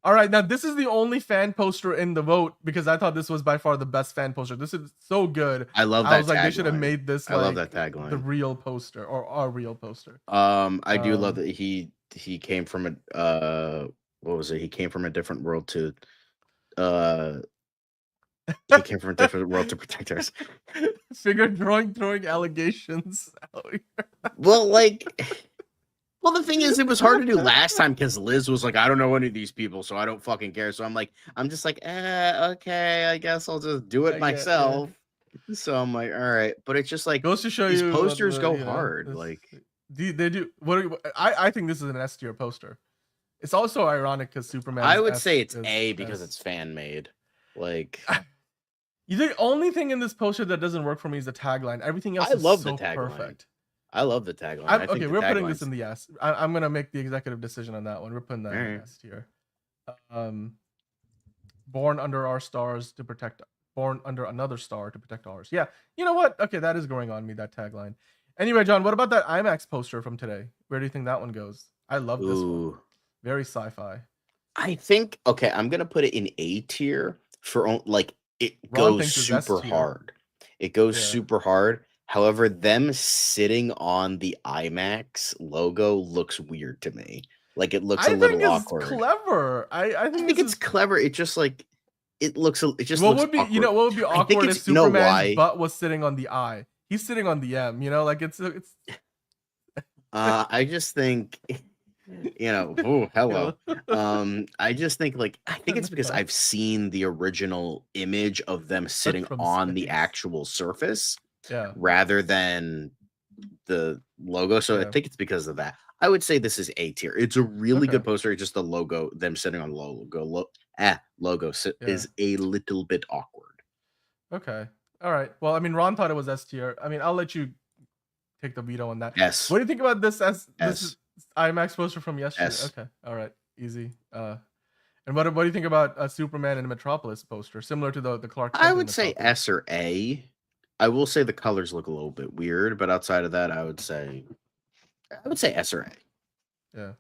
All right, now this is the only fan poster in the vote because I thought this was by far the best fan poster. This is so good. I love that. I was like, they should have made this. I love that tagline. The real poster or our real poster. I do love that he came from a what was it? He came from a different world to he came from a different world to protect us. Finger throwing allegations. Well, the thing is, it was hard to do last time because Liz was like, I don't know any of these people, so I don't fucking care. So I'm just like, okay, I guess I'll just do it myself. So I'm like, all right, but it's just like goes to show these you posters go hard. They do. I think this is an S tier poster. It's also ironic because Superman. I would say it's A because it's fan made. You the only thing in this poster that doesn't work for me is the tagline. Everything else is so perfect. I love the tagline. Okay, we're putting this in the S. I'm gonna make the executive decision on that one. We're putting that in the S tier. Born under our stars to protect. Born under another star to protect ours. Yeah, you know what? Okay, that is growing on me. That tagline. Anyway, John, what about that IMAX poster from today? Where do you think that one goes? I love this one. Very sci-fi. I think I'm gonna put it in A tier for it goes super hard. It goes super hard. However, them sitting on the IMAX logo looks weird to me. Like it looks a little awkward. Clever. I think it's clever. It just it looks. It just what looks would be awkward. you know what would be awkward if Superman's butt was sitting on the I. He's sitting on the M. You know, like it's. I just think. Oh, hello. I just think I think it's because I've seen the original image of them sitting on the actual surface rather than the logo. So I think it's because of that. I would say this is A tier. It's a really good poster. It's just the logo, them sitting on the logo is a little bit awkward. Okay. All right. Well, I mean, Ron thought it was S tier. I mean, I'll let you take the veto on that. S. What do you think about this S. This is IMAX poster from yesterday? S. Okay. All right. Easy. And what do you think about a Superman in a Metropolis poster, similar to the Clark Kent? I would say S or A. I will say the colors look a little bit weird, but outside of that, I would say S or A. Yeah.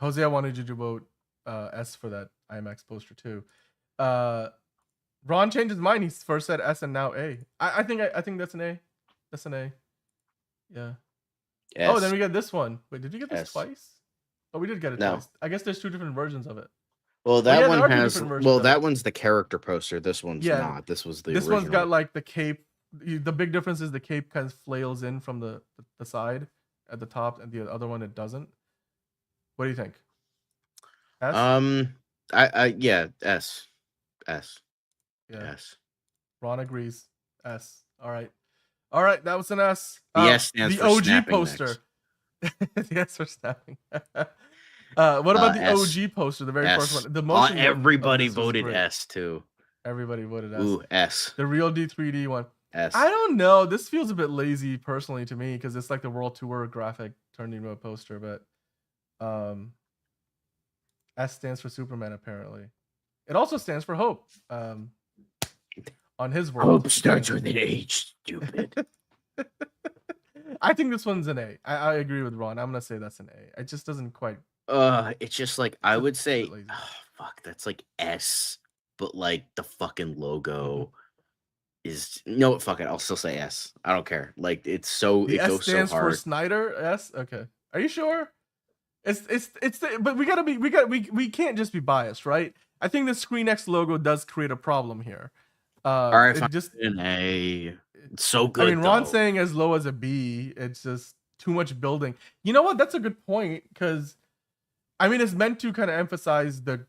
Jose, I wanted you to vote S for that IMAX poster too. Ron changed his mind. He first said S and now A. I think that's an A. That's an A. Yeah. S. Oh, then we got this one. Wait, did you get this S. twice? Oh, we did get it twice. I guess there's two different versions of it. Well, that one has. Well, that one's the character poster. This one's not. This was the. This original. one's got like the cape. The big difference is the cape kind of flails in from the side at the top, and the other one it doesn't. What do you think? S? Yeah, S. Yeah. S. Ron agrees. S. All right. That was an S. The S stands the for OG snapping poster. The S for snapping. What about the OG poster, the very first one? The most everybody voted S too. Everybody voted S. Ooh, S. The real D3D one. S. I don't know. This feels a bit lazy personally to me because it's like the World Tour graphic turned into a poster, but S stands for Superman apparently. It also stands for hope. On his world. Hope starts with an H, stupid. I think this one's an A. I agree with Ron. I'm gonna say that's an A. It just doesn't quite. It's just like I would say, fuck, that's like S, but like the fucking logo is fuck it. I'll still say S. I don't care. Like it goes so hard. Stands for Snyder. S. Okay. Are you sure? But we can't just be biased, right? I think the ScreenX logo does create a problem here. All right, just an A. It's so good. I mean, Ron's saying as low as a B. It's just too much building. You know what? That's a good point because, I mean, it's meant to kind of emphasize the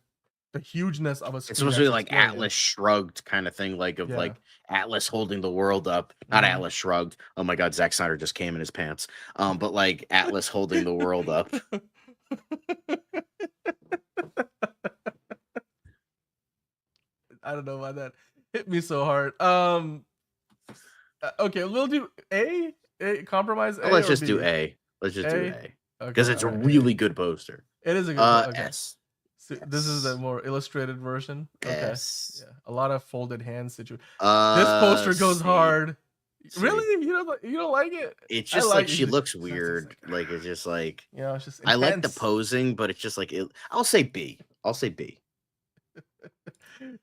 hugeness of a. It's supposed to be like Atlas Shrugged kind of thing, like Atlas holding the world up. Not Atlas Shrugged. Oh my God, Zack Snyder just came in his pants. But like Atlas holding the world up. I don't know why that hit me so hard. Okay, we'll do A. Compromise A. Let's or just B? do A. Let's just do A? A. Because Okay, it's a alright, really A. good poster. It is a good okay. S. So this is the more illustrated version. Okay. S. Yeah, a lot of folded hands situation. This poster goes C. hard. C. Really? You don't like it? It's I just like like she it. looks weird. Like it's just like You know, it's just I like the intense. posing, but it's just like I'll say B. I'll say B.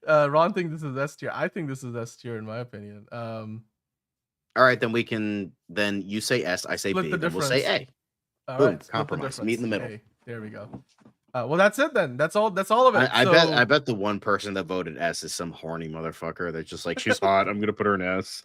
Ron thinks this is S tier. I think this is S tier in my opinion. All right, then we can. Then you say S, I say Split B. the Then we'll say A. All Boom, right, split the compromise. Meet in the middle. difference. A. There we go. Well, that's it then. That's all of it. I bet the one person that voted S is some horny motherfucker that's just like, she's hot. I'm gonna put her in S.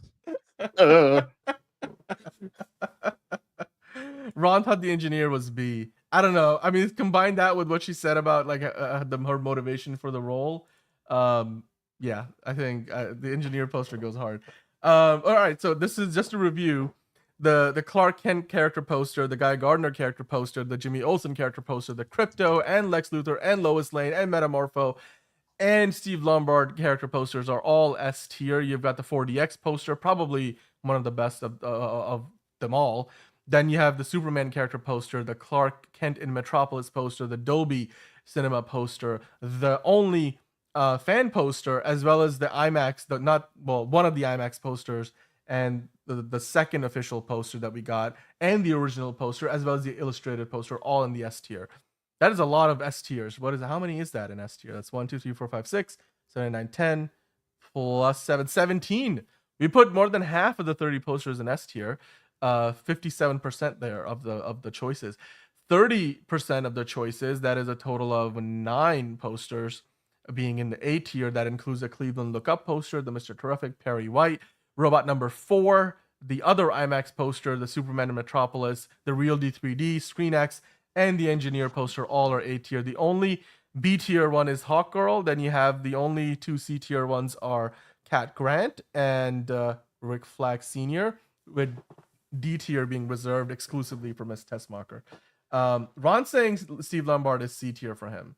Ron thought the engineer was B. I don't know. I mean, combine that with what she said about like her motivation for the role. Yeah, I think the engineer poster goes hard. All right, so this is just a review. The Clark Kent character poster, the Guy Gardner character poster, the Jimmy Olsen character poster, the Krypto and Lex Luthor and Lois Lane and Metamorpho and Steve Lombard character posters are all S tier. You've got the 4DX poster, probably one of the best of them all. Then you have the Superman character poster, the Clark Kent in Metropolis poster, the Dolby Cinema poster, the only fan poster, as well as the IMAX, one of the IMAX posters, and the second official poster that we got, and the original poster, as well as the illustrated poster, all in the S tier. That is a lot of S tiers. How many is that in S tier? That's 1, 2, 3, 4, 5, 6, 7, 9, 10, plus 7, 17. We put more than half of the 30 posters in S tier. 57% there of the choices. 30% of the choices, that is a total of 9 posters being in the A tier. That includes a Cleveland Look Up poster, the Mr. Terrific Perry White, Robot number 4, the other IMAX poster, the Superman in Metropolis, the Real D3D, ScreenX, and the Engineer poster, all are A tier. The only B tier one is Hawkgirl. Then you have the only 2 C tier ones are Cat Grant and Rick Flag Sr., with D tier being reserved exclusively for Miss Tessmacher. Ron saying Steve Lombard is C tier for him.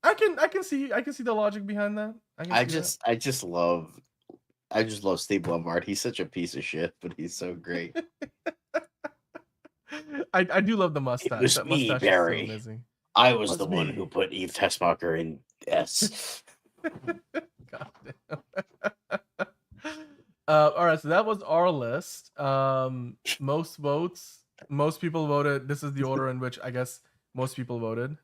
I can see the logic behind that. I just love Steve Lombard. He's such a piece of shit, but he's so great. I do love the mustache. It was that me, mustache Barry. is so amazing. I was the one who put Eve Tessmacher in S. God damn. All right, so that was our list. Most votes. Most people voted. This is the order in which I guess most people voted.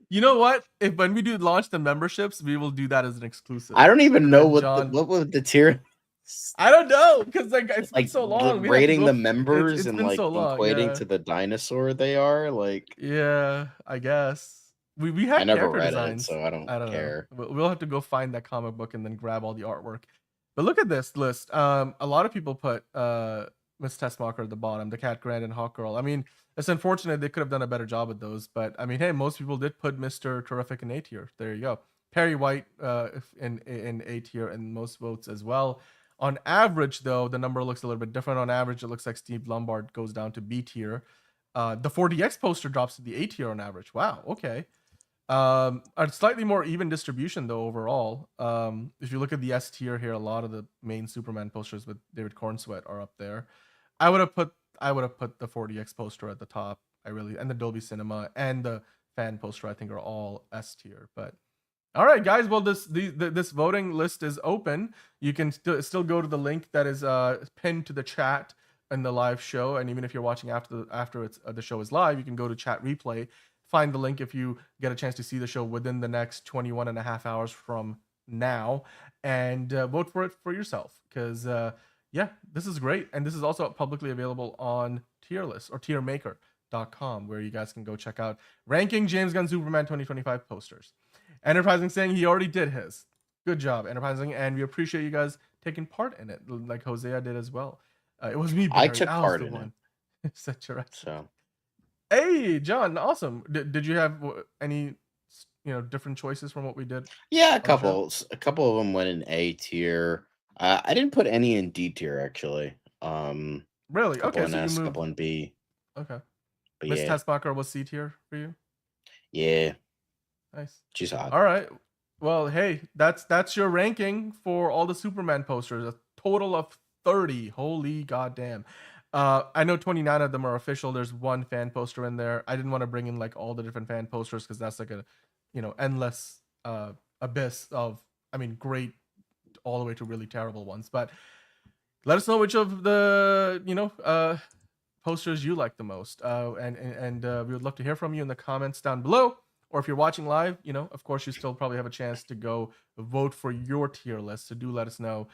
You know what? If when we do launch the memberships, we will do that as an exclusive. I don't even know John, what was the tier. I don't know because like it's been so long. Rating the members and like so equating to the dinosaur they are. Like, yeah, I guess we have. I never character read designs. it, so I don't care. We'll have to go find that comic book and then grab all the artwork. But look at this list. A lot of people put Miss Tessmacher at the bottom, the Cat Grant and Hawkgirl. I mean, it's unfortunate they could have done a better job with those, but I mean, hey, most people did put Mr. Terrific in A tier. There you go. Perry White in A tier and most votes as well. On average, though, the number looks a little bit different. On average, it looks like Steve Lombard goes down to B tier. The 4DX poster drops to the A tier on average. Wow, okay. A slightly more even distribution though overall. If you look at the S tier here, a lot of the main Superman posters with David Cornsweet are up there. I would have put the 4DX poster at the top. And the Dolby Cinema and the fan poster I think are all S tier. But all right, guys. Well, this voting list is open. You can still go to the link that is pinned to the chat in the live show, and even if you're watching after the show is live, you can go to chat replay. Find the link if you get a chance to see the show within the next 21 and a half hours from now, and vote for it for yourself. Because yeah, this is great, and this is also publicly available on Tier List or tiermaker.com, where you guys can go check out ranking James Gunn Superman 2025 posters. Enterprising saying he already did his. Good job, Enterprising, and we appreciate you guys taking part in it, like Hosea did as well. It was me. Barry. I took part in it. Such a right. So, hey, John, awesome. Did you have any different choices from what we did? Yeah, a couple of them went in A tier. I didn't put any in D tier actually. Really? Okay, so S, you moved. couple in B. Okay. But Miss yeah. Tessmacher was C tier for you. Yeah. Nice. She's hot. All right. Well, hey, that's your ranking for all the Superman posters. A total of 30. Holy goddamn. I know 29 of them are official. There's one fan poster in there. I didn't want to bring in like all the different fan posters because that's like a, endless abyss of, great all the way to really terrible ones. But let us know which of the posters you like the most, and we would love to hear from you in the comments down below. Or if you're watching live, of course, you still probably have a chance to go vote for your tier list. So do let us know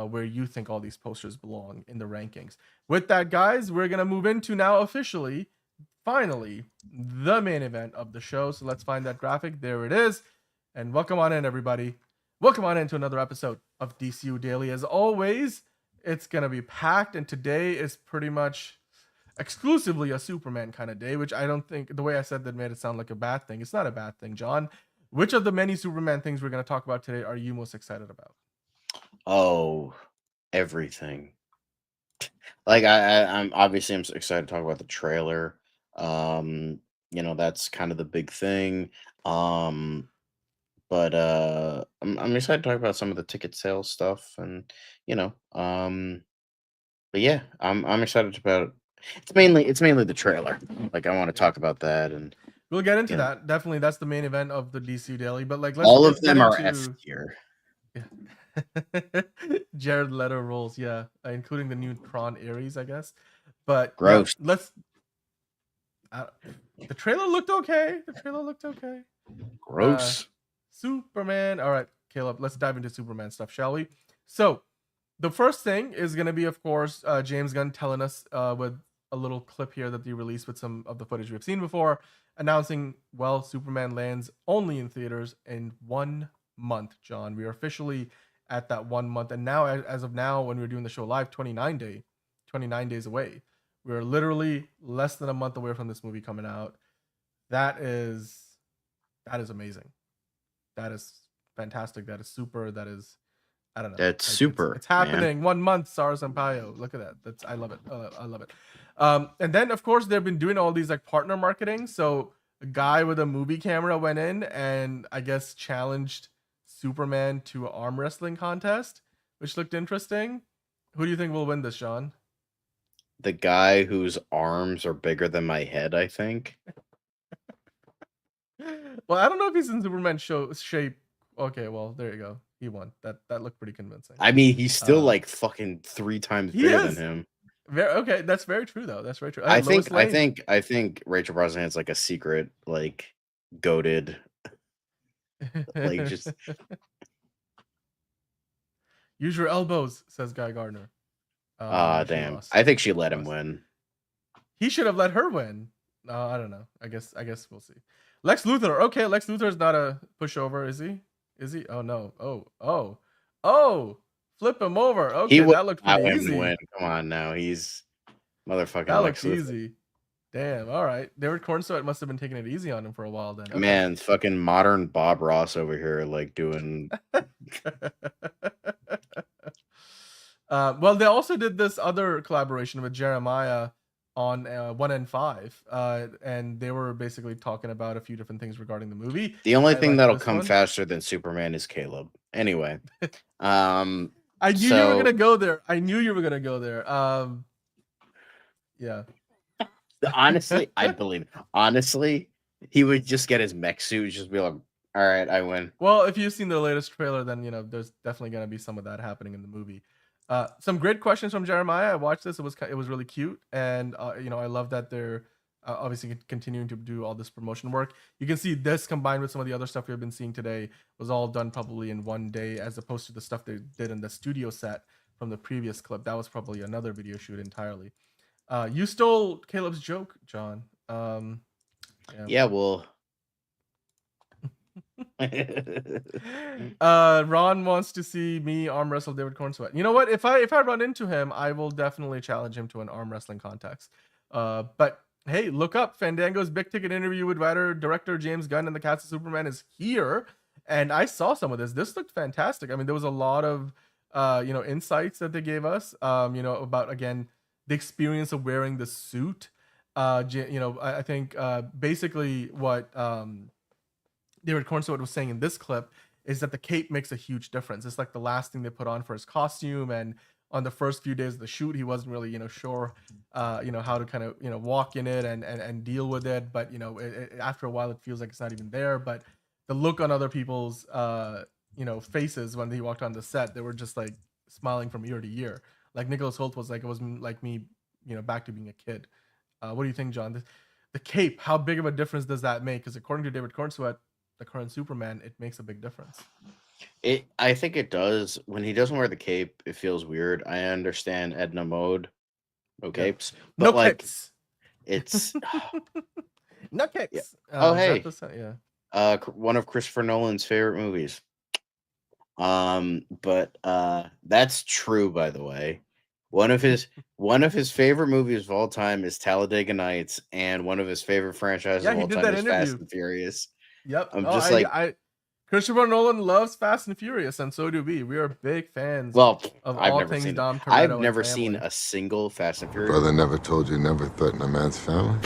where you think all these posters belong in the rankings. With that, guys, we're gonna move into now officially, finally, the main event of the show. So let's find that graphic. There it is, and welcome on in, everybody. Welcome on into another episode of DCU Daily. As always, it's gonna be packed, and today is pretty much exclusively a Superman kind of day, which I don't think the way I said that made it sound like a bad thing. It's not a bad thing, John. Which of the many Superman things we're going to talk about today are you most excited about? Oh, everything. Like I'm obviously I'm excited to talk about the trailer. That's kind of the big thing. But I'm excited to talk about some of the ticket sales stuff, and you know, but yeah, I'm excited about. It's mainly the trailer. Like I want to talk about that, and We'll get into you know, that. Definitely, that's the main event of the DC Daily. But like, all of let's get them are F into tier. Jared Leto roles, yeah, including the new Tron Ares, I guess. But yeah, Gross. the trailer looked okay. Gross. Superman. All right, Caleb, let's dive into Superman stuff, shall we? So, the first thing is going to be, of course, James Gunn telling us with a little clip here that they released with some of the footage we've seen before, announcing, well, Superman lands only in theaters in 1 month, John. We are officially at that 1 month. And now, as of now, when we're doing the show live, 29 days away. We're literally less than a month away from this movie coming out. That is amazing. That is fantastic. That is super. That is, I don't know. That's super. It's happening. Man. 1 month, Sara Sampaio. Look at that. I love it. I love it. And then of course they've been doing all these like partner marketing. So a guy with a movie camera went in and I guess challenged Superman to an arm wrestling contest, which looked interesting. Who do you think will win this, Sean? The guy whose arms are bigger than my head, I think. Well, I don't know if he's in Superman shape. Okay, well, there you go. He won. That looked pretty convincing. I mean, he's still like fucking 3 times bigger than him. Okay, that's very true though. That's very true. I think Rachel Brosnahan's like a secret, like goated, like just use your elbows, says Guy Gardner. Damn. I think she let him win. He should have let her win. I don't know. I guess we'll see. Lex Luthor. Okay, Lex Luthor is not a pushover, is he? Is he? Oh no. Oh. Flip him over. Okay, that looked pretty easy. Win. Come on now. He's motherfucking that Lex looks Luthor. Easy. Damn. All right. David Cornsweet must have been taking it easy on him for a while then. Okay. Man, fucking modern Bob Ross over here, like doing. Well, they also did this other collaboration with Jeremiah on 1 and 5, and they were basically talking about a few different things regarding the movie. The only thing that'll come faster than Superman is Caleb. Anyway, I knew you were gonna go there. Yeah. Honestly, I believe. Honestly, he would just get his mech suit, just be like, "All right, I win." Well, if you've seen the latest trailer, then there's definitely gonna be some of that happening in the movie. Some great questions from Jeremiah. I watched this. It was really cute, and I love that they're obviously continuing to do all this promotion work. You can see this combined with some of the other stuff we've been seeing today was all done probably in one day, as opposed to the stuff they did in the studio set from the previous clip. That was probably another video shoot entirely. You stole Caleb's joke, John. Yeah, well. Ron wants to see me arm wrestle David Cornsweet. You know what? If I run into him, I will definitely challenge him to an arm wrestling contest. But hey, look up Fandango's big ticket interview with writer director James Gunn and the cast of Superman is here, and I saw some of this. This looked fantastic. I mean, there was a lot of insights that they gave us. About again the experience of wearing the suit. I think basically what David Cornsweet was saying in this clip is that the cape makes a huge difference. It's like the last thing they put on for his costume, and on the first few days of the shoot, he wasn't really, sure, how to kind of, walk in it and deal with it. But after a while, it feels like it's not even there. But the look on other people's, faces when he walked on the set, they were just like smiling from ear to ear. Like Nicholas Hoult was like, it was like me, back to being a kid. What do you think, John? The cape, how big of a difference does that make? Because according to David Cornsweet, the current Superman, it makes a big difference. I think it does. When he doesn't wear the cape, it feels weird. I understand Edna Mode, no capes, but No like capes. it's No capes. Oh, Is hey. that yeah. One of Christopher Nolan's favorite movies. But that's true, by the way. One of his favorite movies of all time is Talladega Nights, and one of his favorite franchises Yeah, of he all did time that is interview. Fast and Furious. Yep. I'm Oh, just Christopher Nolan loves Fast and Furious, and so do we. We are big fans well, of I've all never things seen Dom Toretto I've and never family. seen a single Fast and Furious. Brother never told you never threaten a man's family?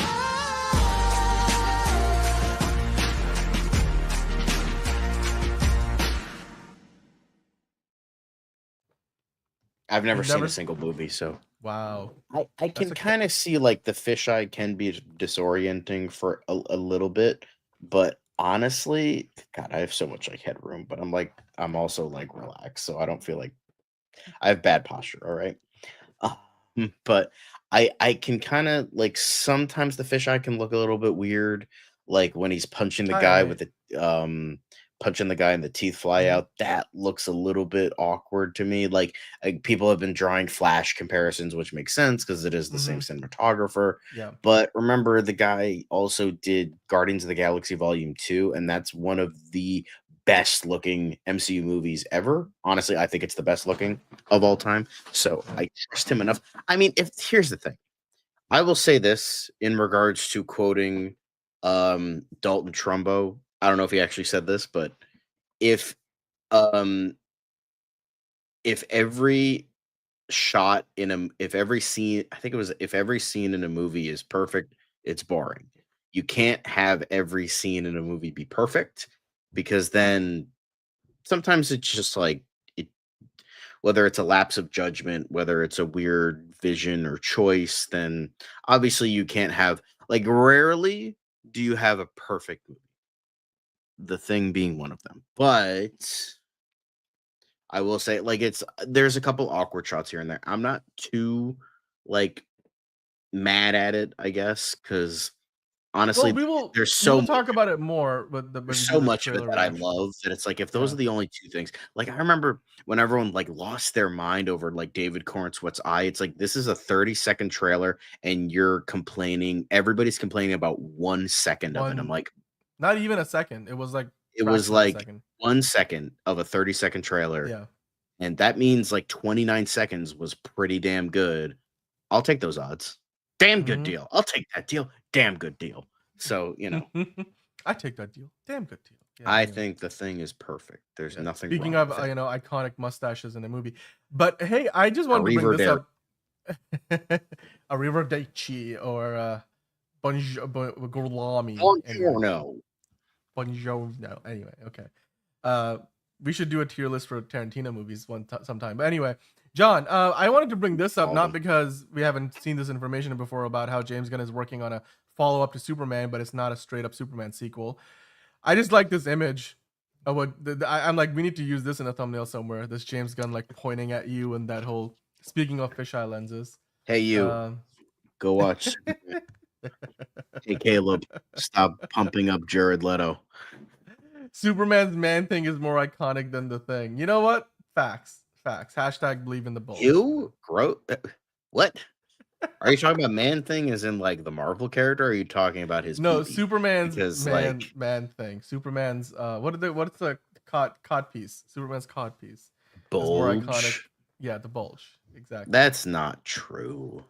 I've never You've seen never a single movie, so Wow. I can kind of see like the fisheye can be disorienting for a little bit, but honestly, God, I have so much like headroom, but I'm also like relaxed, so I don't feel like I have bad posture. All right, but I can kind of like sometimes the fisheye can look a little bit weird, like when he's punching the guy with the punching the guy and the teeth fly out. That looks a little bit awkward to me. Like people have been drawing Flash comparisons, which makes sense because it is the same cinematographer. Yeah. But remember, the guy also did Guardians of the Galaxy Volume 2, and that's one of the best looking MCU movies ever. Honestly, I think it's the best looking of all time. So I trust him enough. I mean, here's the thing. I will say this in regards to quoting Dalton Trumbo. I don't know if he actually said this, but if every shot if every scene, I think it was if every scene in a movie is perfect, it's boring. You can't have every scene in a movie be perfect, because then sometimes it's just like whether it's a lapse of judgment, whether it's a weird vision or choice, then obviously you can't have, like, rarely do you have a perfect movie. The Thing being one of them. But I will say, like, there's a couple awkward shots here and there. I'm not too like mad at it, I guess, because honestly, there's so we'll talk about it more when we there's do so the much of it trailer that I reaction. love that it's like if those are the only two things. Like I remember when everyone like lost their mind over like David Cornsweet's eye. It's like this is a 30-second trailer and you're complaining. Everybody's complaining about 1 second of it. I'm like, not even a second. It was like it was fraction of a like second. 1 second of a 30-second trailer. Yeah. And that means like 29 seconds was pretty damn good. I'll take those odds. Damn good deal. I'll take that deal. Damn good deal. So, I take that deal. Damn good deal. Yeah, I think The Thing is perfect. There's nothing Speaking wrong of with it. iconic mustaches in the movie, but hey, I just wanted to bring this up. Arrivederci or Buongiorno. Buongiorno. Buongiorno. Anyway, okay. We should do a tier list for Tarantino movies sometime. But anyway, John, I wanted to bring this up not because we haven't seen this information before about how James Gunn is working on a follow-up to Superman, but it's not a straight-up Superman sequel. I just like this image of what I'm like. We need to use this in a thumbnail somewhere. This James Gunn like pointing at you and that whole. Speaking of fisheye lenses. Hey, you. Go watch. Hey, Caleb. Stop pumping up Jared Leto. Superman's man thing is more iconic than The Thing. You know what? Facts. Hashtag believe in the bulls. You? What? Are you talking about Man Thing as in like the Marvel character? Or are you talking about his Superman's man thing. Superman's what's the cod piece? Superman's cod piece. Bulge. More iconic. Yeah, the bulge. Exactly. That's not true.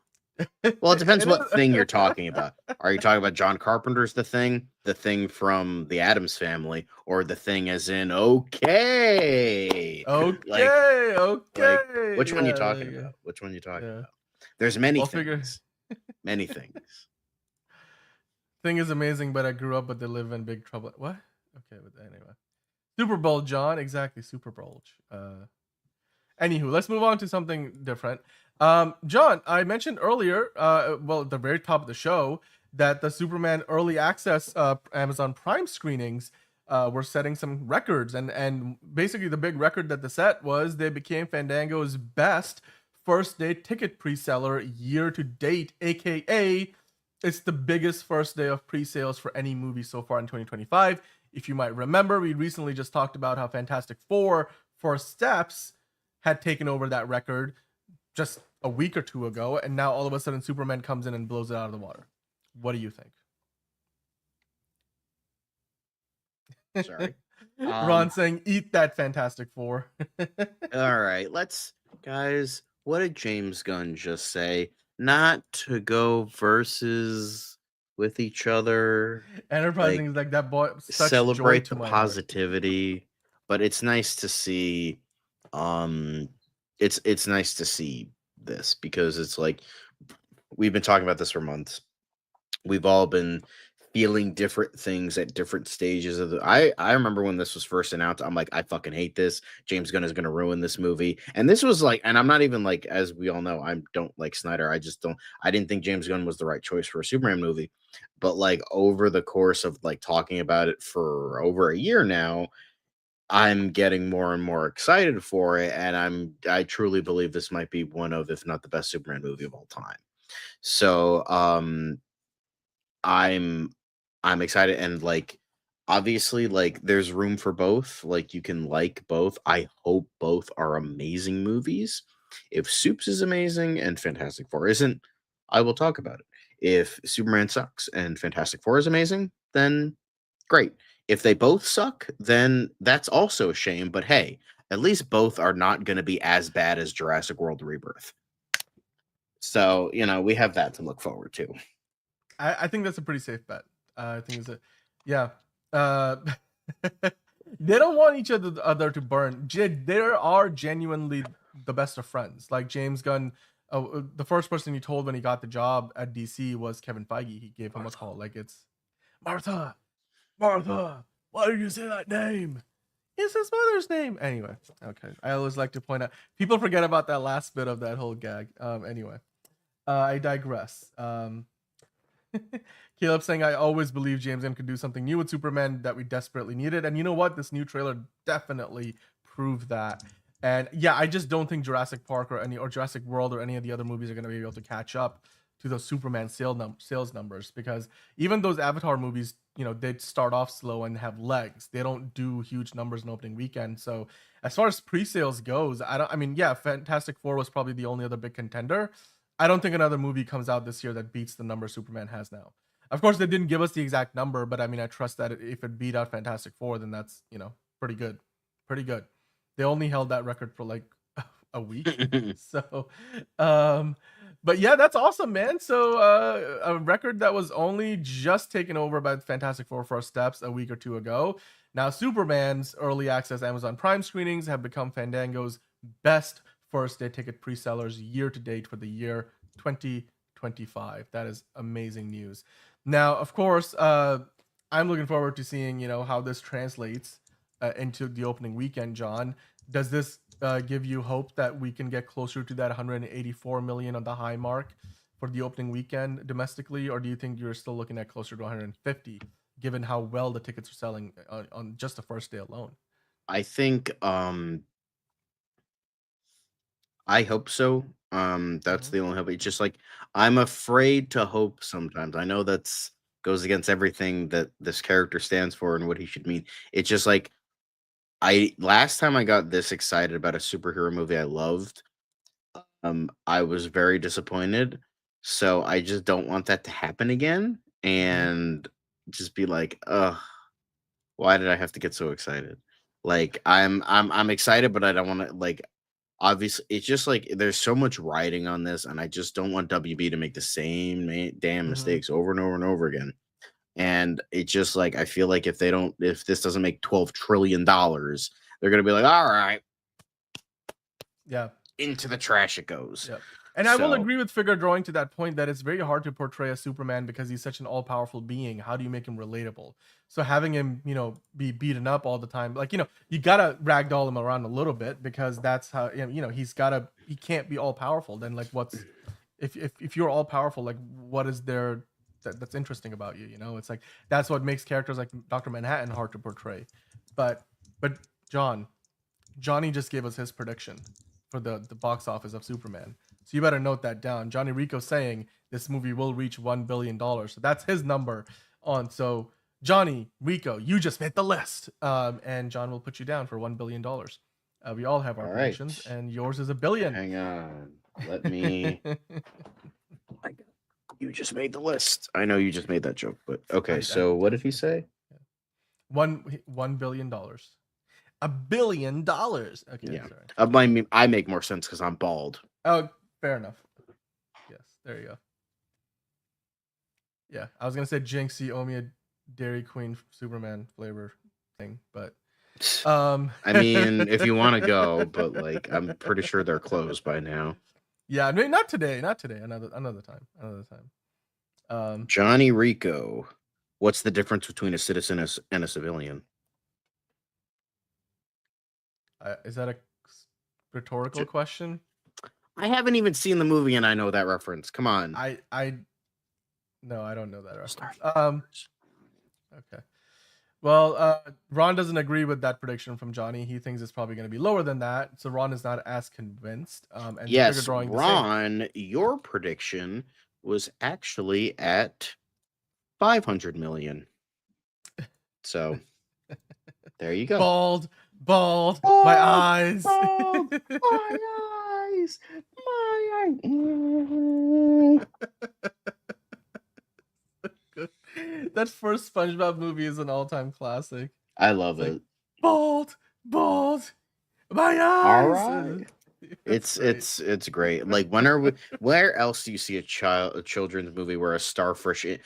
Well, it depends what thing you're talking about. Are you talking about John Carpenter's The Thing from the Addams Family, or The Thing as in okay? Okay. Which one are you talking about? Which one are you talking about? There's many things. Many things. Thing is amazing, but I grew up with They Live in Big Trouble. What? Okay, but anyway. Super Bowl, John. Exactly, Super Bowl. Anywho, let's move on to something different. John, I mentioned earlier, well, at the very top of the show, that the Superman early access Amazon Prime screenings were setting some records, and basically the big record that they set was they became Fandango's best first day ticket pre-seller year to date, aka it's the biggest first day of pre-sales for any movie so far in 2025. If you might remember, we recently just talked about how Fantastic Four First Steps had taken over that record just a week or two ago, and now all of a sudden Superman comes in and blows it out of the water. What do you think? Sorry. Ron saying, eat that Fantastic Four. All right, guys, what did James Gunn just say? Not to go versus with each other. Enterprising is like that boy. Celebrate the positivity, but it's nice to see. It's nice to see this because it's like we've been talking about this for months. We've all been feeling different things at different stages of the I remember when this was first announced, I'm like, I fucking hate this. James Gunn is gonna ruin this movie. And this was like, and I'm not even like, as we all know, I don't like Snyder. I didn't think James Gunn was the right choice for a Superman movie. But like over the course of like talking about it for over a year now, I'm getting more and more excited for it. And I truly believe this might be one of, if not the best Superman movie of all time. So I'm excited, and like obviously like there's room for both. Like you can like both. I hope both are amazing movies. If Supes is amazing and Fantastic Four isn't, I will talk about it. If Superman sucks and Fantastic Four is amazing, then great. If they both suck, then that's also a shame. But hey, at least both are not going to be as bad as Jurassic World Rebirth. So, we have that to look forward to. I think that's a pretty safe bet. I think yeah. They don't want each other to burn. They are genuinely the best of friends. Like James Gunn, the first person he told when he got the job at DC was Kevin Feige. He gave him a call. Like, it's Martha, why did you say that name? It's his mother's name. Anyway, okay. I always like to point out, people forget about that last bit of that whole gag. Anyway, I digress. Caleb saying, I always believe James Gunn could do something new with Superman that we desperately needed. And you know what? This new trailer definitely proved that. And yeah, I just don't think Jurassic Park or Jurassic World or any of the other movies are going to be able to catch up to those Superman sales numbers, because even those Avatar movies, they start off slow and have legs. They don't do huge numbers in opening weekend. So as far as pre-sales goes, Fantastic Four was probably the only other big contender. I don't think another movie comes out this year that beats the number Superman has now. Of course, they didn't give us the exact number, but I mean, I trust that if it beat out Fantastic Four, then that's, pretty good. Pretty good. They only held that record for like a week. So, but yeah, that's awesome, man. So, a record that was only just taken over by Fantastic Four First Steps a week or two ago. Now, Superman's early access Amazon Prime screenings have become Fandango's best first day ticket pre-sellers year to date for the year 2025. That is amazing news. Now, of course, I'm looking forward to seeing, how this translates into the opening weekend, John. Does this give you hope that we can get closer to that 184 million on the high mark for the opening weekend domestically, or do you think you're still looking at closer to 150, given how well the tickets are selling on just the first day alone? I think I hope so. That's the only hope. It's just like I'm afraid to hope sometimes. I know that's goes against everything that this character stands for and what he should mean. It's just like last time I got this excited about a superhero movie I loved, I was very disappointed. So I just don't want that to happen again and just be like, ugh, why did I have to get so excited? Like I'm excited, but I don't want to like. Obviously, it's just like there's so much riding on this, and I just don't want WB to make the same damn mistakes over and over and over again. And it's just like I feel like if this doesn't make $12 trillion, they're gonna be like, all right, yeah, into the trash it goes. Yep. And I will So- agree with figure drawing to that point that it's very hard to portray a Superman because he's such an all-powerful being. How do you make him relatable? So having him, be beaten up all the time, like, you gotta ragdoll him around a little bit because that's how, he can't be all-powerful. Then like, if you're all-powerful, like, what is there that's interesting about you? It's like, that's what makes characters like Dr. Manhattan hard to portray. But Johnny just gave us his prediction for the box office of Superman. So you better note that down. Johnny Rico saying this movie will reach $1 billion. So that's his number on. So Johnny Rico, you just made the list. And John will put you down for $1 billion. We all have our predictions, and yours is $1 billion. Hang on. Let me. You just made the list. I know you just made that joke, but okay. So what did he say? $1 billion. $1 billion. Okay. Yeah. Sorry. I make more sense because I'm bald. Oh, fair enough. Yes, there you go. Yeah, I was gonna say Jinx, you owe me a Dairy Queen Superman flavor thing, but I mean, if you want to go, but like, I'm pretty sure they're closed by now. Yeah, no, not today. Another time. Johnny Rico, what's the difference between a citizen and a civilian? Is that a rhetorical question? I haven't even seen the movie and I know that reference. Come on. No, I don't know that reference. Okay. Well, Ron doesn't agree with that prediction from Johnny. He thinks it's probably going to be lower than that. So Ron is not as convinced. And yes, Ron, your prediction was actually at 500 million. So there you go. Bald. My eyes. My eyes. That first SpongeBob movie is an all-time classic. I love it. Bald. My eyes. All right. It's great. Like, where else do you see a children's movie where a starfish in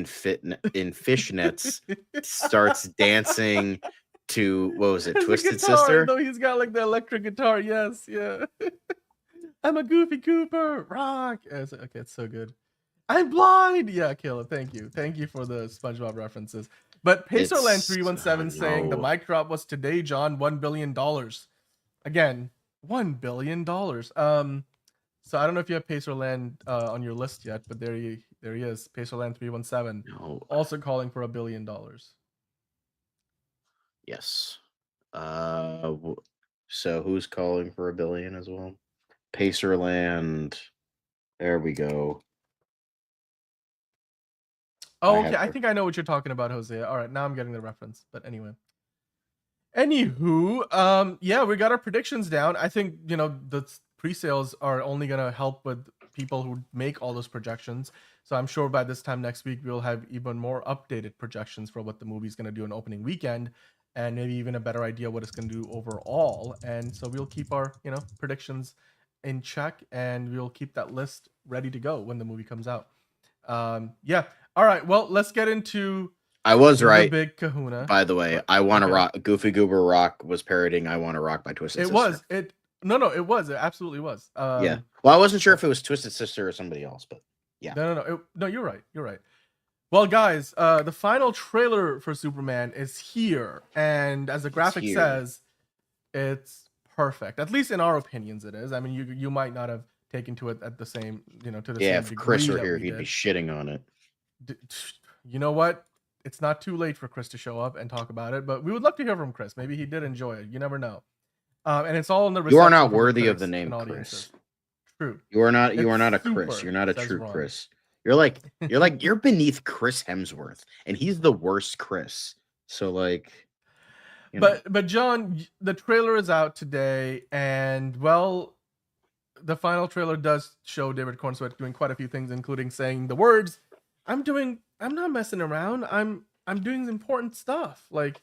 fishnets starts dancing to, what was it, Twisted Sister? No, he's got like the electric guitar. Yes, yeah. I'm a Goofy Cooper. Rock. Okay, it's so good. I'm blind. Yeah, Caleb, thank you for the SpongeBob references. But Pesoland 317 saying the mic drop was today, John. $1 billion. Again, $1 billion. So I don't know if you have Pesoland on your list yet, but there he is. Pesoland 317 also calling for $1 billion. Yes. So who's calling for $1 billion as well? Pacerland. There we go. Oh, okay. I think I know what you're talking about, Jose. All right, now I'm getting the reference. But anyway. Anywho, yeah, we got our predictions down. I think, the pre-sales are only going to help with people who make all those projections. So I'm sure by this time next week, we'll have even more updated projections for what the movie's going to do in opening weekend, and maybe even a better idea what it's going to do overall. And so we'll keep our, predictions in check, and we'll keep that list ready to go when the movie comes out. Yeah. All right. Well, let's get into. I was right. Big Kahuna. By the way, I Want to Rock. Goofy Goober Rock was parodying "I Want to Rock" by Twisted Sister. No, it was. It absolutely was. Yeah. Well, I wasn't sure if it was Twisted Sister or somebody else, but yeah. No, you're right. Well, guys, the final trailer for Superman is here, and as the graphic says, it's perfect. At least in our opinions, it is. I mean, you might not have taken to it at the same, to the same degree. Yeah, if Chris were here, he'd be shitting on it. You know what? It's not too late for Chris to show up and talk about it, but we would love to hear from Chris. Maybe he did enjoy it. You never know. And it's all in the. You are not worthy of the name Chris. True. You are not a Chris. You're not a true Chris. You're beneath Chris Hemsworth, and he's the worst Chris. So like. But John, the trailer is out today, and well, the final trailer does show David Cornsweet doing quite a few things, including saying the words, I'm not messing around. I'm doing important stuff. Like,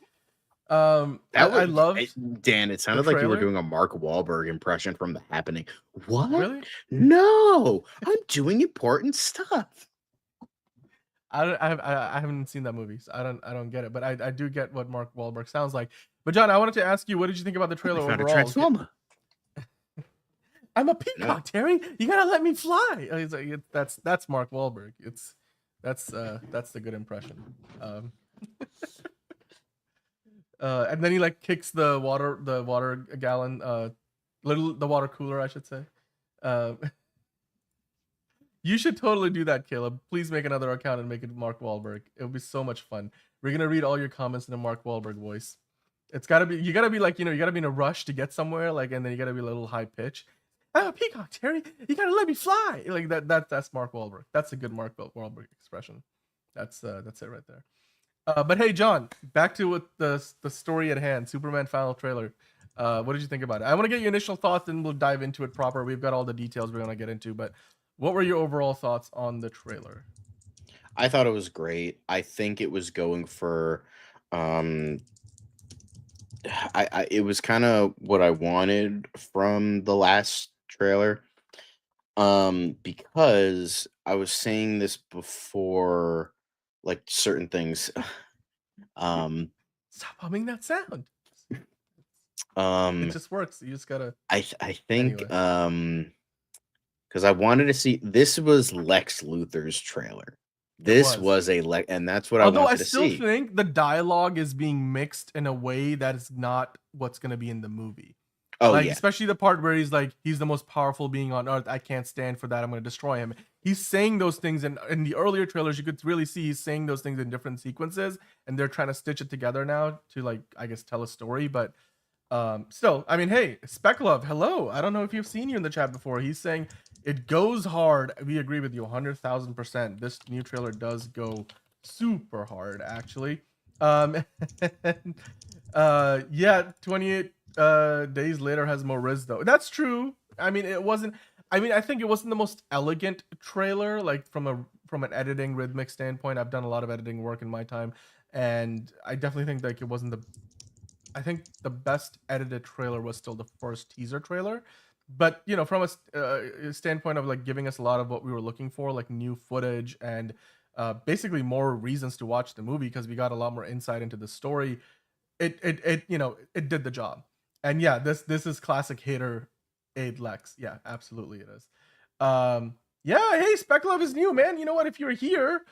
I love Dan. It sounded like you were doing a Mark Wahlberg impression from The Happening. What? Really? No, I'm doing important stuff. I haven't seen that movie, so I don't get it. But I do get what Mark Wahlberg sounds like. But John, I wanted to ask you, what did you think about the trailer overall? I'm a peacock, Terry. You gotta let me fly. He's like, that's Mark Wahlberg. That's the good impression. And then he like kicks the water gallon, the water cooler, I should say. You should totally do that, Caleb. Please make another account and make it Mark Wahlberg. It would be so much fun. We're gonna read all your comments in a Mark Wahlberg voice. It's gotta be, you gotta be like, you gotta be in a rush to get somewhere, like, and then you gotta be a little high pitch. I'm a peacock, Terry. You gotta let me fly. Like that's Mark Wahlberg. That's a good Mark Wahlberg expression. That's it right there. But hey, John, back to what the story at hand. Superman final trailer. What did you think about it? I want to get your initial thoughts, and we'll dive into it proper. We've got all the details we're gonna get into, but what were your overall thoughts on the trailer? I thought it was great. I think it was going for, it was kind of what I wanted from the last trailer. Because I was saying this before, like certain things. Stop humming that sound. It just works. You just gotta. I think Anyway. because I wanted to see, this was Lex Luthor's trailer. This was a and that's what Although I wanted I to still see. think the dialogue is being mixed in a way that is not what's gonna be in the movie. Oh like, yeah, especially the part where he's like, he's the most powerful being on earth. I can't stand for that. I'm gonna destroy him. He's saying those things, and in the earlier trailers, you could really see he's saying those things in different sequences, and they're trying to stitch it together now to, like, I guess, tell a story. But still, I mean, hey, Speclove, hello. I don't know if you've seen you in the chat before. He's saying it goes hard. We agree with you 100,000%. This new trailer does go super hard, actually. Yeah, 28 days later has more Riz though. That's true. I mean, I think it wasn't the most elegant trailer, like from an editing rhythmic standpoint. I've done a lot of editing work in my time, and I definitely think like it wasn't I think the best edited trailer was still the first teaser trailer. But from a standpoint of like giving us a lot of what we were looking for, like new footage and basically more reasons to watch the movie, because we got a lot more insight into the story. It did the job. And yeah, this is classic hater aid Lex. Yeah, absolutely it is. Yeah, hey, Spec Love is new, man. You know what? If you're here,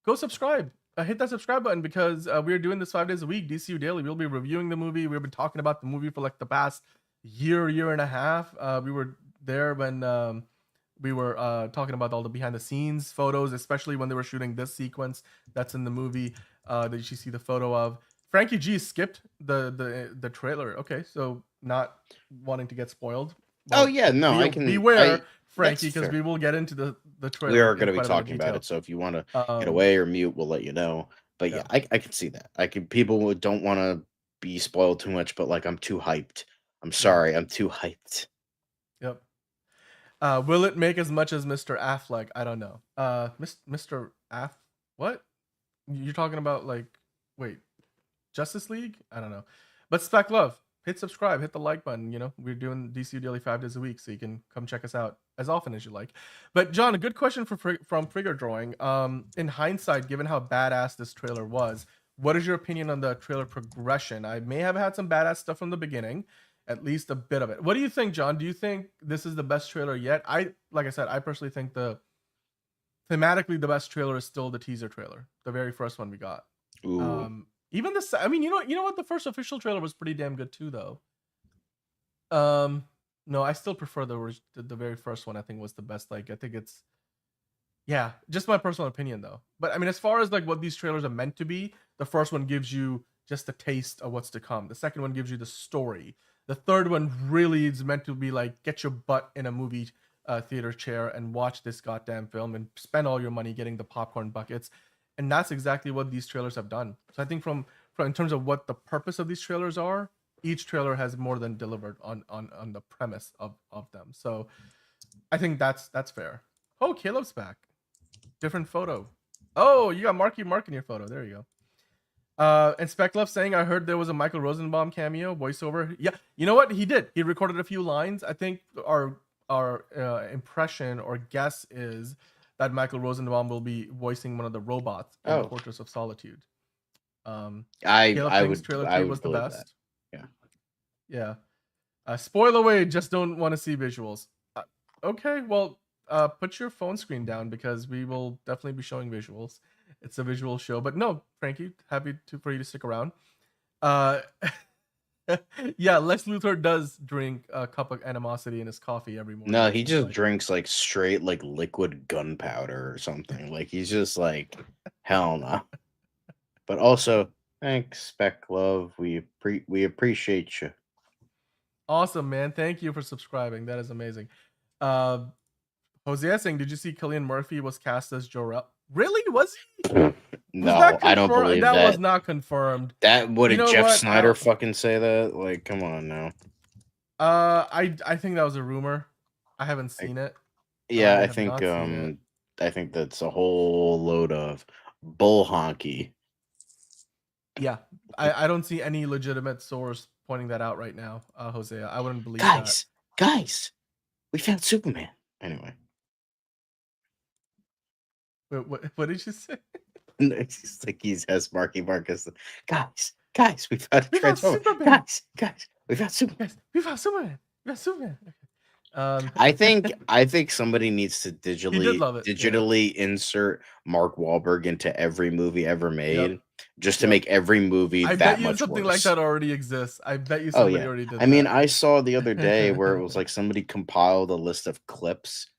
go subscribe. Hit that subscribe button, because we're doing this 5 days a week, DCU Daily. We'll be reviewing the movie. We've been talking about the movie for like the past year and a half. We were there when we were talking about all the behind the scenes photos, especially when they were shooting this sequence that's in the movie that you see the photo of. Frankie G skipped the trailer. Okay, so not wanting to get spoiled. Well, oh yeah, no, I can beware, Frankie, because we will get into the trailer. We are going to be talking about it, so if you want to get away or mute, we'll let you know. But yeah, I can see that. People don't want to be spoiled too much, but like I'm too hyped. I'm sorry, I'm too hyped. Yep. Will it make as much as Mr. Affleck? I don't know. Mr. What? You're talking about like, wait, Justice League? I don't know. But Spec Love, hit subscribe, hit the like button. We're doing DCU Daily 5 days a week, so you can come check us out as often as you like. But John, a good question from Trigger Drawing. In hindsight, given how badass this trailer was, what is your opinion on the trailer progression? I may have had some badass stuff from the beginning, at least a bit of it. What do you think, John? Do you think this is the best trailer yet? Like I said, I personally think thematically the best trailer is still the teaser trailer, the very first one we got. Ooh. Even you know what? The first official trailer was pretty damn good too, though. No, I still prefer the very first one. I think was the best. Like, I think it's, yeah, just my personal opinion though. But I mean, as far as like what these trailers are meant to be, the first one gives you just a taste of what's to come. The second one gives you the story. The third one really is meant to be like, get your butt in a movie theater chair and watch this goddamn film and spend all your money getting the popcorn buckets. And that's exactly what these trailers have done. So I think from in terms of what the purpose of these trailers are, each trailer has more than delivered on the premise of them. So I think that's fair. Oh, Caleb's back. Different photo. Oh, you got Marky Mark in your photo. There you go. And Spec Love saying, I heard there was a Michael Rosenbaum cameo voiceover. Yeah, you know what? He did. He recorded a few lines. I think our impression or guess is that Michael Rosenbaum will be voicing one of the robots in the Fortress of Solitude. I would trailer I would was the believe best. That. Yeah. Spoil away, just don't want to see visuals. Okay, well, put your phone screen down because we will definitely be showing visuals. It's a visual show, but no, Frankie, happy for you to stick around. Yeah, Lex Luthor does drink a cup of animosity in his coffee every morning. No, he just drinks like straight like liquid gunpowder or something. Like he's just like hell no. But also, thanks, Spec Love. We appreciate you. Awesome, man. Thank you for subscribing. That is amazing. Hosea saying, did you see Cillian Murphy was cast as Jor-El? Really? Was he? No, I don't believe that. That was not confirmed. That did Jeff Snyder fucking say that? Like, come on now. I think that was a rumor. I haven't seen it. Yeah, I think that's a whole load of bull honky. Yeah, I don't see any legitimate source pointing that out right now, Hosea. I wouldn't believe that. Guys, we found Superman. Anyway. What did you say? It's like he has Marky Marcus. Guys, we found a Transformer. Guys, we found Superman. We found Superman. We found Superman. I think somebody needs to digitally insert Mark Wahlberg into every movie ever made, just to make every movie I that bet you much something worse. like that already exists. I bet you somebody already did. I mean, I saw the other day where it was like somebody compiled a list of clips,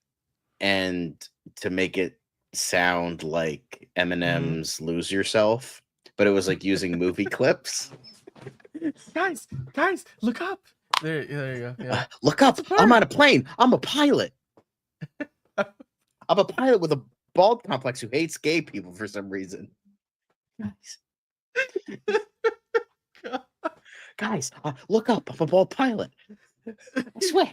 and to make it sound like Eminem's "Lose Yourself," but it was like using movie clips. Guys, look up. There you go. Yeah. Look up. I'm on a plane. I'm a pilot. I'm a pilot with a bald complex who hates gay people for some reason. Guys, look up. I'm a bald pilot. I swear.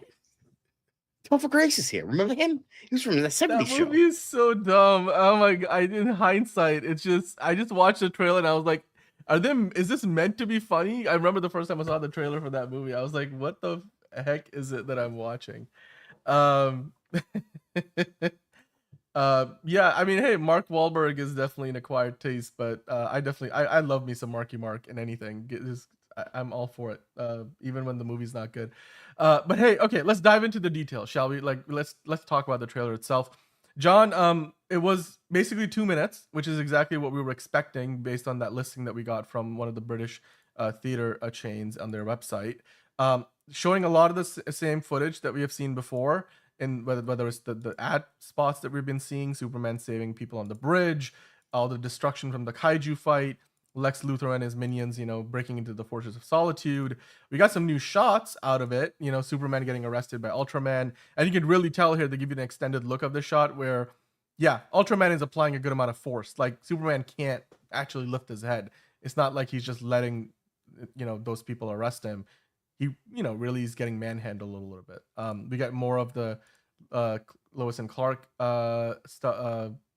Topher Grace is here. Remember him? He was from the 70s show. That movie is so dumb. Oh my god! In hindsight, I just watched the trailer and I was like, is this meant to be funny? I remember the first time I saw the trailer for that movie. I was like, what the heck is it that I'm watching? Yeah, I mean, hey, Mark Wahlberg is definitely an acquired taste, but I love me some Marky Mark in anything. I'm all for it, even when the movie's not good. But hey, okay, let's dive into the details, shall we? Like, let's talk about the trailer itself. John, it was basically 2 minutes, which is exactly what we were expecting based on that listing that we got from one of the British theater chains on their website, showing a lot of the same footage that we have seen before, and whether it's the ad spots that we've been seeing, Superman saving people on the bridge, all the destruction from the kaiju fight, Lex Luthor and his minions, breaking into the Fortress of Solitude. We got some new shots out of it, Superman getting arrested by Ultraman. And you can really tell here, they give you an extended look of the shot where, yeah, Ultraman is applying a good amount of force. Like, Superman can't actually lift his head. It's not like he's just letting, those people arrest him. He, really is getting manhandled a little bit. We got more of the Lois and Clark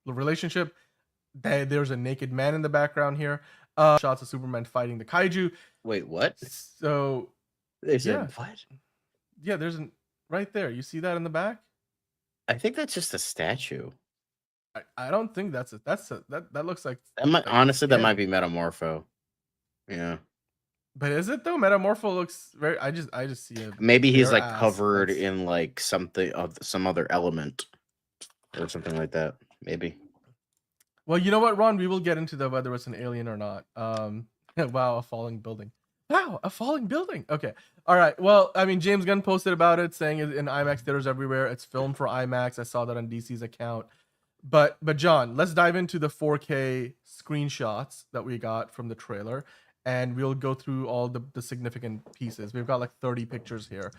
relationship. There's a naked man in the background here. Shots of Superman fighting the kaiju. Wait, what? So they said what? Yeah, there's right there. You see that in the back? I think that's just a statue. I don't think that looks like that might, honestly, that might be Metamorpho. Yeah. But is it though? Metamorpho looks very. I just see it. Maybe he's like covered in like something of some other element or something like that. Maybe. Well, you know what, Ron? We will get into whether it's an alien or not. Wow, a falling building. Wow, a falling building. Okay. All right. Well, I mean, James Gunn posted about it, saying it's in IMAX theaters everywhere. It's filmed for IMAX. I saw that on DC's account. But John, let's dive into the 4K screenshots that we got from the trailer, and we'll go through all the significant pieces. We've got like 30 pictures here.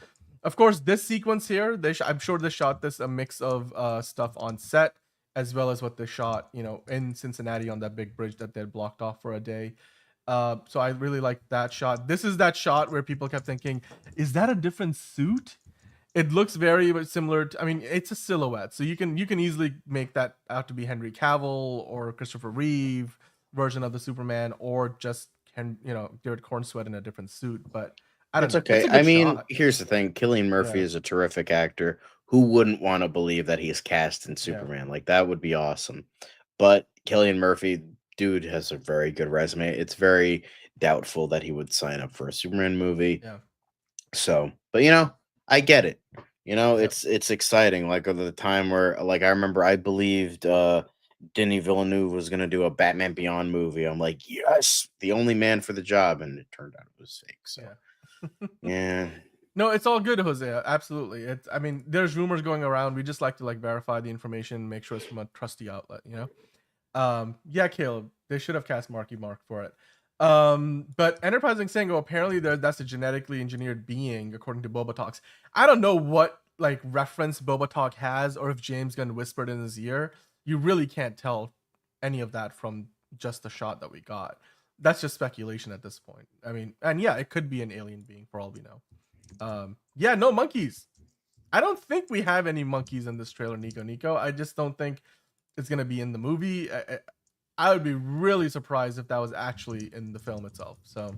Of course, this sequence here, I'm sure they shot this a mix of stuff on set, as well as what they shot, in Cincinnati on that big bridge that they had blocked off for a day. So I really like that shot. This is that shot where people kept thinking, is that a different suit? It looks very similar to, I mean, it's a silhouette. So you can easily make that out to be Henry Cavill or Christopher Reeve version of the Superman, or just, David Cornsweet in a different suit. But I don't know. Okay. I mean, here's the thing. Cillian Murphy is a terrific actor. Who wouldn't want to believe that he's cast in Superman? Like, that would be awesome. But Cillian Murphy, dude, has a very good resume. It's very doubtful that he would sign up for a Superman movie. Yeah. So, But I get it. It's exciting. Like at the time where, like, I remember I believed Denis Villeneuve was gonna do a Batman Beyond movie. I'm like, yes, the only man for the job, and it turned out it was fake. So yeah. No, it's all good, Jose. Absolutely. I mean, there's rumors going around. We just like to verify the information, make sure it's from a trusty outlet, Yeah, Caleb, they should have cast Marky Mark for it. But Enterprising saying, apparently that's a genetically engineered being, according to Boba Talks. I don't know what reference Boba Talk has, or if James Gunn whispered in his ear. You really can't tell any of that from just the shot that we got. That's just speculation at this point. I mean, and yeah, it could be an alien being for all we know. Yeah, no monkeys. I don't think we have any monkeys in this trailer, Nico. I just don't think it's gonna be in the movie. I would be really surprised if that was actually in the film itself. So,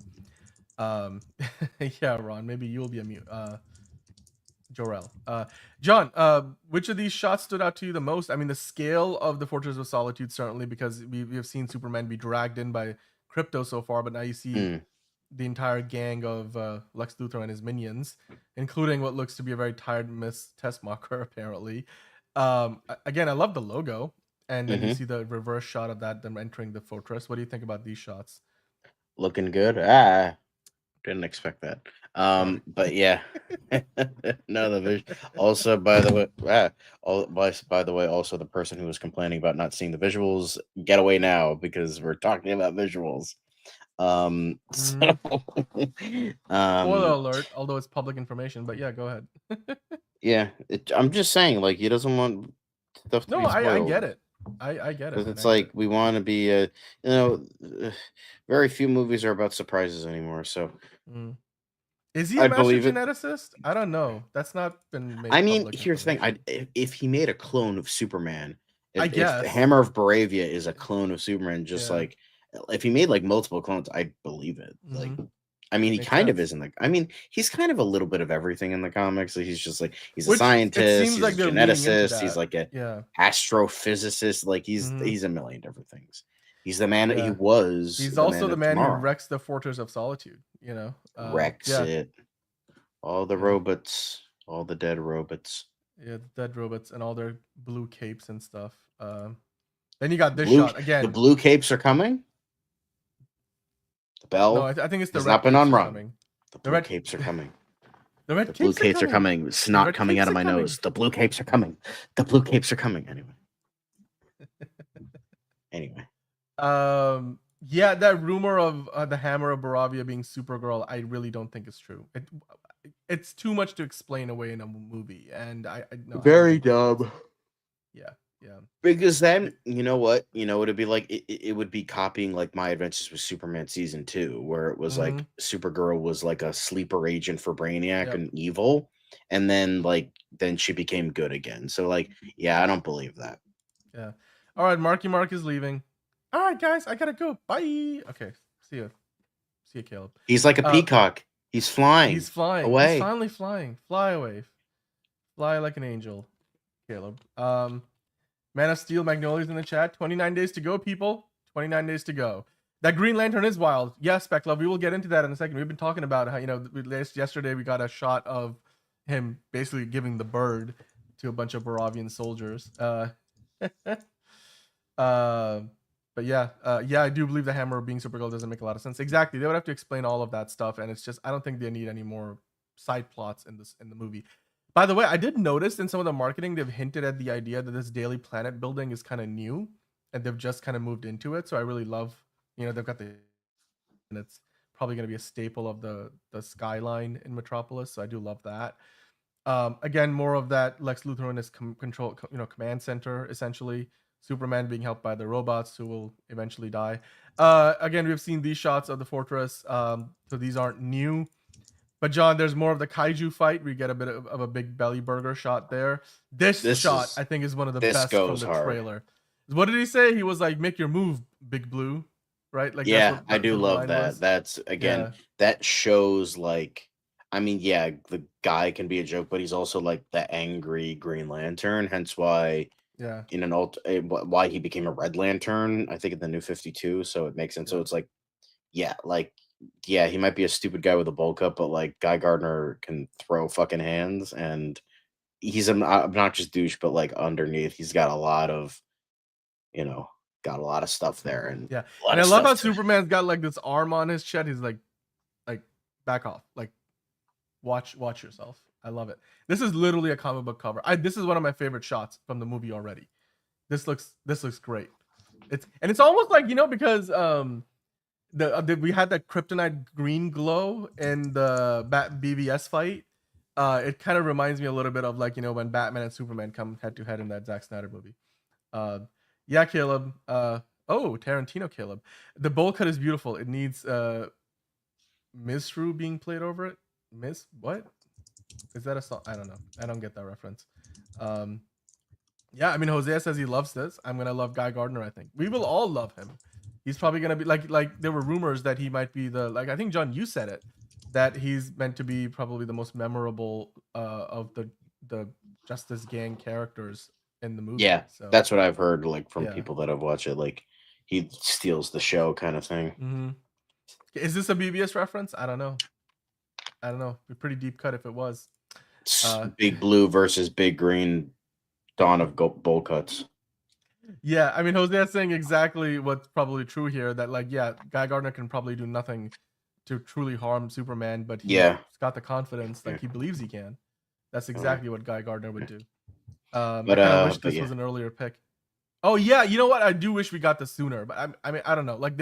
yeah, Ron, maybe you'll be a mute. Jorel. John, which of these shots stood out to you the most? I mean, the scale of the Fortress of Solitude, certainly, because we have seen Superman be dragged in by Krypto so far, but now you see the entire gang of Lex Luthor and his minions, including what looks to be a very tired Miss Tessmacher, apparently. Again, I love the logo, and then you see the reverse shot of that, them entering the fortress. What do you think about these shots? Looking good. Didn't expect that. But yeah. No, the vision. Also, by the way, also the person who was complaining about not seeing the visuals, get away now, because we're talking about visuals. Spoiler alert, although it's public information, but yeah, go ahead. Yeah, I'm just saying, like, he doesn't want stuff to be spoiled. I get it. I get it. Because it's like we want to be, very few movies are about surprises anymore. So, is he a master geneticist? I don't know. That's not been made. I mean, here's the thing: if he made a clone of Superman, I guess if the Hammer of Baravia is a clone of Superman, just like if he made like multiple clones, I'd believe it. Like, I mean, he kind of isn't. Like, I mean, he's kind of a little bit of everything in the comics. So he's just like he's a scientist, he's a geneticist, he's like a astrophysicist. Like he's a million different things. He's the man that he was. He's also the man who wrecks the Fortress of Solitude. Wrecks it. All the robots, all the dead robots. Yeah, the dead robots and all their blue capes and stuff. Then you got this shot again. The blue capes are coming. The bell. No, I think it's the red not been on run. The red capes are coming. The red blue capes are coming. Snot coming out of my nose. The blue capes are coming. The blue capes are coming. Anyway. Yeah, that rumor of the Hammer of Baravia being Supergirl, I really don't think is true. It's too much to explain away in a movie, and very dumb. Yeah. Because then you know what it'd be like. It would be copying like My Adventures with Superman season 2, where it was like Supergirl was like a sleeper agent for Brainiac and evil, and then she became good again. So I don't believe that. Yeah. All right, Marky Mark is leaving. All right, guys, I gotta go. Bye. Okay, see you, Caleb. He's like a peacock. He's flying. He's flying away. He's finally flying. Fly away. Fly like an angel, Caleb. Man of Steel Magnolia's in the chat. 29 days to go, people. 29 days to go. That Green Lantern is wild. Yes, Spec Love. We will get into that in a second. We've been talking about how yesterday we got a shot of him basically giving the bird to a bunch of Baravian soldiers. But yeah, I do believe the Hammer being Supergirl doesn't make a lot of sense. Exactly, they would have to explain all of that stuff, and it's just I don't think they need any more side plots in the movie. By the way, I did notice in some of the marketing they've hinted at the idea that this Daily Planet building is kind of new, and they've just kind of moved into it. So I really love, they've got and it's probably going to be a staple of the skyline in Metropolis. So I do love that. Again, more of that Lex Luthor in his command center, essentially. Superman being helped by the robots who will eventually die. Again, we've seen these shots of the fortress, so these aren't new. But John, there's more of the kaiju fight. We get a bit of a big belly burger shot there. This shot, I think, is one of the best from the trailer. What did he say? He was like, "Make your move, Big Blue," right? Like, yeah, I do love that. That's that shows the guy can be a joke, but he's also like the angry Green Lantern. Hence why. Yeah. Why he became a Red Lantern, I think in the New 52, so it makes sense. So it's yeah, he might be a stupid guy with a bowl cut, but like Guy Gardner can throw fucking hands, and he's an obnoxious douche, but like underneath, he's got a lot of, you know, got a lot of stuff there, and Yeah, a lot and I of love stuff how to. Superman's got like this arm on his chest. He's like back off, like watch yourself. I love it. This is literally a comic book cover. This is one of my favorite shots from the movie already. This looks great. It's almost like, because we had that kryptonite green glow in the Bat BVS fight. It kind of reminds me a little bit of like, when Batman and Superman come head to head in that Zack Snyder movie. Yeah, Caleb. Oh, Tarantino Caleb. The bowl cut is beautiful. It needs Misru being played over it. Miss what? Is that a song? I don't know. I don't get that reference. Yeah, I mean, Hosea says he loves this. I'm gonna love Guy Gardner. I think we will all love him. He's probably gonna be like there were rumors that he might be I think John, you said it, that he's meant to be probably the most memorable of the Justice Gang characters in the movie. Yeah, So that's what I've heard, like from yeah. people that have watched it. Like he steals the show, kind of thing. Mm-hmm. Is this a BBS reference? I don't know. Be pretty deep cut if it was. Big Blue versus Big Green, Dawn of Bowl Cuts. Yeah, I mean, Jose's saying exactly what's probably true here. That like, yeah, Guy Gardner can probably do nothing to truly harm Superman, but he's got the confidence, like he believes he can. That's exactly what Guy Gardner would do. I kind of wish this was an earlier pick. Oh yeah, you know what? I do wish we got this sooner, but I mean, I don't know. Like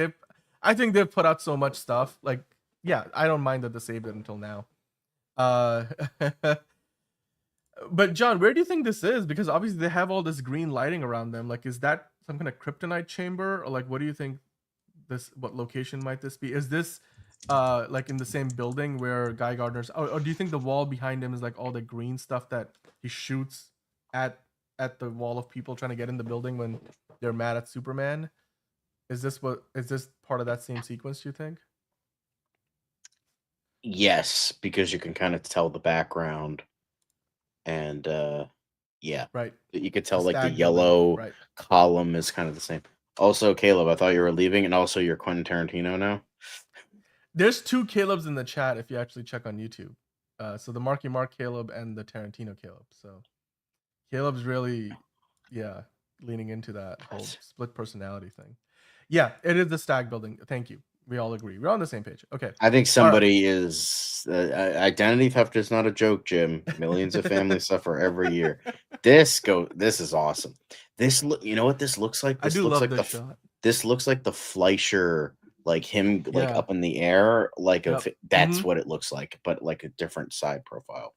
I think they've put out so much stuff. Like, yeah, I don't mind that they saved it until now. But John, where do you think this is? Because obviously they have all this green lighting around them. Like, is that some kind of kryptonite chamber, or like, what do you think? What location might this be? Is this like in the same building where Guy Gardner's? Or do you think the wall behind him is like all the green stuff that he shoots at the wall of people trying to get in the building when they're mad at Superman? Is this part of that same sequence, do you think? Yes, because you can kind of tell the background, and yeah, right. You could tell like the yellow column is kind of the same. Also, Caleb, I thought you were leaving, and also you're Quentin Tarantino now. There's two Calebs in the chat if you actually check on YouTube. So the Marky Mark Caleb and the Tarantino Caleb. So Caleb's really, leaning into that whole split personality thing. Yeah, it is the Stag building. Thank you. We all agree. We're on the same page. Okay. I think somebody is identity theft is not a joke, Jim. Millions of families suffer every year. This is awesome. You know what this looks like? This looks like this shot. This looks like the Fleischer, like him like up in the air, like that's what it looks like, but like a different side profile.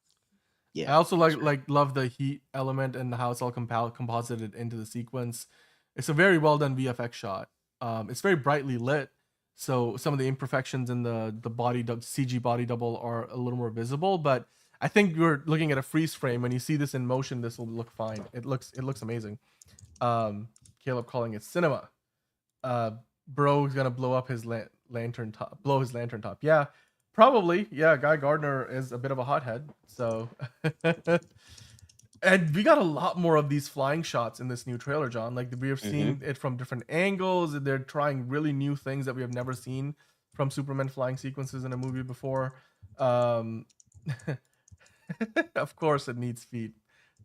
Yeah. I also love the heat element and how it's all composited into the sequence. It's a very well done VFX shot. It's very brightly lit. So some of the imperfections in the CG body double are a little more visible, but I think you're looking at a freeze frame. When you see this in motion, this will look fine. It looks amazing. Caleb calling it cinema. Bro's gonna blow up his lantern top. Blow his lantern top. Yeah, probably. Yeah, Guy Gardner is a bit of a hothead. So, and we got a lot more of these flying shots in this new trailer, John. Like we have seen it from different angles. And they're trying really new things that we have never seen from Superman flying sequences in a movie before. Of course, it needs feet.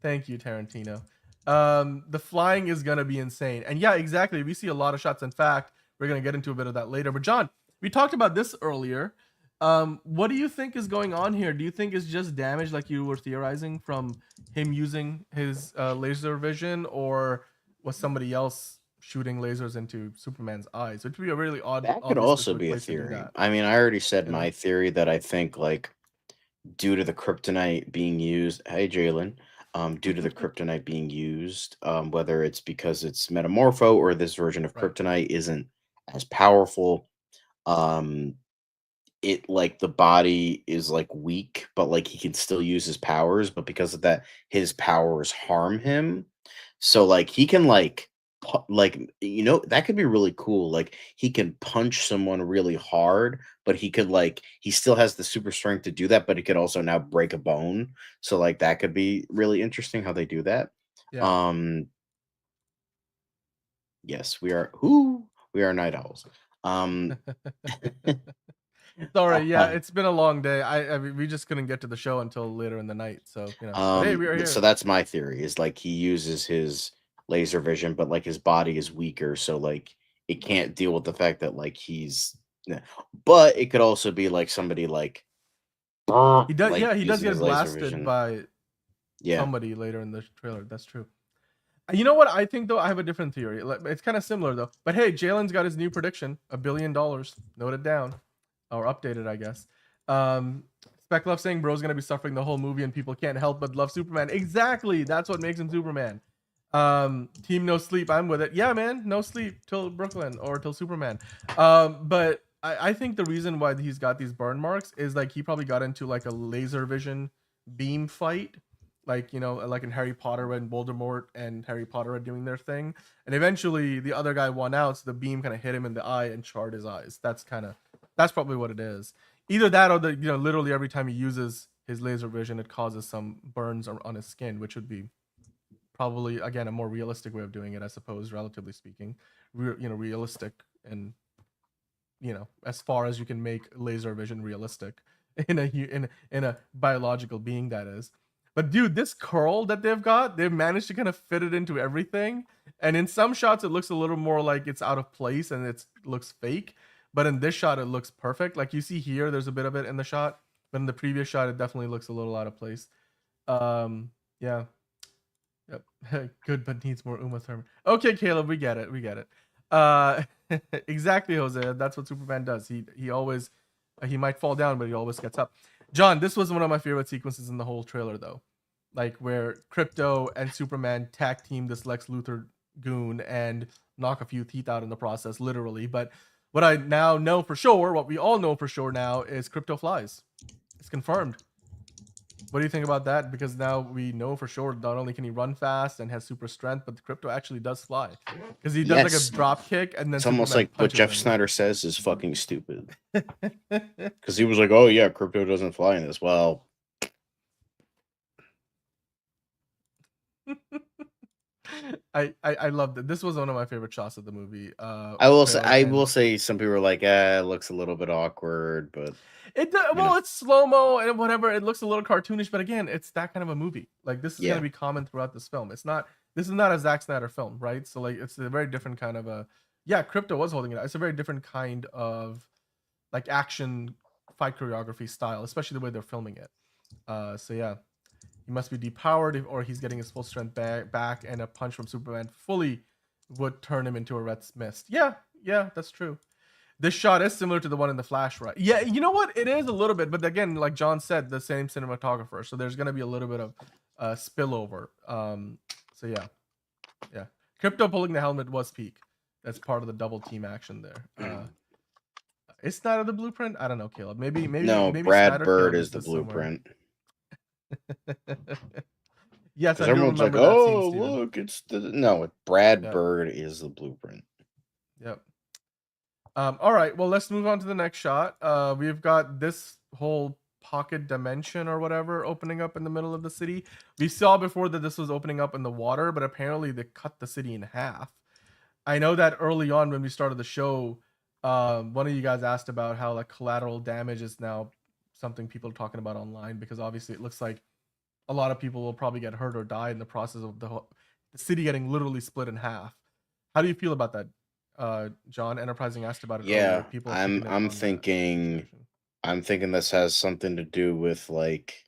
Thank you, Tarantino. The flying is gonna be insane, and yeah, exactly. We see a lot of shots. In fact, we're gonna get into a bit of that later. But John, we talked about this earlier. What do you think is going on here? Do you think it's just damage, like you were theorizing, from him using his laser vision, or was somebody else shooting lasers into Superman's eyes? It would be a really odd. That could also be a theory. I mean, I already said my theory that I think, like, due to the kryptonite being used. Hey, Jalen. Due to the kryptonite being used, whether it's because it's metamorpho or this version of kryptonite isn't as powerful. It like the body is like weak, but like he can still use his powers, but because of that, his powers harm him. So like he can like that could be really cool. Like he can punch someone really hard, but he could he still has the super strength to do that, but he could also now break a bone. So like that could be really interesting how they do that. Yeah. Yes, we are night owls. Sorry, yeah, it's been a long day. I mean, we just couldn't get to the show until later in the night. So but hey, we are here. So that's my theory. Is like he uses his laser vision, but like his body is weaker, so like it can't deal with the fact that like he's. But it could also be like somebody like He does, like yeah, he does using get his laser blasted vision. by Yeah. somebody later in the trailer. That's true. You know what? I think though I have a different theory. It's kind of similar though. But hey, Jalen's got his new prediction: $1 billion. Note it down, or updated, I guess. Spec Love saying bro's gonna be suffering the whole movie and people can't help but love Superman. Exactly. That's what makes him Superman. Team No Sleep. I'm with it. Yeah, man. No sleep till Brooklyn or till Superman. But I think the reason why he's got these burn marks is like he probably got into like a laser vision beam fight, like like in Harry Potter when Voldemort and Harry Potter are doing their thing, and eventually the other guy won out, so the beam kind of hit him in the eye and charred his eyes. That's probably what it is. Either that or the literally every time he uses his laser vision, it causes some burns on his skin, which would be probably again a more realistic way of doing it, I suppose, relatively speaking. Realistic and as far as you can make laser vision realistic in a biological being, that is. But dude, this curl that they've managed to kind of fit it into everything, and in some shots it looks a little more like it's out of place and it looks fake, but in this shot it looks perfect. Like you see here, there's a bit of it in the shot, but in the previous shot it definitely looks a little out of place. Yeah. Yep. Good, but needs more Uma Thurman. Okay, Caleb, we get it. Exactly, Jose. That's what Superman does. He always he might fall down, but he always gets up. John, this was one of my favorite sequences in the whole trailer, though. Like where Krypto and Superman tag team this Lex Luthor goon and knock a few teeth out in the process, literally. But what I now know for sure, what we all know for sure now, is Krypto flies. It's confirmed. What do you think about that? Because now we know for sure not only can he run fast and has super strength, but the Krypto actually does fly. Because he does like a drop kick and then it's almost Superman like what Jeff him. Snyder says is fucking stupid. Because he was like, "Oh yeah, Krypto doesn't fly in this." Well, I loved it. This was one of my favorite shots of the movie. I will say some people are like, it looks a little bit awkward, but it's slow-mo and whatever. It looks a little cartoonish, but again, it's that kind of a movie. Like this is gonna be common throughout this film. This is not a Zack Snyder film, right? So like it's a very different kind of a Krypto was holding it. It's a very different kind of like action fight choreography style, especially the way they're filming it. So yeah. He must be depowered, or he's getting his full strength back, and a punch from Superman fully would turn him into a red mist. Yeah, that's true. This shot is similar to the one in the Flash, right? Yeah, you know what? It is a little bit, but again, like John said, the same cinematographer, so there's gonna be a little bit of spillover. So yeah. Krypto pulling the helmet was peak. That's part of the double team action there. It's not of the blueprint. I don't know, Caleb. Maybe Brad Snyder Bird is the blueprint. Yes, I everyone's like, "Oh, look, it's Brad Bird is the blueprint." Yep. All right. Well, let's move on to the next shot. We've got this whole pocket dimension or whatever opening up in the middle of the city. We saw before that this was opening up in the water, but apparently they cut the city in half. I know that early on when we started the show, one of you guys asked about how like collateral damage is now something people are talking about online, because obviously it looks like a lot of people will probably get hurt or die in the process of the city getting literally split in half. How do you feel about that, John? Enterprising asked about it. Yeah, people I'm thinking this has something to do with like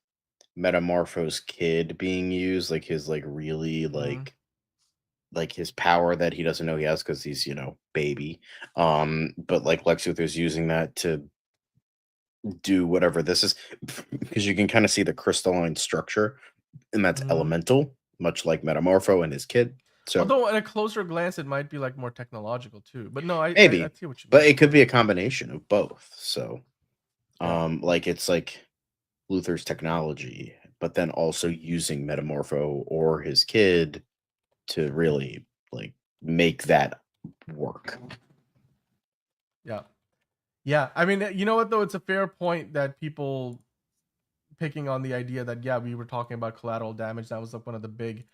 Metamorpho's kid being used, like his like really like his power that he doesn't know he has because he's baby. But like Lex Luthor's using that to do whatever this is, because you can kind of see the crystalline structure, and that's elemental, much like Metamorpho and his kid. So although at a closer glance it might be like more technological too, but no, I see what you mean. But it could be a combination of both. So like it's like Luthor's technology, but then also using Metamorpho or his kid to really like make that work. Yeah, I mean, you know what though? It's a fair point that people picking on the idea that we were talking about collateral damage. That was like one of the big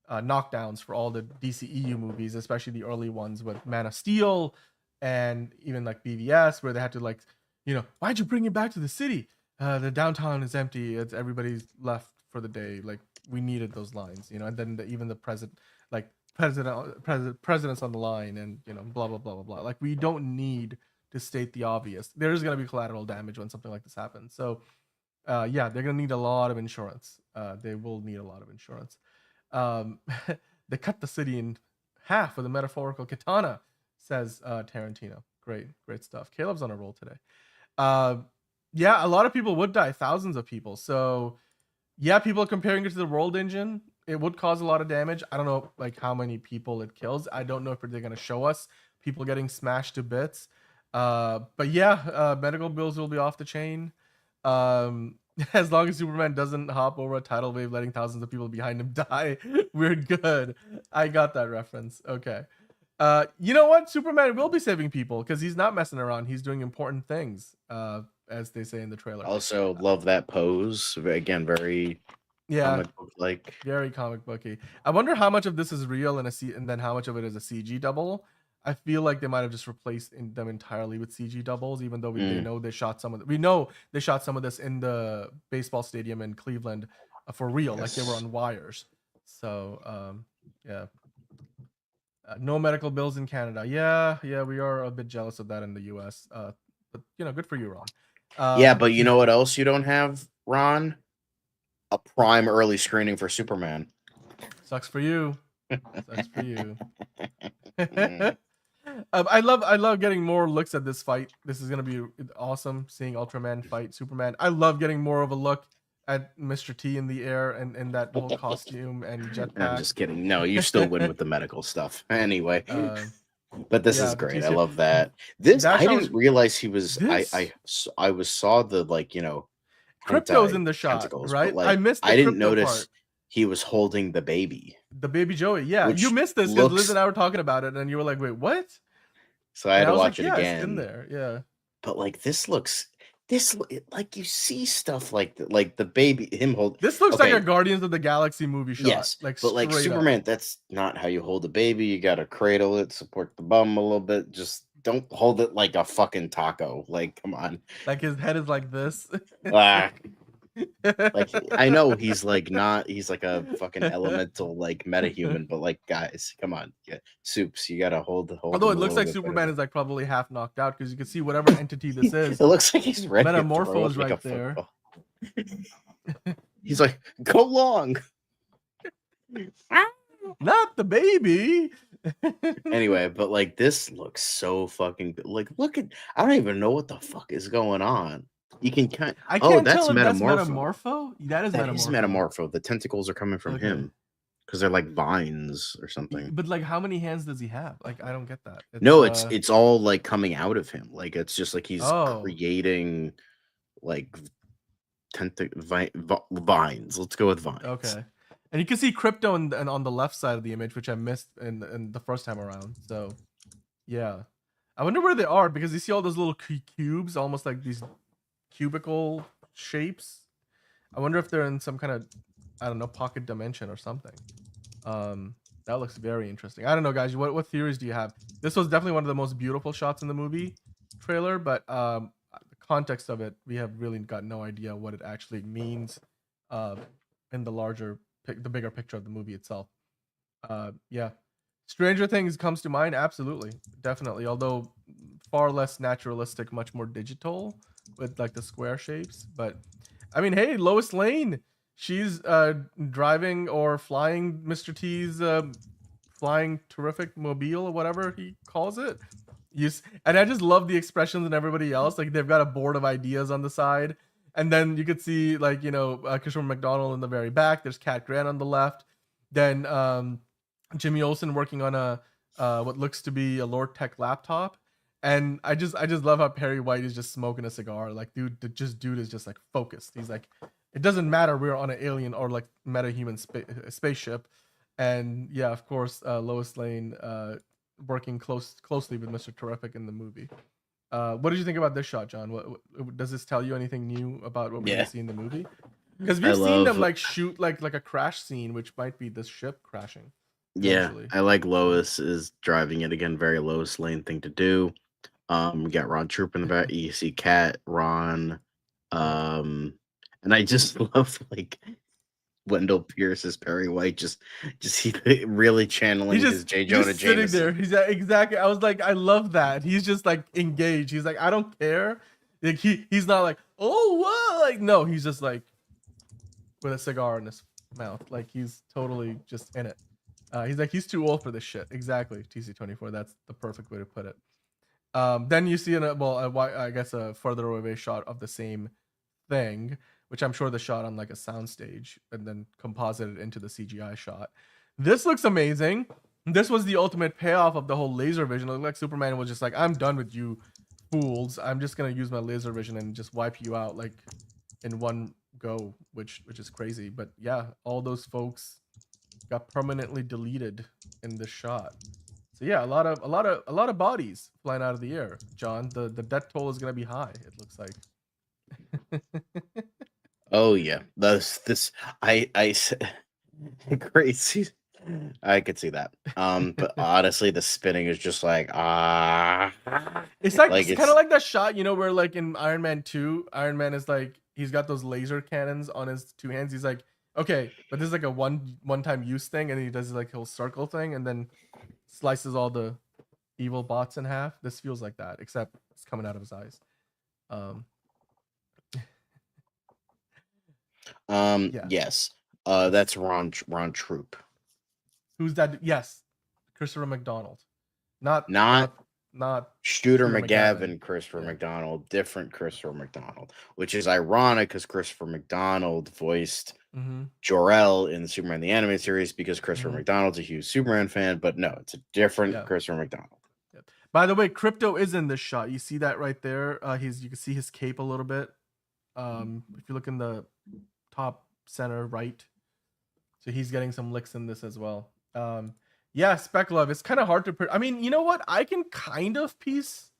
knockdowns for all the DCEU movies, especially the early ones with Man of Steel and even like BVS, where they had to like why'd you bring him back to the city? The downtown is empty. Everybody's left for the day. Like, we needed those lines, and then even the president's on the line, and blah blah blah blah blah. Like, we don't need to state the obvious. There is going to be collateral damage when something like this happens. So they're going to need a lot of insurance. They will need a lot of insurance. They cut the city in half with a metaphorical katana, says Tarantino. Great stuff. Caleb's on a roll today. A lot of people would die, thousands of people. So yeah, people are comparing it to the World Engine. It would cause a lot of damage. I don't know like how many people it kills. I don't know if they're going to show us people getting smashed to bits. But yeah, medical bills will be off the chain. As long as Superman doesn't hop over a tidal wave, letting thousands of people behind him die, we're good. I got that reference. Okay. You know what? Superman will be saving people because he's not messing around. He's doing important things, as they say in the trailer. Also, love that pose. Again, very comic book like. Very comic booky. I wonder how much of this is real and then how much of it is a CG double. I feel like they might have just replaced them entirely with CG doubles, even though they know they shot some of we know they shot some of this in the baseball stadium in Cleveland for real, like they were on wires. So no medical bills in Canada. Yeah, we are a bit jealous of that in the US. But good for you, Ron. But you know what else you don't have, Ron? A prime early screening for Superman. Sucks for you. Sucks for you. I love getting more looks at this fight. This is gonna be awesome, seeing Ultraman fight Superman. I love getting more of a look at Mr. T in the air and in that whole costume and jetpack. I'm just kidding. No, you still win with the medical stuff anyway. But this is great. I love that. I didn't realize he was. I saw the Krypto's in the shot, right? I missed. I didn't notice he was holding the baby. The baby Joey. Yeah, you missed this because Liz and I were talking about it, and you were like, "Wait, what?" So I had to watch it again. It's in there, yeah. But like you see stuff like the baby him hold. This looks like a Guardians of the Galaxy movie shot. Yes, but like Superman, that's not how you hold a baby. You got to cradle it, support the bum a little bit. Just don't hold it like a fucking taco. Like, come on. Like his head is like this. Like, I know he's like a fucking elemental like metahuman, but like, guys, come on, Soups, you gotta hold. Although it looks like Superman is like probably half knocked out because you can see whatever entity this is. It looks like he's ready. Metamorpho is right there. He's like, go long. Not the baby. Anyway, but like this looks so fucking like look at. I don't even know what the fuck is going on. You can kind. I can't tell if that's Metamorpho. That is Metamorpho. The tentacles are coming from him because they're like vines or something. But like, how many hands does he have? Like, I don't get that. It's all like coming out of him. Like it's just like he's creating like vines. Let's go with vines. Okay, and you can see Krypto and on the left side of the image, which I missed in the first time around. So yeah, I wonder where they are because you see all those little cubes, almost like these cubicle shapes. I wonder if they're in some kind of, I don't know, pocket dimension or something. That looks very interesting. I don't know, guys. What theories do you have? This was definitely one of the most beautiful shots in the movie trailer, but the context of it, we have really got no idea what it actually means in the bigger picture of the movie itself. Yeah, Stranger Things comes to mind. Absolutely, definitely. Although far less naturalistic, much more digital with like the square shapes. But I mean, hey, Lois Lane, she's driving or flying Mr. T's flying terrific mobile or whatever he calls it. And I just love the expressions and everybody else. Like they've got a board of ideas on the side, and then you could see like Christopher McDonald in the very back. There's Cat Grant on the left. Then Jimmy Olsen working on a what looks to be a Lord Tech laptop. And I just love how Perry White is just smoking a cigar. Like, dude is just like focused. He's like, it doesn't matter. We're on an alien or like metahuman spaceship. And yeah, of course, Lois Lane working closely with Mr. Terrific in the movie. What did you think about this shot, John? What does this tell you anything new about what we're gonna see in the movie? Because we've seen them like shoot like a crash scene, which might be this ship crashing. Yeah, I like Lois is driving it again. Very Lois Lane thing to do. We got Ron Troop in the back. You see Kat, Ron, and I just love like Wendell Pierce as Perry White. Just he really channeling his J. He's Jonah just sitting Jameson. there. He's exactly. I was like, I love that. He's just like engaged. He's like, I don't care. Like he's not like, oh whoa, like no. He's just like with a cigar in his mouth. Like he's totally just in it. He's like, he's too old for this shit. Exactly. TC24. That's the perfect way to put it. Then you see I guess a further away shot of the same thing, which I'm sure the shot on like a soundstage and then composited into the CGI shot. This looks amazing. This was the ultimate payoff of the whole laser vision. It looked like Superman was just like, I'm done with you fools. I'm just gonna use my laser vision and just wipe you out like in one go, which is crazy. But yeah, all those folks got permanently deleted in this shot. So yeah, a lot of bodies flying out of the air. John, the death toll is gonna be high. It looks like. Oh yeah, I crazy. I could see that. But honestly, the spinning is just like It's like it's kind of like that shot, you know, where like in Iron Man 2, Iron Man is like he's got those laser cannons on his two hands. He's like, okay, but this is like a one-time use thing, and he does like whole circle thing, and then slices all the evil bots in half. This feels like that, except it's coming out of his eyes. Yeah. Yes. That's Ron Troop. Who's that? Yes, Christopher McDonald. Not Shooter McGavin, Christopher McDonald, different Christopher McDonald, which is ironic because Christopher McDonald voiced Jor-El in the Superman the Animated Series because Christopher McDonald's a huge Superman fan, but no, it's a different Christopher McDonald. Yeah. By the way, Krypto is in this shot. You see that right there? You can see his cape a little bit. If you look in the top center right, so he's getting some licks in this as well. Yeah, Spec Love. It's kind of hard to. I mean, you know what? I can kind of piece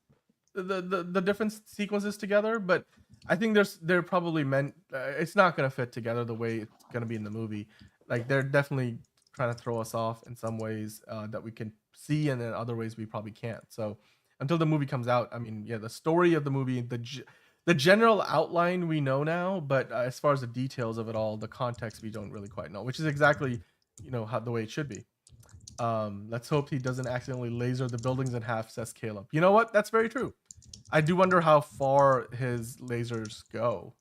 the different sequences together, but I think they're probably meant. It's not gonna fit together the way it's gonna be in the movie. Like they're definitely trying to throw us off in some ways that we can see, and in other ways we probably can't. So until the movie comes out, I mean, yeah, the story of the movie, the general outline we know now, but as far as the details of it all, the context we don't really quite know, which is exactly how the way it should be. Let's hope he doesn't accidentally laser the buildings in half, says Caleb. You know what? That's very true. I do wonder how far his lasers go,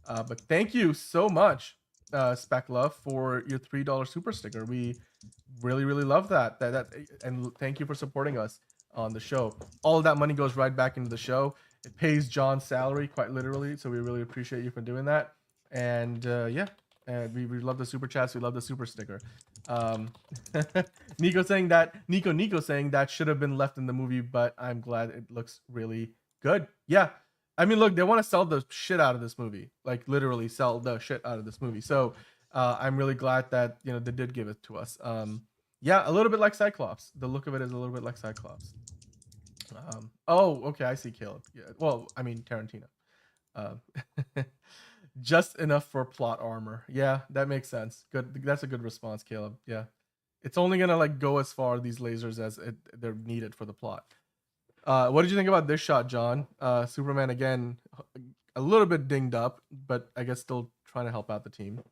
but thank you so much, Spec Love, for your $3 super sticker. We really love that and thank you for supporting us on the show. All of that money goes right back into the show. It pays John's salary, quite literally, so we really appreciate you for doing that. And yeah, and we love the super chats. We love the super sticker. Nico saying that should have been left in the movie, but I'm glad it looks really good. Yeah, I mean, look, they want to sell the shit out of this movie, like literally sell the shit out of this movie. So I'm really glad that they did give it to us. Yeah, a little bit like Cyclops. The look of it is a little bit like Cyclops. Oh, okay, I see, Caleb. Yeah, well, I mean Tarantino. Just enough for plot armor. Yeah, that makes sense. Good. That's a good response, Caleb. Yeah, it's only gonna like go as far, these lasers, as they're needed for the plot. What did you think about this shot, John? Superman again, a little bit dinged up, but I guess still trying to help out the team.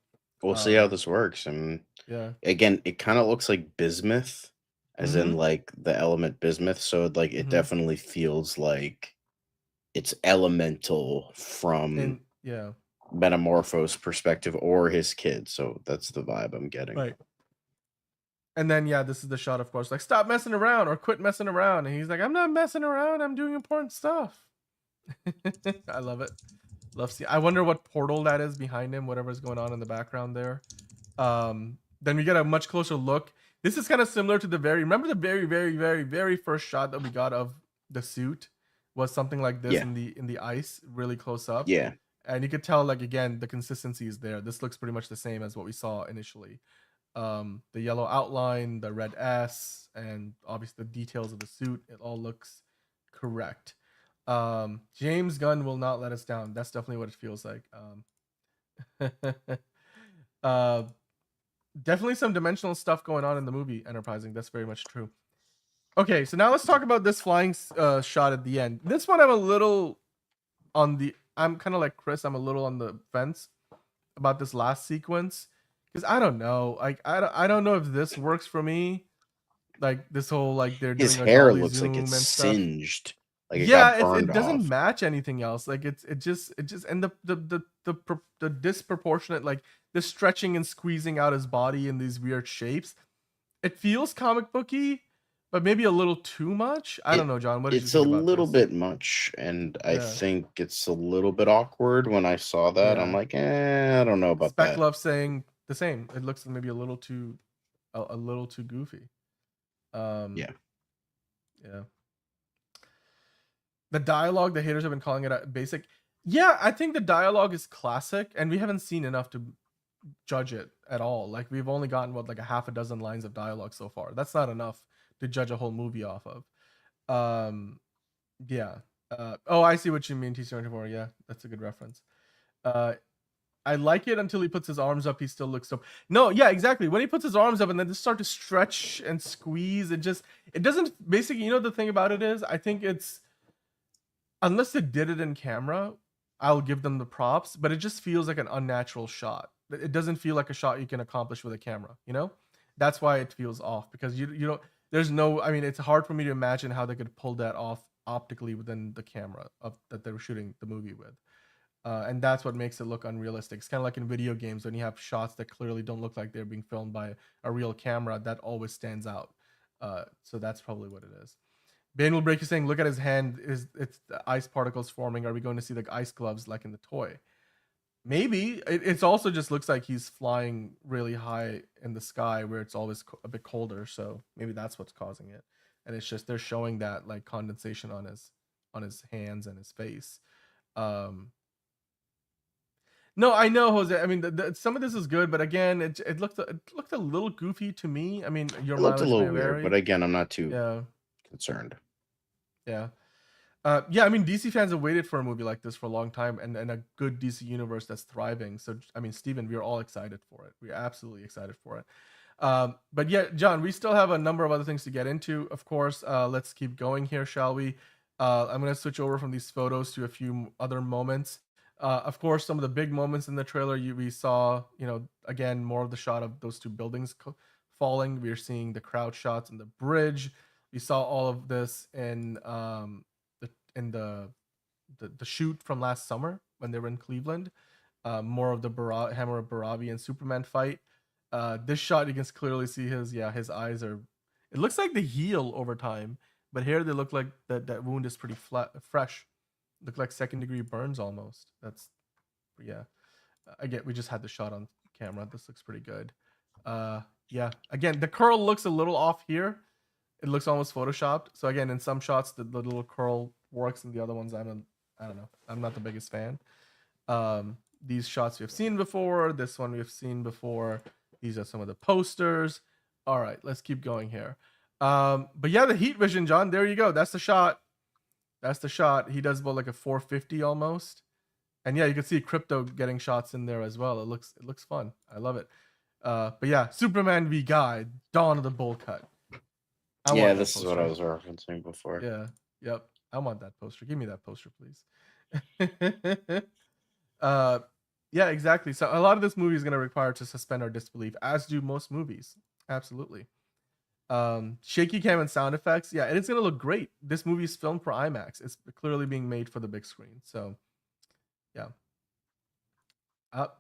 We'll see how this works. And yeah, again, it kind of looks like bismuth, as in like the element bismuth. So it definitely feels like it's elemental from Metamorpho's perspective or his kid. So that's the vibe I'm getting. Right. And then yeah, this is the shot, of course, like stop messing around or quit messing around. And he's like, I'm not messing around. I'm doing important stuff. I love it. Love see. I wonder what portal that is behind him, whatever's going on in the background there. Then we get a much closer look. This is kind of similar to the remember the very first shot that we got of the suit was something like this in the ice, really close up. Yeah. And you could tell, like, again, the consistency is there. This looks pretty much the same as what we saw initially. The yellow outline, the red S, and obviously the details of the suit, it all looks correct. James Gunn will not let us down. That's definitely what it feels like. Definitely some dimensional stuff going on in the movie Enterprising. That's very much true. Okay, so now let's talk about this flying shot at the end. This one I'm a little I'm kind of like Chris, I'm a little on the fence about this last sequence because I don't know. Like I don't know if this works for me. Like this whole like they're His doing a hair dolly looks like zoom it's and stuff. singed, like it got Yeah, burned it doesn't off. match anything else. Like it just and the disproportionate like the stretching and squeezing out his body in these weird shapes. It feels comic booky, but maybe a little too much. I don't know, John. What did you It's a think about little this? bit much, and I Yeah, think it's a little bit awkward when I saw that. I'm yeah. like, I don't know about Spec that. Love saying the same. It looks maybe a little too goofy. Yeah. Yeah. The dialogue, the haters have been calling it basic. Yeah, I think the dialogue is classic, and we haven't seen enough to judge it at all. Like we've only gotten like a half a dozen lines of dialogue so far. That's not enough to judge a whole movie off of. Yeah. Oh, I see what you mean, T74. Yeah, that's a good reference. I like it until he puts his arms up. He still looks dope. No, yeah, exactly. When he puts his arms up and then they start to stretch and squeeze, it doesn't. Basically, you know, the thing about it is, I think it's unless they did it in camera, I'll give them the props, but it just feels like an unnatural shot. It doesn't feel like a shot you can accomplish with a camera, you know? That's why it feels off because you don't there's no I mean, it's hard for me to imagine how they could pull that off optically within the camera of that they were shooting the movie with. And that's what makes it look unrealistic. It's kind of like in video games when you have shots that clearly don't look like they're being filmed by a real camera, that always stands out. So that's probably what it is. Bane will break you saying, look at his hand. It's the ice particles forming. Are we going to see like ice gloves like in the toy? Maybe. It's also just looks like he's flying really high in the sky where it's always a bit colder. So maybe that's what's causing it. And it's just they're showing that like condensation on his hands and his face. No, I know, Jose. I mean, some of this is good, but again, it looked a little goofy to me. I mean, your It looked a mileage may little weird, vary. but again, I'm not too Yeah, concerned. yeah. Yeah, I mean, DC fans have waited for a movie like this for a long time and a good DC universe that's thriving. So, I mean, Steven, we're all excited for it. We're absolutely excited for it. But yeah, John, we still have a number of other things to get into. Of course, let's keep going here, shall we? I'm going to switch over from these photos to a few other moments. Of course, some of the big moments in the trailer, we saw, you know, again, more of the shot of those two buildings falling. We are seeing the crowd shots and the bridge. We saw all of this in the shoot from last summer when they were in Cleveland. More of the Hammer of Barabi and Superman fight. This shot you can clearly see his eyes are. It looks like they heal over time, but here they look like that wound is pretty fresh. Look like second degree burns almost. That's yeah. Again, we just had the shot on camera. This looks pretty good. Yeah. Again, the curl looks a little off here. It looks almost photoshopped. So again, in some shots the little curl works, and the other ones I don't know. I'm not the biggest fan. These shots we've seen before. This one we've seen before. These are some of the posters. All right, let's keep going here. But yeah, the heat vision, John. There you go. That's the shot. That's the shot. He does about like a 450 almost. And yeah, you can see Krypto getting shots in there as well. It looks fun. I love it. But yeah, Superman v Guy, Dawn of the Bowl Cut. Yeah, this is what I was referencing before. Yeah. Yep. I want that poster. Give me that poster, please. Yeah, exactly. So a lot of this movie is going to require to suspend our disbelief, as do most movies. Absolutely. Shaky cam and sound effects. Yeah, and it's going to look great. This movie is filmed for IMAX. It's clearly being made for the big screen. So, yeah.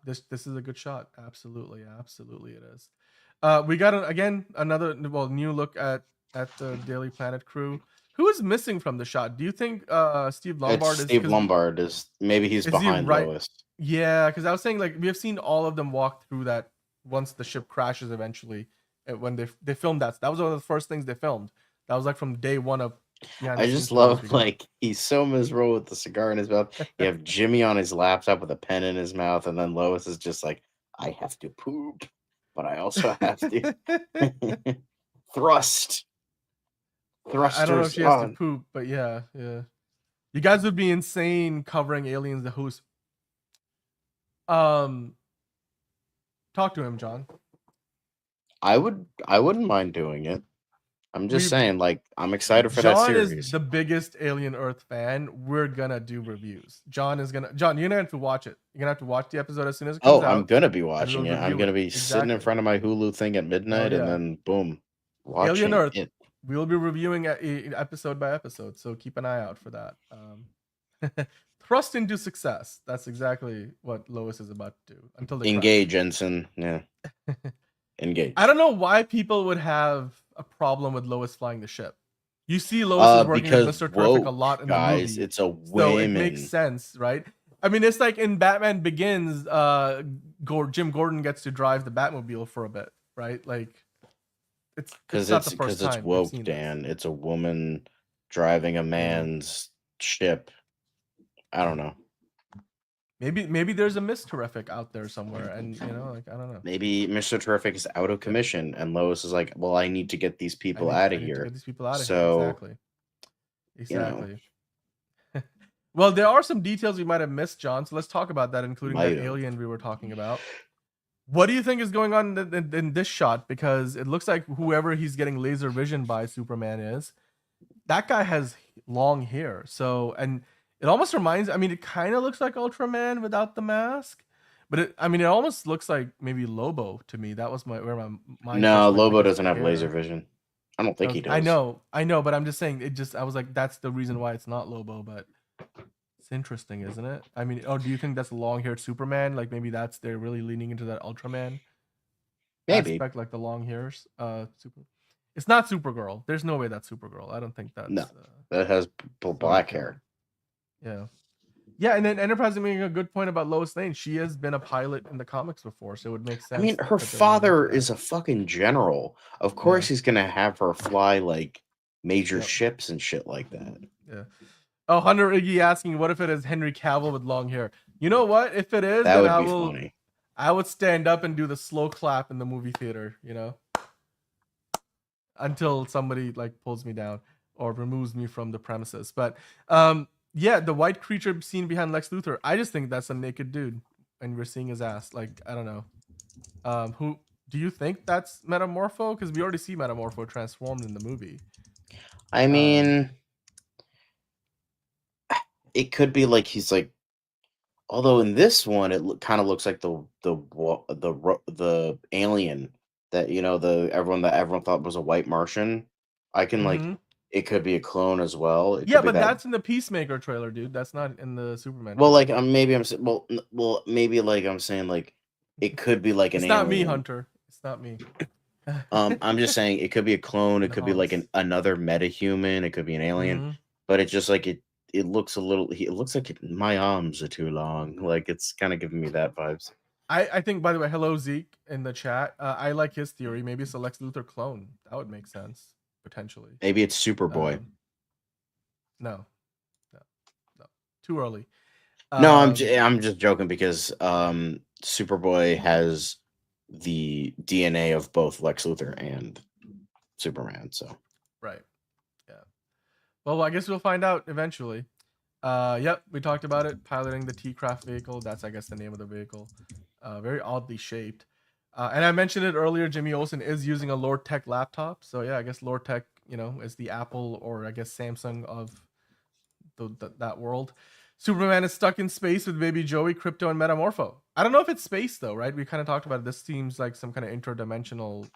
This is a good shot. Absolutely, absolutely, it is. We got another new look at the Daily Planet crew. Who is missing from the shot? Do you think Steve Lombard is? Steve Lombard is maybe he's behind Lois. Yeah, because I was saying like we have seen all of them walk through that once the ship crashes eventually. When they filmed that was one of the first things they filmed. That was like from day one of. I just love like he's so miserable with the cigar in his mouth. You have Jimmy on his laptop with a pen in his mouth, and then Lois is just like, I have to poop, but I also have to thrust. I don't know if she has to poop, but yeah. You guys would be insane covering Aliens the Host. Talk to him, John. I wouldn't mind doing it. I'm just saying, like, I'm excited for that John series. is the biggest Alien Earth fan. We're gonna do reviews. John, you're gonna have to watch it. You're gonna have to watch the episode as soon as it comes out. I'm gonna be and watching we'll it. I'm review gonna it. be sitting in Exactly. front of my Hulu thing at midnight, and yeah. then boom, Alien watching Earth. it. We'll be reviewing episode by episode, so keep an eye out for that. Thrust into success. That's exactly what Lois is about to do. Until they Engage, Ensign. Yeah. Engage. I don't know why people would have a problem with Lois flying the ship. You see Lois is working with Mr. Terrific a lot in the movie. It's a women. So it makes sense, right? I mean, it's like in Batman Begins, Jim Gordon gets to drive the Batmobile for a bit, right? Like, it's not the first time. It's woke, Dan. It's a woman driving a man's ship. I don't know. Maybe there's a Miss Terrific out there somewhere, and like I don't know. Maybe Mr. Terrific is out of commission, and Lois is like, "Well, I need to get these people out of here." Get these people out of here. Exactly. Well, there are some details we might have missed, John. So let's talk about that, including that alien we were talking about. What do you think is going on in this shot? Because it looks like whoever he's getting laser vision by, Superman is. That guy has long hair. So, and it almost reminds. I mean, it kind of looks like Ultraman without the mask, but it almost looks like maybe Lobo to me. That was my mind. No, Lobo doesn't have laser vision. I don't think he does. I know, but I'm just saying. I was like, that's the reason why it's not Lobo, but. It's interesting, isn't it? I mean, do you think that's a long-haired Superman? Like maybe they're really leaning into that Ultraman aspect, like the long hairs. It's not Supergirl. There's no way that's Supergirl. I don't think that's. No, that has black hair. Yeah, and then Enterprise is making a good point about Lois Lane. She has been a pilot in the comics before, so it would make sense. I mean, her father is a fucking general. Of course, he's gonna have her fly like major ships and shit like that. Yeah. Oh, Hunter Iggy asking, what if it is Henry Cavill with long hair? You know what? If it is, that then would be funny. I would stand up and do the slow clap in the movie theater, until somebody like pulls me down or removes me from the premises. But the white creature seen behind Lex Luthor, I just think that's a naked dude, and we're seeing his ass. Like, I don't know. Who do you think that's Metamorpho? Because we already see Metamorpho transformed in the movie. I mean. It could be like he's like, although in this one it kind of looks like the alien that everyone thought was a white Martian. I can like it could be a clone as well. But that's in the Peacemaker trailer, dude. That's not in the Superman. Well, like maybe I'm maybe like I'm saying like it could be like an. It's not me, Hunter. It's not me. I'm just saying it could be a clone. It could be like another metahuman. It could be an alien, but it's just like it looks a little. It looks like my arms are too long. Like it's kind of giving me that vibes. I think. By the way, hello Zeke in the chat. I like his theory. Maybe it's a Lex Luthor clone. That would make sense potentially. Maybe it's Superboy. No. Too early. No, I'm just joking because Superboy has the DNA of both Lex Luthor and Superman. So right. Well, I guess we'll find out eventually. Yep, we talked about it. Piloting the T-Craft vehicle. That's, I guess, the name of the vehicle. Very oddly shaped. And I mentioned it earlier. Jimmy Olsen is using a Lord Tech laptop. So yeah, I guess Lord Tech, is the Apple or I guess Samsung of that world. Superman is stuck in space with baby Joey, Krypto, and Metamorpho. I don't know if it's space though, right? We kind of talked about it. This seems like some kind of interdimensional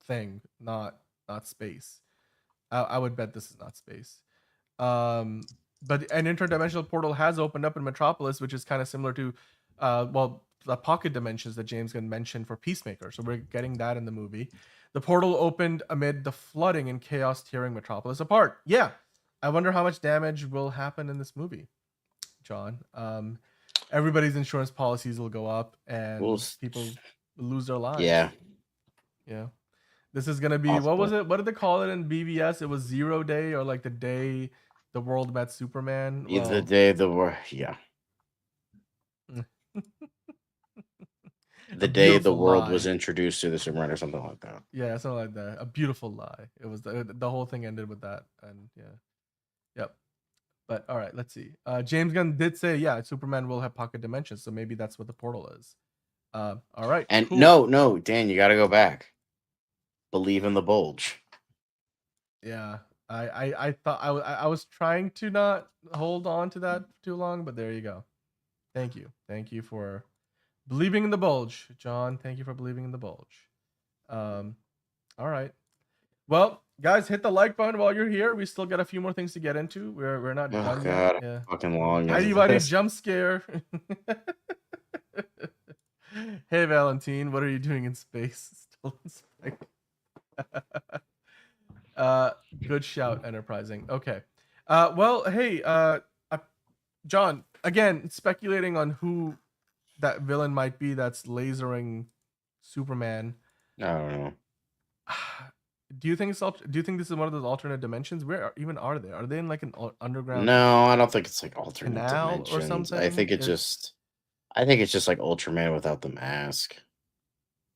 thing, not space. I would bet this is not space. But an interdimensional portal has opened up in Metropolis, which is kind of similar to, the pocket dimensions that James Gunn mentioned for Peacemaker. So we're getting that in the movie. The portal opened amid the flooding and chaos tearing Metropolis apart. Yeah. I wonder how much damage will happen in this movie, John. Everybody's insurance policies will go up and people will lose their lives. Yeah. This is gonna be what was it? What did they call it in BVS? It was 0 day or like the day the world met Superman. Well, the day the world, the day the world was introduced to the Superman or something like that. Yeah, something like that. A beautiful lie. It was the whole thing ended with that, and yep. But all right, let's see. James Gunn did say, Superman will have pocket dimensions, so maybe that's what the portal is. All right, and cool. no, Dan, you got to go back. Believe in the bulge. Yeah, I thought I was trying to not hold on to that too long, but there you go. Thank you for believing in the bulge, John. Thank you for believing in the bulge. Um, all right. Well, guys, hit the like button while you're here. We still got a few more things to get into. We're not Oh done yet. god, Yeah. fucking long Heidi is Buddy this. jump scare. Hey Valentine, what are you doing in space? Still in space. Good shout, enterprising. Okay. Well, hey, John, again, speculating on who that villain might be that's lasering Superman. I don't know. Do you think do you think this is one of those alternate dimensions? Where even are they? Are they in like an underground No, I don't think it's like alternate canal or dimensions. something? I think it's just like Ultraman without the mask.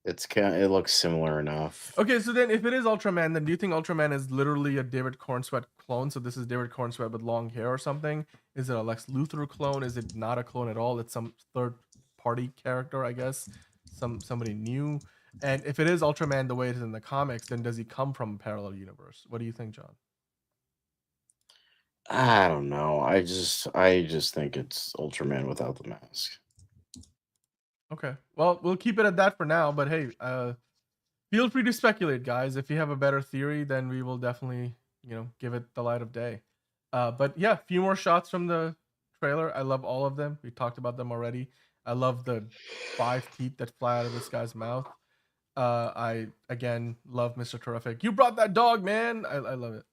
It looks similar enough. Okay, so then if it is Ultraman, then do you think Ultraman is literally a David Cornsweet clone? So this is David Cornsweet with long hair or something? Is it a Lex Luthor clone? Is it not a clone at all? It's some third party character, I guess. Somebody new. And if it is Ultraman the way it is in the comics, then does he come from a parallel universe? What do you think, John? I don't know. I just think it's Ultraman without the mask. Okay. Well, we'll keep it at that for now, but hey, feel free to speculate, guys. If you have a better theory, then we will definitely, give it the light of day. But yeah, a few more shots from the trailer. I love all of them. We talked about them already. I love the 5 teeth that fly out of this guy's mouth. I again love Mr. Terrific. You brought that dog, man. I love it.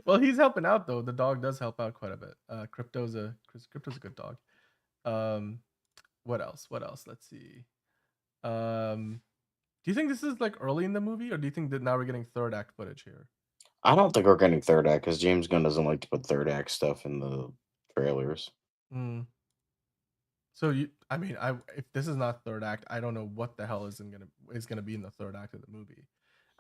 Well, he's helping out though. The dog does help out quite a bit. Krypto's a good dog. What else? Let's see. Do you think this is like early in the movie, or do you think that now we're getting third act footage here? I don't think we're getting third act because James Gunn doesn't like to put third act stuff in the trailers. So if this is not third act, I don't know what the hell is gonna be in the third act of the movie.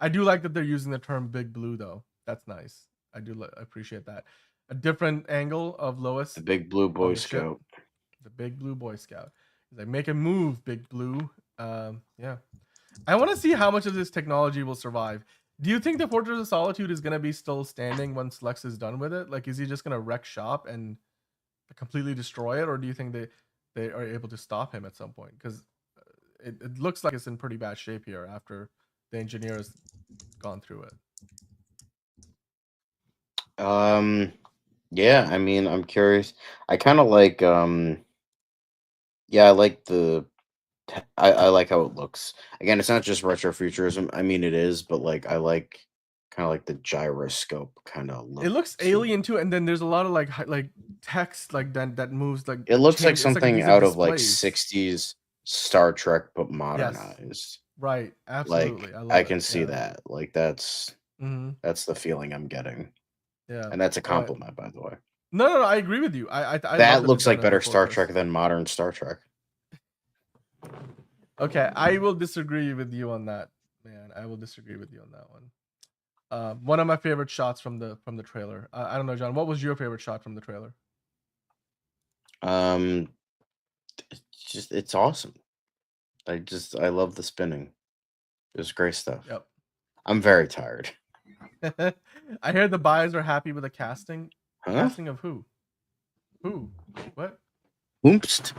I do like that they're using the term Big Blue though. That's nice. I do appreciate that. A different angle of Lois. The Big Blue Boy the ship. Scout. The Big Blue Boy Scout. He's like, make a move, Big Blue. Yeah. I want to see how much of this technology will survive. Do you think the Fortress of Solitude is gonna be still standing once Lex is done with it? Like, is he just gonna wreck shop and completely destroy it, or do you think they are able to stop him at some point? Because it looks like it's in pretty bad shape here after the engineer has gone through it. Yeah, I mean, I'm curious. I kind of like yeah, I like I like how it looks. Again, it's not just retrofuturism. I mean, it is, but like I like kind of like the gyroscope kind of look. It looks alien too, and then there's a lot of like text like that moves like. It looks like something these are out of like displays. 60s Star Trek, but Yes. modernized. Right. Absolutely. Like I I can see Yeah. that. Like that's Mhm. the feeling I'm getting, Yeah. and that's a Right. compliment, by the way. No, I agree with you. I love That looks it's like done in better the Star Fortress. Trek than modern Star Trek. Okay, I will disagree with you on that, man. I will disagree with you on that one. One of my favorite shots from the trailer. I don't know, John. What was your favorite shot from the trailer? It's awesome. I love the spinning. It was great stuff. Yep. I'm very tired. I hear the buyers are happy with the casting. Huh? Casting of who? Who? What? Hoopst.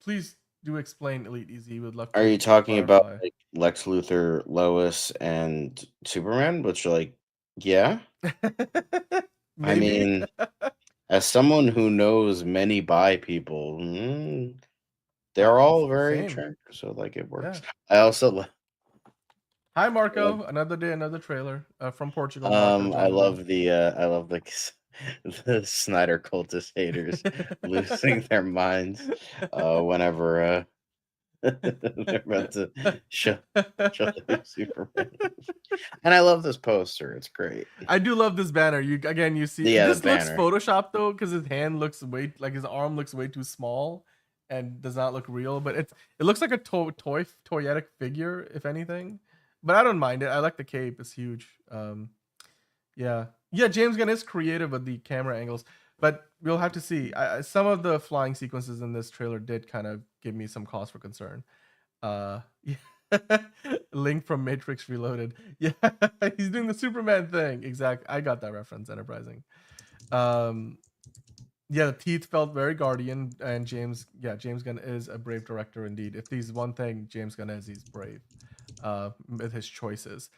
Please do explain Elite Easy. Would love to. Are you talking about clarify. like Lex Luthor, Lois, and Superman? Which, like, yeah. I Maybe. mean, as someone who knows many bi people, they're all very Same. attractive, so like it works. Yeah. I also Hi Marco, another day, another trailer from Portugal. I love the Snyder cultist haters losing their minds whenever they're about to show the Superman. And I love this poster. It's great. I do love this banner. You see Yeah, this the looks banner. photoshopped though, because his hand looks his arm looks way too small and does not look real, but it looks like a toyetic figure, if anything. But I don't mind it. I like the cape, it's huge. Yeah, James Gunn is creative with the camera angles, but we'll have to see. Some of the flying sequences in this trailer did kind of give me some cause for concern. Yeah. Link from Matrix Reloaded. Yeah, he's doing the Superman thing. Exactly. I got that reference. Enterprising. Yeah, the teeth felt very Guardian, and James Gunn is a brave director indeed. If he's one thing, James Gunn is, he's brave with his choices.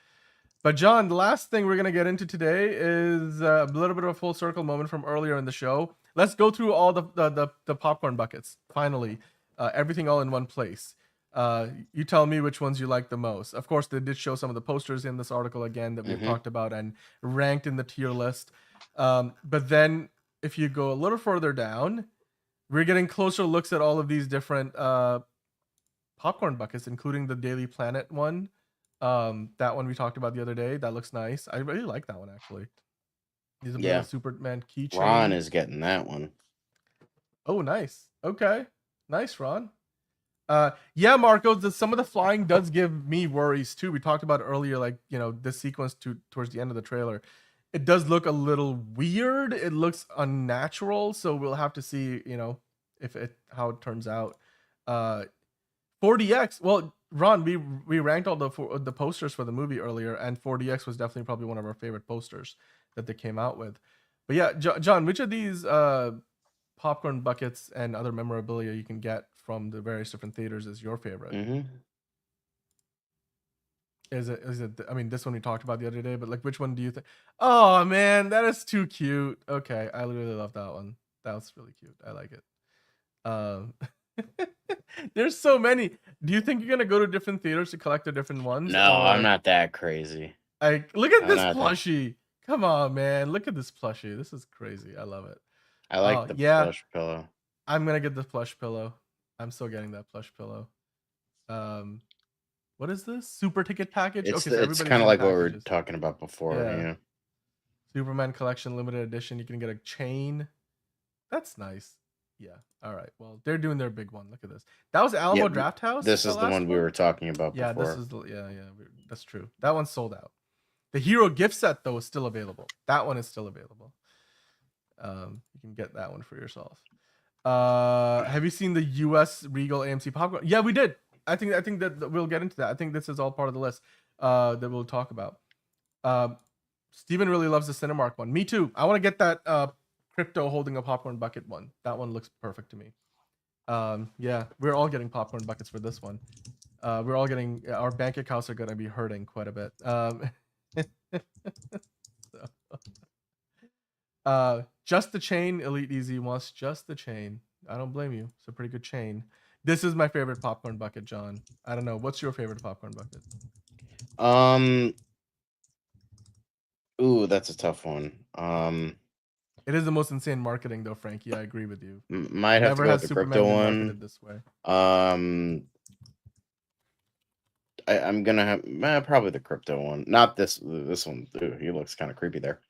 But John, the last thing we're gonna get into today is a little bit of a full circle moment from earlier in the show. Let's go through all the popcorn buckets. Finally, everything all in one place. You tell me which ones you like the most. Of course, they did show some of the posters in this article again that we've talked about and ranked in the tier list. But then if you go a little further down, we're getting closer looks at all of these different popcorn buckets, including the Daily Planet one. That one we talked about the other day. That looks nice. I really like that one actually. He's a little Superman keychain. Ron is getting that one. Oh, nice. Okay, nice, Ron. Yeah, Marco. Some of the flying does give me worries too. We talked about it earlier, like this sequence towards the end of the trailer. It does look a little weird. It looks unnatural. So we'll have to see, how it turns out. 4DX. Well, Ron, we ranked all the posters for the movie earlier, and 4DX was definitely probably one of our favorite posters that they came out with. But yeah, John, which of these popcorn buckets and other memorabilia you can get from the various different theaters is your favorite? Is it? I mean, this one we talked about the other day, but like, which one do you think? Oh man, that is too cute. Okay, I really love that one. That was really cute. I like it. There's so many. Do you think you're gonna go to different theaters to collect the different ones? No, I'm not that crazy. Like, look at this plushie. Come on, man. Look at this plushie. This is crazy. I love it. I like the plush pillow. I'm gonna get the plush pillow. I'm still getting that plush pillow. What is this? Super ticket package? It's kind of like what we were talking about before. Yeah. Superman collection limited edition. You can get a chain. That's nice. Yeah. All right. Well, they're doing their big one. Look at this. That was Alamo Draft House. This is the one we were talking about before. Yeah, this is that's true. That one's sold out. The Hero gift set though is still available. That one is still available. You can get that one for yourself. Have you seen the US Regal AMC popcorn? Yeah, we did. I think that we'll get into that. I think this is all part of the list that we'll talk about. Steven really loves the Cinemark one. Me too. I want to get that Krypto holding a popcorn bucket one. That one looks perfect to me. Yeah, we're all getting popcorn buckets for this one. We're all getting, our bank accounts are going to be hurting quite a bit. Just the chain. Elite Easy wants just the chain. I don't blame you. It's a pretty good chain. This is my favorite popcorn bucket, John. I don't know. What's your favorite popcorn bucket? Ooh, that's a tough one. It is the most insane marketing, though, Frankie. I agree with you. Might have to go with the Krypto one. This way. I'm gonna have probably the Krypto one. Not this one. Ooh, he looks kind of creepy there.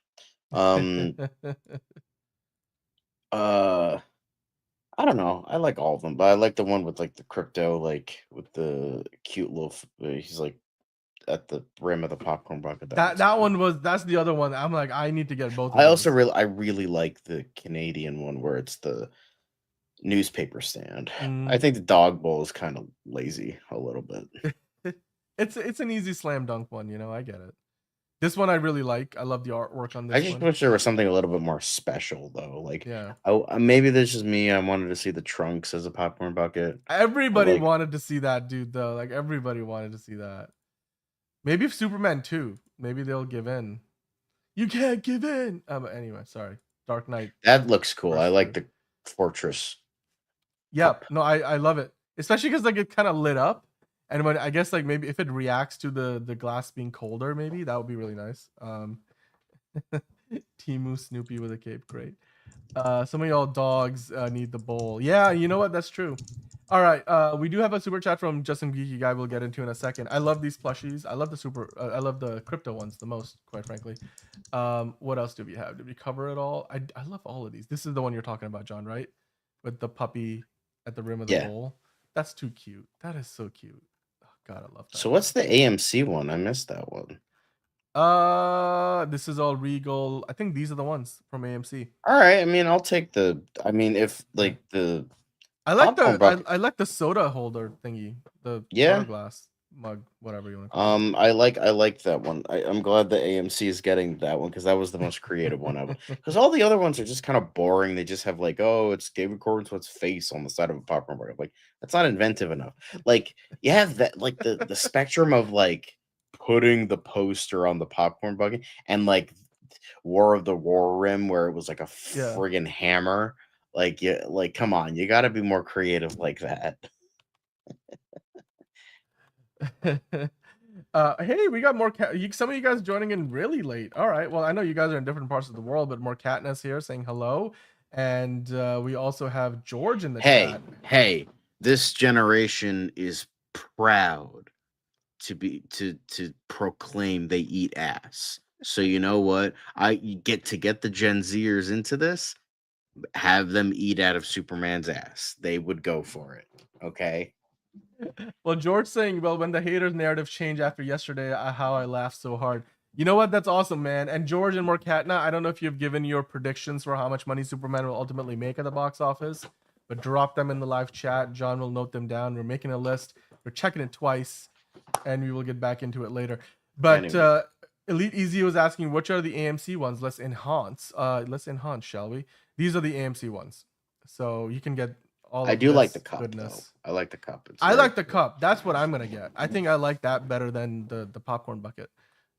I don't know. I like all of them, but I like the one with like the Krypto, like with the cute little. He's like at the rim of the popcorn bucket. That's the other one. I'm like, I need to get both. I really like the Canadian one where it's the newspaper stand. I think the dog bowl is kind of lazy a little bit. It's an easy slam dunk one, I get it. This one I really like. I love the artwork on this. I just wish there was something a little bit more special though. Like, maybe this is just me. I wanted to see the trunks as a popcorn bucket. Everybody wanted to see that, dude. Though, like everybody wanted to see that. Maybe if Superman 2, maybe they'll give in. You can't give in. Anyway, sorry. Dark Knight. That looks cool. I like the fortress. Yep. No, I love it. Especially because like it kind of lit up. And when I guess like maybe if it reacts to the glass being colder, maybe that would be really nice. Timu Snoopy with a cape, great. Some of y'all dogs need the bowl. Yeah, you know what? That's true. All right, we do have a super chat from Justin Geeky Guy. We'll get into in a second. I love these plushies. I love the I love the Krypto ones the most, quite frankly. What else do we have? Did we cover it all? I love all of these. This is the one you're talking about, John, right? With the puppy at the rim of the bowl. That's too cute. That is so cute. Oh, God, I love that. So what's the AMC one? I missed that one. This is all Regal. I think these are the ones from AMC. All right. I mean, I'll take the. I mean, if like the. I like the soda holder thingy. The soda glass. mug, whatever you want to call it. I like that one. I'm glad the AMC is getting that one because that was the most creative one of because all the other ones are just kind of boring. They just have like, oh, it's David Corenswit's face on the side of a popcorn burger. Like that's not inventive enough. Like you have that like the spectrum of like putting the poster on the popcorn bucket and like War of the War Rim where it was like a Yeah. friggin' hammer. Like yeah, like come on, you got to be more creative like that. Hey, we got more some of you guys joining in really late. All right, well, I know you guys are in different parts of the world, but more Katniss here saying hello, and we also have George in the chat. Hey, this generation is proud to proclaim they eat ass. So you know what? You get the Gen Zers into this, have them eat out of Superman's ass. They would go for it. Okay. Well, George saying, well, when the haters narrative changed after yesterday, how I laughed so hard. You know what? That's awesome, man. And George and Morkatna, I don't know if you've given your predictions for how much money Superman will ultimately make at the box office, but drop them in the live chat. John will note them down. We're making a list. We're checking it twice, and we will get back into it later. But Anyway. Elite Easy was asking, which are the AMC ones? Let's enhance, shall we? These are the AMC ones. So you can get all I of do like this the cup goodness. though. I like the cup. I like the cup. That's what I'm gonna get. I think I like that better than the popcorn bucket.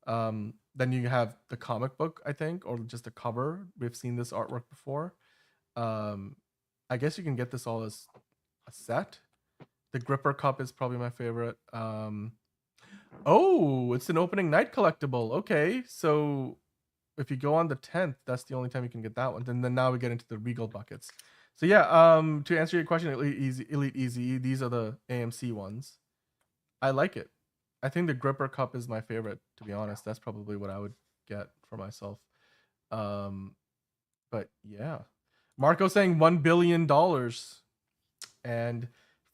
Then you have the comic book, I think, or just the cover. We've seen this artwork before. I guess you can get this all as a set. The gripper cup is probably my favorite. Oh, it's an opening night collectible. Okay, so if you go on the 10th, that's the only time you can get that one. Then now we get into the Regal buckets. So yeah, to answer your question, Elite Easy, these are the AMC ones. I like it. I think the gripper cup is my favorite, to be honest. That's probably what I would get for myself. But yeah. Marco saying $1 billion. And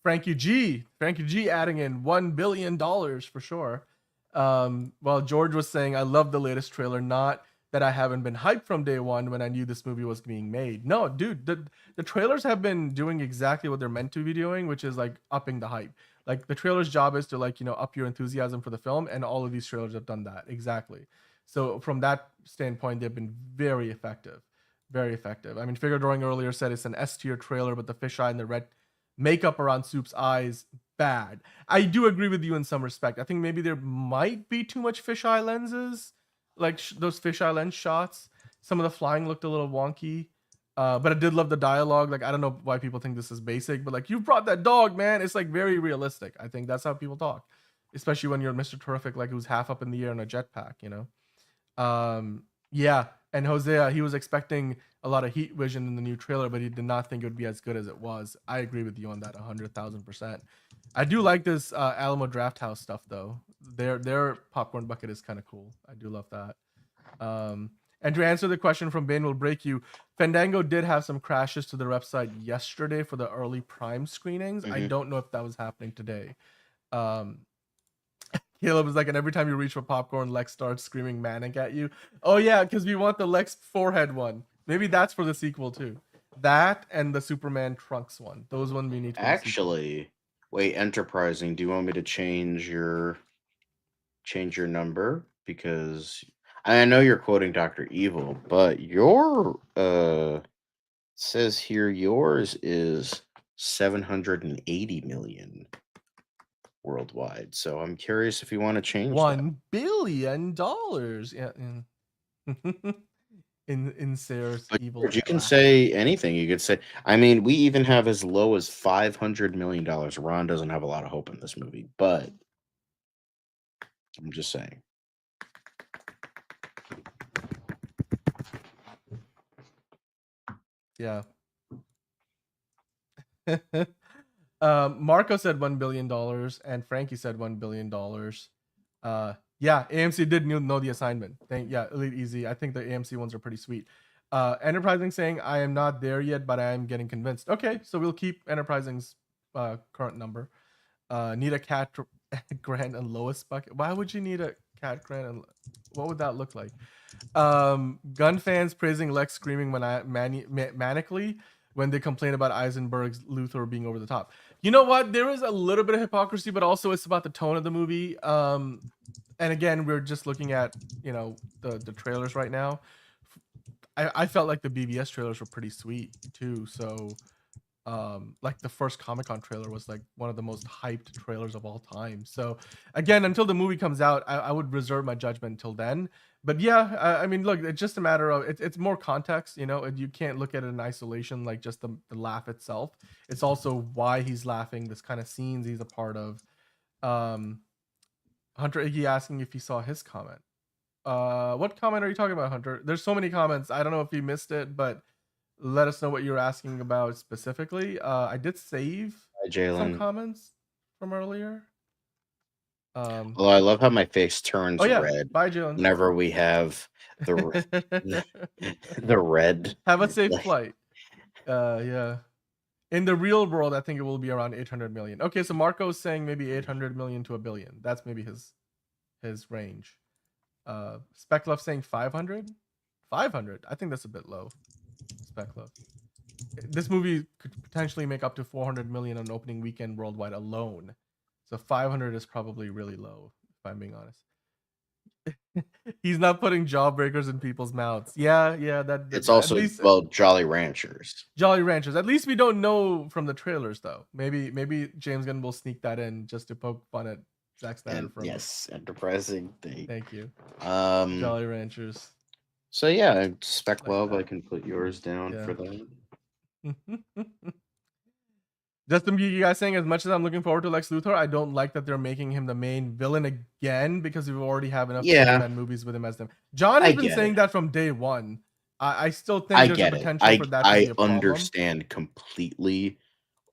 Frankie G adding in $1 billion for sure. While George was saying, I love the latest trailer, not that I haven't been hyped from day one when I knew this movie was being made. No, dude, the trailers have been doing exactly what they're meant to be doing, which is like upping the hype. Like the trailer's job is to like, up your enthusiasm for the film, and all of these trailers have done that exactly. So from that standpoint, they've been very effective. Very effective. I mean, Figure Drawing earlier said it's an S tier trailer, but the fisheye and the red makeup around Soup's eyes, bad. I do agree with you in some respect. I think maybe there might be too much fisheye lenses, like those fisheye lens shots. Some of the flying looked a little wonky, but I did love the dialogue. Like, I don't know why people think this is basic, but like, you brought that dog, man. It's like very realistic. I think that's how people talk, especially when you're Mr. Terrific, like who's half up in the air in a jetpack, Yeah, and Hosea, he was expecting a lot of heat vision in the new trailer, but he did not think it would be as good as it was. I agree with you on that 100,000%. I do like this Alamo Drafthouse stuff though. Their popcorn bucket is kind of cool. I do love that. And to answer the question from Bane Will Break You, Fandango did have some crashes to the website yesterday for the early Prime screenings. I don't know if that was happening today. Caleb was like, and every time you reach for popcorn, Lex starts screaming manic at you. Oh yeah, because we want the Lex forehead one. Maybe that's for the sequel too. That and the Superman Trunks one. Those one we need to actually. Wait, Enterprising, do you want me to change your number? Because I know you're quoting Dr. Evil, but your says here yours is 780 million worldwide. So I'm curious if you want to change $1 billion. Yeah. in Sarah's evil. You can say anything. You could say, I mean, we even have as low as $500 million. Ron doesn't have a lot of hope in this movie, but I'm just saying. Yeah. Marco said $1 billion and Frankie said $1 billion. Yeah, AMC did know the assignment. Yeah, Elite Easy. I think the AMC ones are pretty sweet. Enterprising saying, I am not there yet, but I am getting convinced. Okay, so we'll keep Enterprising's current number. Need a Cat Grant and Lois bucket. Why would you need a Cat Grant? And what would that look like? Gunn fans praising Lex screaming manically. when they complain about Eisenberg's Luthor being over the top. You know what? There is a little bit of hypocrisy, but also it's about the tone of the movie. And again, we're just looking at, you know, the trailers right now. I felt like the BVS trailers were pretty sweet too. So like the first Comic-Con trailer was like one of the most hyped trailers of all time. So again, until the movie comes out, I would reserve my judgment until then. But yeah, I mean, look, it's just a matter of it's more context, you know. You can't look at it in isolation, like just the laugh itself. It's also why he's laughing, this kind of scenes he's a part of. Hunter Iggy asking if he saw his comment. What comment are you talking about, Hunter? There's so many comments. I don't know if you missed it, but let us know what you're asking about specifically. I did save some comments from earlier. Although I love how my face turns red Bye, Jalen. whenever we have the the red. Have a safe flight. Yeah. In the real world, I think it will be around 800 million. Okay, so Marco's saying maybe 800 million to $1 billion. That's maybe his range. Speclove saying 500. 500. I think that's a bit low. Speclove. This movie could potentially make up to 400 million on opening weekend worldwide alone. So 500 is probably really low, if I'm being honest. He's not putting jawbreakers in people's mouths. Yeah, that It's also Jolly Ranchers. Jolly Ranchers. At least we don't know from the trailers, though. Maybe James Gunn will sneak that in just to poke fun at Zack Snyder. Yes, enterprising thing. Thank you. Jolly Ranchers. So yeah, Spec Love, I can put yours down for that. Justin, you guys saying, as much as I'm looking forward to Lex Luthor, I don't like that they're making him the main villain again, because we already have enough Superman movies with him as them. John has been saying that from day one. I still think there's a potential for that to be a problem. I understand completely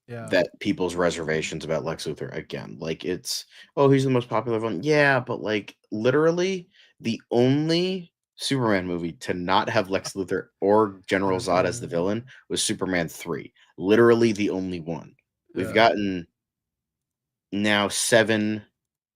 that people's reservations about Lex Luthor again. Like, it's, he's the most popular villain. Yeah, but like literally the only Superman movie to not have Lex Luthor or General Zod as the villain was Superman 3. Literally the only one. We've gotten now 7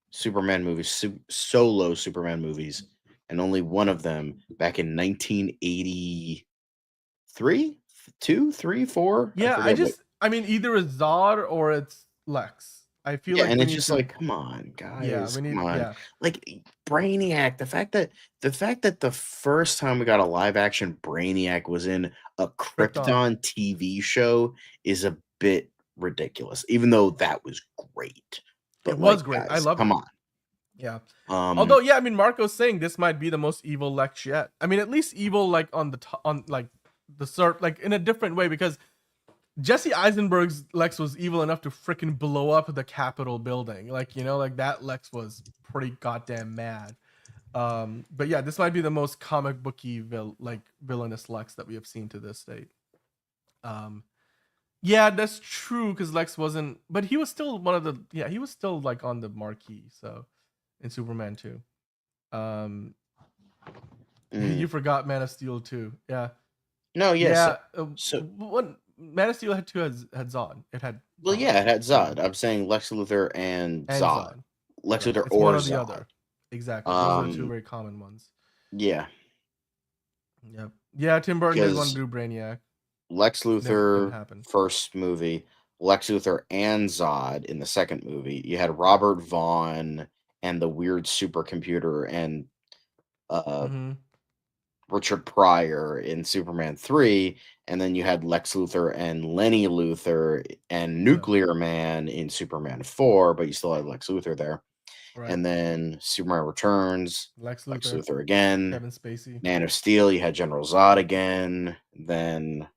Superman movies, solo Superman movies, and only one of them back in 1983, 2, 3, 4. Yeah, I mean, either it's Zod or it's Lex. I feel like, and it's just like, come on, guys. Yeah, come on. Like Brainiac. The fact that the first time we got a live action Brainiac was in a Krypton TV show is a bit ridiculous. Even though that was great, but it was great. Guys, I love it. Come on. Yeah. Although, yeah, I mean, Marco's saying this might be the most evil Lex yet. I mean, at least evil like on like in a different way, because Jesse Eisenberg's Lex was evil enough to freaking blow up the Capitol building. Like, you know, like that Lex was pretty goddamn mad. But yeah, this might be the most comic booky villainous Lex that we have seen to this date. Yeah, that's true, because Lex wasn't, but he was still he was still like on the marquee, so in Superman 2. You forgot Man of Steel 2. Yeah. No, yes. Yeah. So what Man of Steel had Zod. It had it had Zod. I'm saying Lex Luthor and Zod. Lex Luthor or one or Zod. The other. Exactly. Those are 2 very common ones. Yeah. Yep. Yeah, Tim Burton did want to do Brainiac. Lex Luthor first movie, Lex Luthor and Zod in the second movie. You had Robert Vaughn and the weird supercomputer and Richard Pryor in Superman 3, and then you had Lex Luthor and Lenny Luthor and Nuclear Man in Superman 4, but you still had Lex Luthor there. Right. And then Superman Returns, Lex Luthor again, Kevin Spacey. Man of Steel, you had General Zod again, then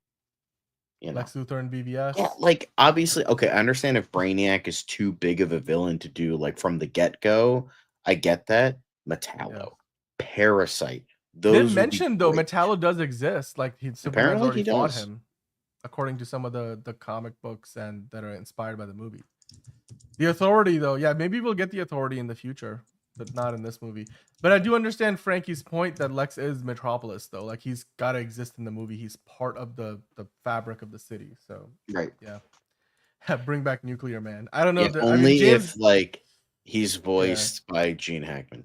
Lex Luthor and BVS. Yeah, like obviously, okay, I understand if Brainiac is too big of a villain to do like from the get-go. I get that. Metallo, Parasite. Those mentioned though, Metallo does exist. Like Superman's already fought him, according to some of the comic books and that are inspired by the movie. The Authority, though, yeah, maybe we'll get the Authority in the future, but not in this movie. But I do understand Frankie's point that Lex is Metropolis, though. Like, he's got to exist in the movie. He's part of the fabric of the city. So right, yeah. Bring back Nuclear Man. I don't know. Yeah, only if like he's voiced by Gene Hackman,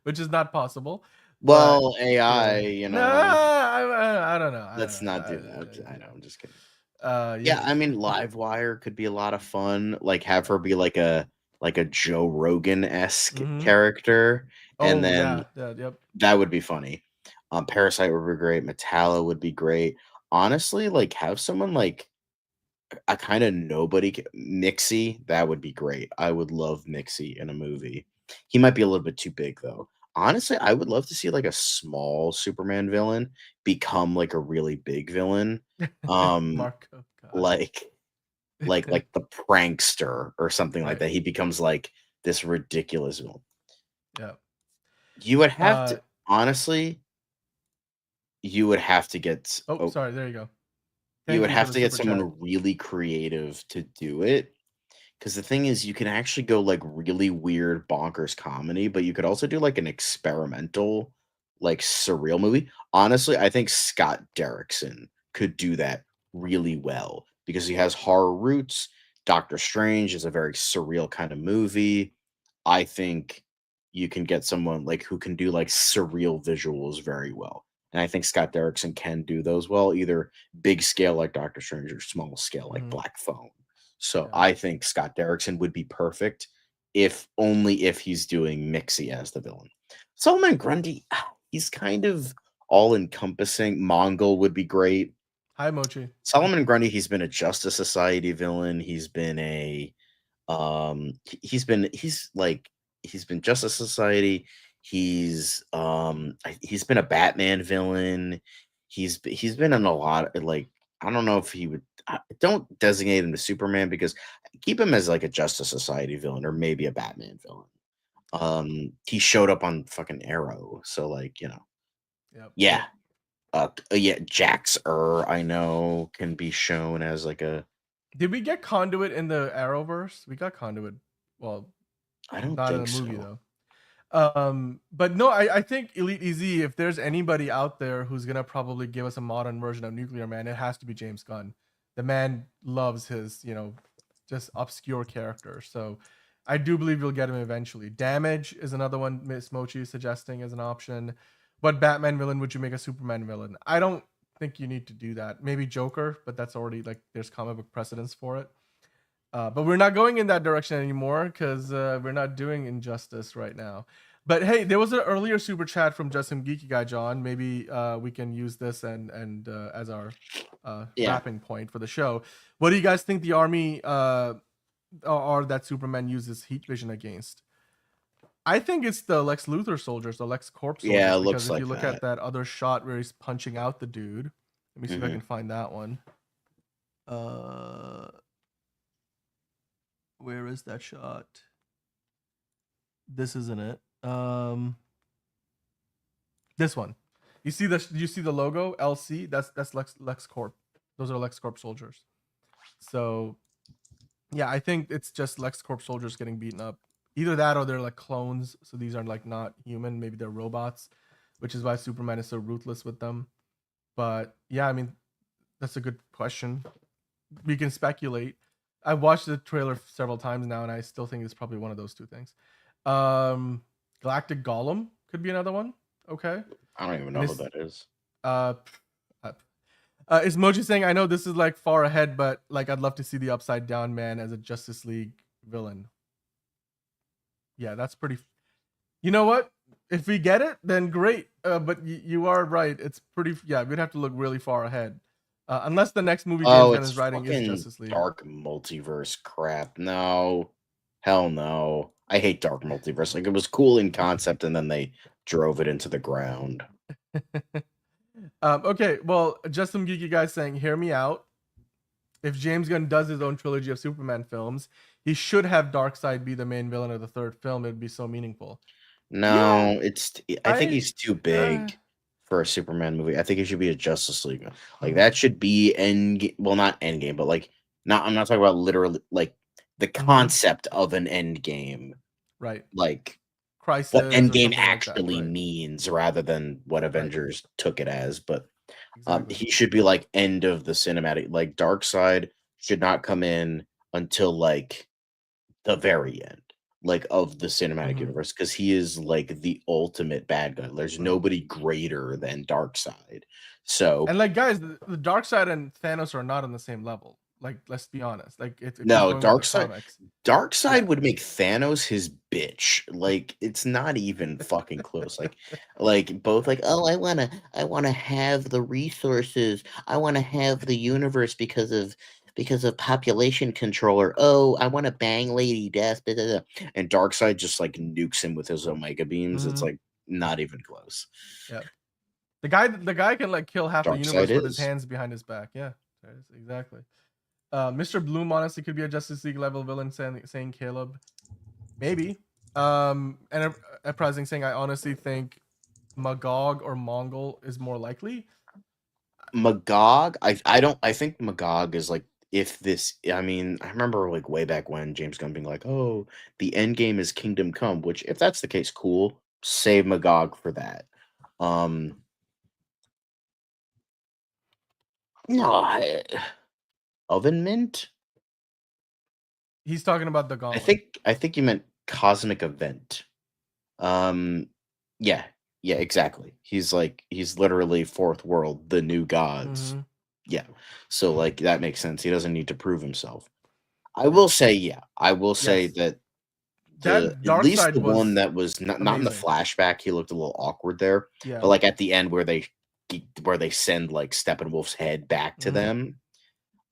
which is not possible. Well, AI, you know. I I don't know. Let's not do that. I know. I'm just kidding. Yeah. I mean, Livewire could be a lot of fun. Like, have her be like a Joe Rogan-esque character, and then yep. that would be funny. Parasite would be great. Metallo would be great. Honestly, like, have someone like a kind of nobody Mixie. That would be great. I would love Mixie in a movie. He might be a little bit too big though. Honestly, I would love to see like a small Superman villain become like a really big villain. Marco, God. like the prankster or something like Right. that. He becomes like this ridiculous villain. Yeah. You would have to honestly. You would have to get. Oh, sorry. There you go. You would you have for to the get super someone chat. really creative to do it. Because the thing is, you can actually go like really weird, bonkers comedy, but you could also do like an experimental, like surreal movie. Honestly, I think Scott Derrickson could do that really well because he has horror roots. Doctor Strange is a very surreal kind of movie. I think you can get someone like who can do like surreal visuals very well. And I think Scott Derrickson can do those well, either big scale like Doctor Strange or small scale like Black Phone. So I think Scott Derrickson would be perfect if only if he's doing Mixie as the villain. Solomon Grundy, he's kind of all encompassing. Mongol would be great. Hi, Mochi. Solomon Grundy, he's been a Justice Society villain. He's been a he's been Justice Society. He's been a Batman villain. He's been in a lot of like I don't know if he would don't designate him to Superman because keep him as like a Justice Society villain or maybe a Batman villain. He showed up on fucking Arrow, so like yeah. Jax I know can be shown as like a. Did we get Conduit in the Arrowverse? We got Conduit. Well, I don't not think in the movie so. though. But no, I think Elite EZ, if there's anybody out there who's gonna probably give us a modern version of Nuclear Man, it has to be James Gunn. The man loves his, just obscure characters. So I do believe you'll get him eventually. Damage is another one Miss Mochi is suggesting as an option. What Batman villain would you make a Superman villain? I don't think you need to do that. Maybe Joker, but that's already like there's comic book precedence for it. But we're not going in that direction anymore because we're not doing Injustice right now. But hey, there was an earlier super chat from Just Some Geeky Guy, John. Maybe we can use this and as our wrapping point for the show. What do you guys think the army or that Superman uses heat vision against? I think it's the Lex Luthor soldiers, the Lex Corp soldiers. Yeah, it because looks if like you look that. at that other shot where he's punching out the dude, let me see if I can find that one. Where is that shot? This isn't it. This one. You see the logo LC? That's Lex Corp. Those are Lex Corp soldiers. So yeah, I think it's just Lex Corp soldiers getting beaten up. Either that or they're like clones. So these are like not human. Maybe they're robots, which is why Superman is so ruthless with them. But yeah, I mean, that's a good question. We can speculate. I've watched the trailer several times now, and I still think it's probably one of those two things. Galactic Golem could be another one. Okay. I don't even know who that is. Is Mochi saying, I know this is like far ahead, but like I'd love to see the Upside Down Man as a Justice League villain. Yeah, that's pretty. You know what? If we get it, then great. But you are right. It's pretty. Yeah, we'd have to look really far ahead. Unless the next movie James Gunn is writing is Justice League. Dark multiverse crap. No. Hell no. I hate dark multiverse. Like it was cool in concept and then they drove it into the ground. Okay, well, just some geeky guys saying, hear me out. If James Gunn does his own trilogy of Superman films, he should have Darkseid be the main villain of the third film. It would be so meaningful. No, I think he's too big for a Superman movie. I think he should be a Justice League. Like that should be not Endgame, but like I'm not talking about literally like the concept of an Endgame. Right. Like Crisis what Endgame like actually that, right. means rather than what Avengers took it as. But he should be like end of the cinematic. Like Darkseid should not come in until like the very end. like of the cinematic Mhm. universe, because he is like the ultimate bad guy. There's nobody greater than Darkseid. So And like, guys, the dark side and Thanos are not on the same level. Like, let's be honest. Like, if you're no, going with the Darkseid comics, Darkseid yeah. would make Thanos his bitch. Like it's not even fucking close. Like both like, oh, I wanna have the resources. I wanna have the universe because of population control, or oh, I want to bang Lady Death. Da, da, da. And Darkseid just like nukes him with his Omega beams. It's Mhm. like not even close. Yeah. The guy can like kill half the Darkseid universe with his is. hands behind his back. Yeah, exactly. Mr. Bloom honestly could be a Justice League level villain, saying Caleb. Maybe. And Uprising saying, I honestly think Magog or Mongol is more likely. Magog, I think Magog is like, if this, I mean, I remember like way back when James Gunn being like, oh, the end game is Kingdom Come, which if that's the case, cool. Save Magog for that. No, Oven Mint? He's talking about the I Gauntlet. think you meant Cosmic Event. Yeah, yeah, exactly. He's literally fourth world, the new gods. Mhm. Yeah. So like that makes sense. He doesn't need to prove himself. I Yeah. will say, yeah. I will say Yes. that That at least Darkseid the one was that was not in the amazing. flashback, he looked a little awkward there. Yeah. But like at the end where they send like Steppenwolf's head back to Mhm. them,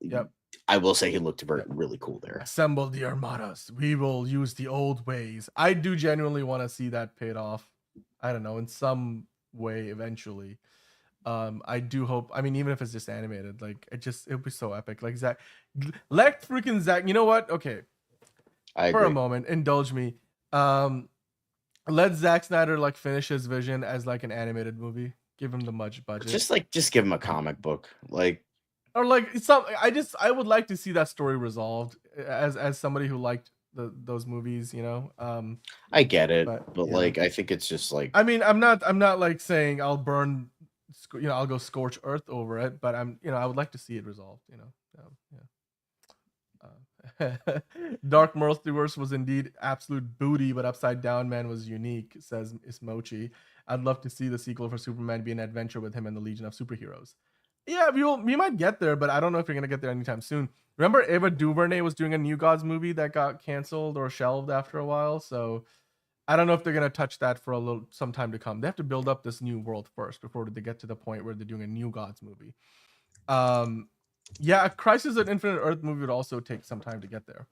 Yep. I will say he looked really cool there. Assemble the armadas. We will use the old ways. I do genuinely want to see that paid off. I don't know, in some way eventually. I do hope. I mean, even if it's just animated, like it would be so epic. Like Zach, let freaking Zach. You know what? Okay, I for a agree. moment, indulge me. Let Zack Snyder like finish his vision as like an animated movie. Give him the much budget. Just give him a comic book. Like, or like it's some. I would like to see that story resolved as somebody who liked those movies. You know. I get it, but but yeah. like I think it's just like, I mean, I'm not like saying I'll burn, I'll go scorch earth over it, but I would like to see it resolved, Dark Multiverse was indeed absolute booty, but Upside Down Man was unique, says Ismochi. I'd love to see the sequel for Superman be an adventure with him and the Legion of Superheroes. Yeah, we might get there, but I don't know if you're gonna get there anytime soon. Remember, Ava DuVernay was doing a New Gods movie that got canceled or shelved after a while, so I don't know if they're gonna touch that for some time to come. They have to build up this new world first before they get to the point where they're doing a New Gods movie. Yeah, a Crisis on Infinite Earth movie would also take some time to get there.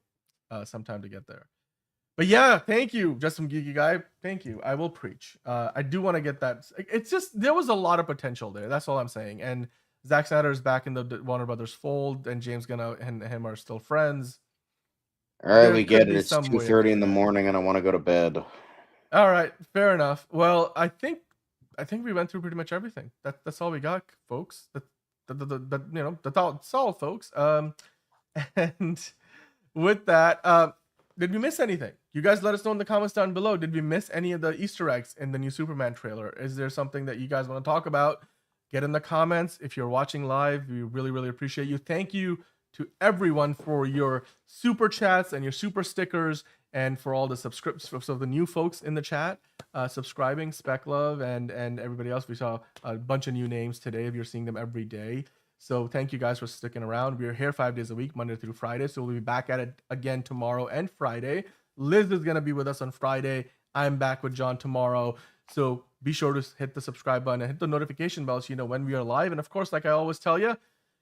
But yeah, thank you, just some geeky guy. Thank you. I will preach. I do want to get that. It's just there was a lot of potential there. That's all I'm saying. And Zack Snyder is back in the Warner Brothers fold, and James Gunn and him are still friends. all right, There we could get it. be It's some way of 2:30 doing in the that. morning, and I want to go to bed. All right, fair enough. Well, I think we went through pretty much everything. That's all we got, folks. That's all, folks. And with that, did we miss anything? You guys let us know in the comments down below. Did we miss any of the Easter eggs in the new Superman trailer? Is there something that you guys want to talk about? Get in the comments. If you're watching live, we really, really appreciate you. Thank you to everyone for your super chats and your super stickers, and for all the subscriptions. So the new folks in the chat, subscribing, Spec Love, and everybody else. We saw a bunch of new names today. You're seeing them every day. So thank you guys for sticking around. We're here 5 days a week, Monday through Friday. So we'll be back at it again tomorrow and Friday. Liz is going to be with us on Friday. I'm back with John tomorrow. So be sure to hit the subscribe button and hit the notification bell so you know when we are live. And of course, like I always tell you,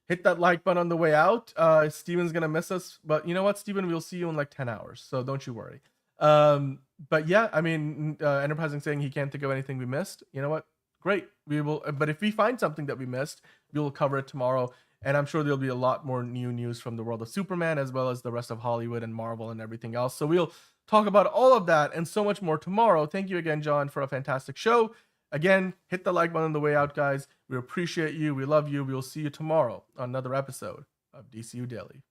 hit that like button on the way out. Steven's going to miss us. But you know what, Steven? We'll see you in like 10 hours. So don't you worry. But yeah, I mean, Enterprising saying he can't think of anything we missed. You know what? Great. We will. But if we find something that we missed, we will cover it tomorrow. And I'm sure there'll be a lot more new news from the world of Superman, as well as the rest of Hollywood and Marvel and everything else. So we'll talk about all of that and so much more tomorrow. Thank you again, John, for a fantastic show. Again, hit the like button on the way out, guys. We appreciate you. We love you. We will see you tomorrow on another episode of DCU Daily.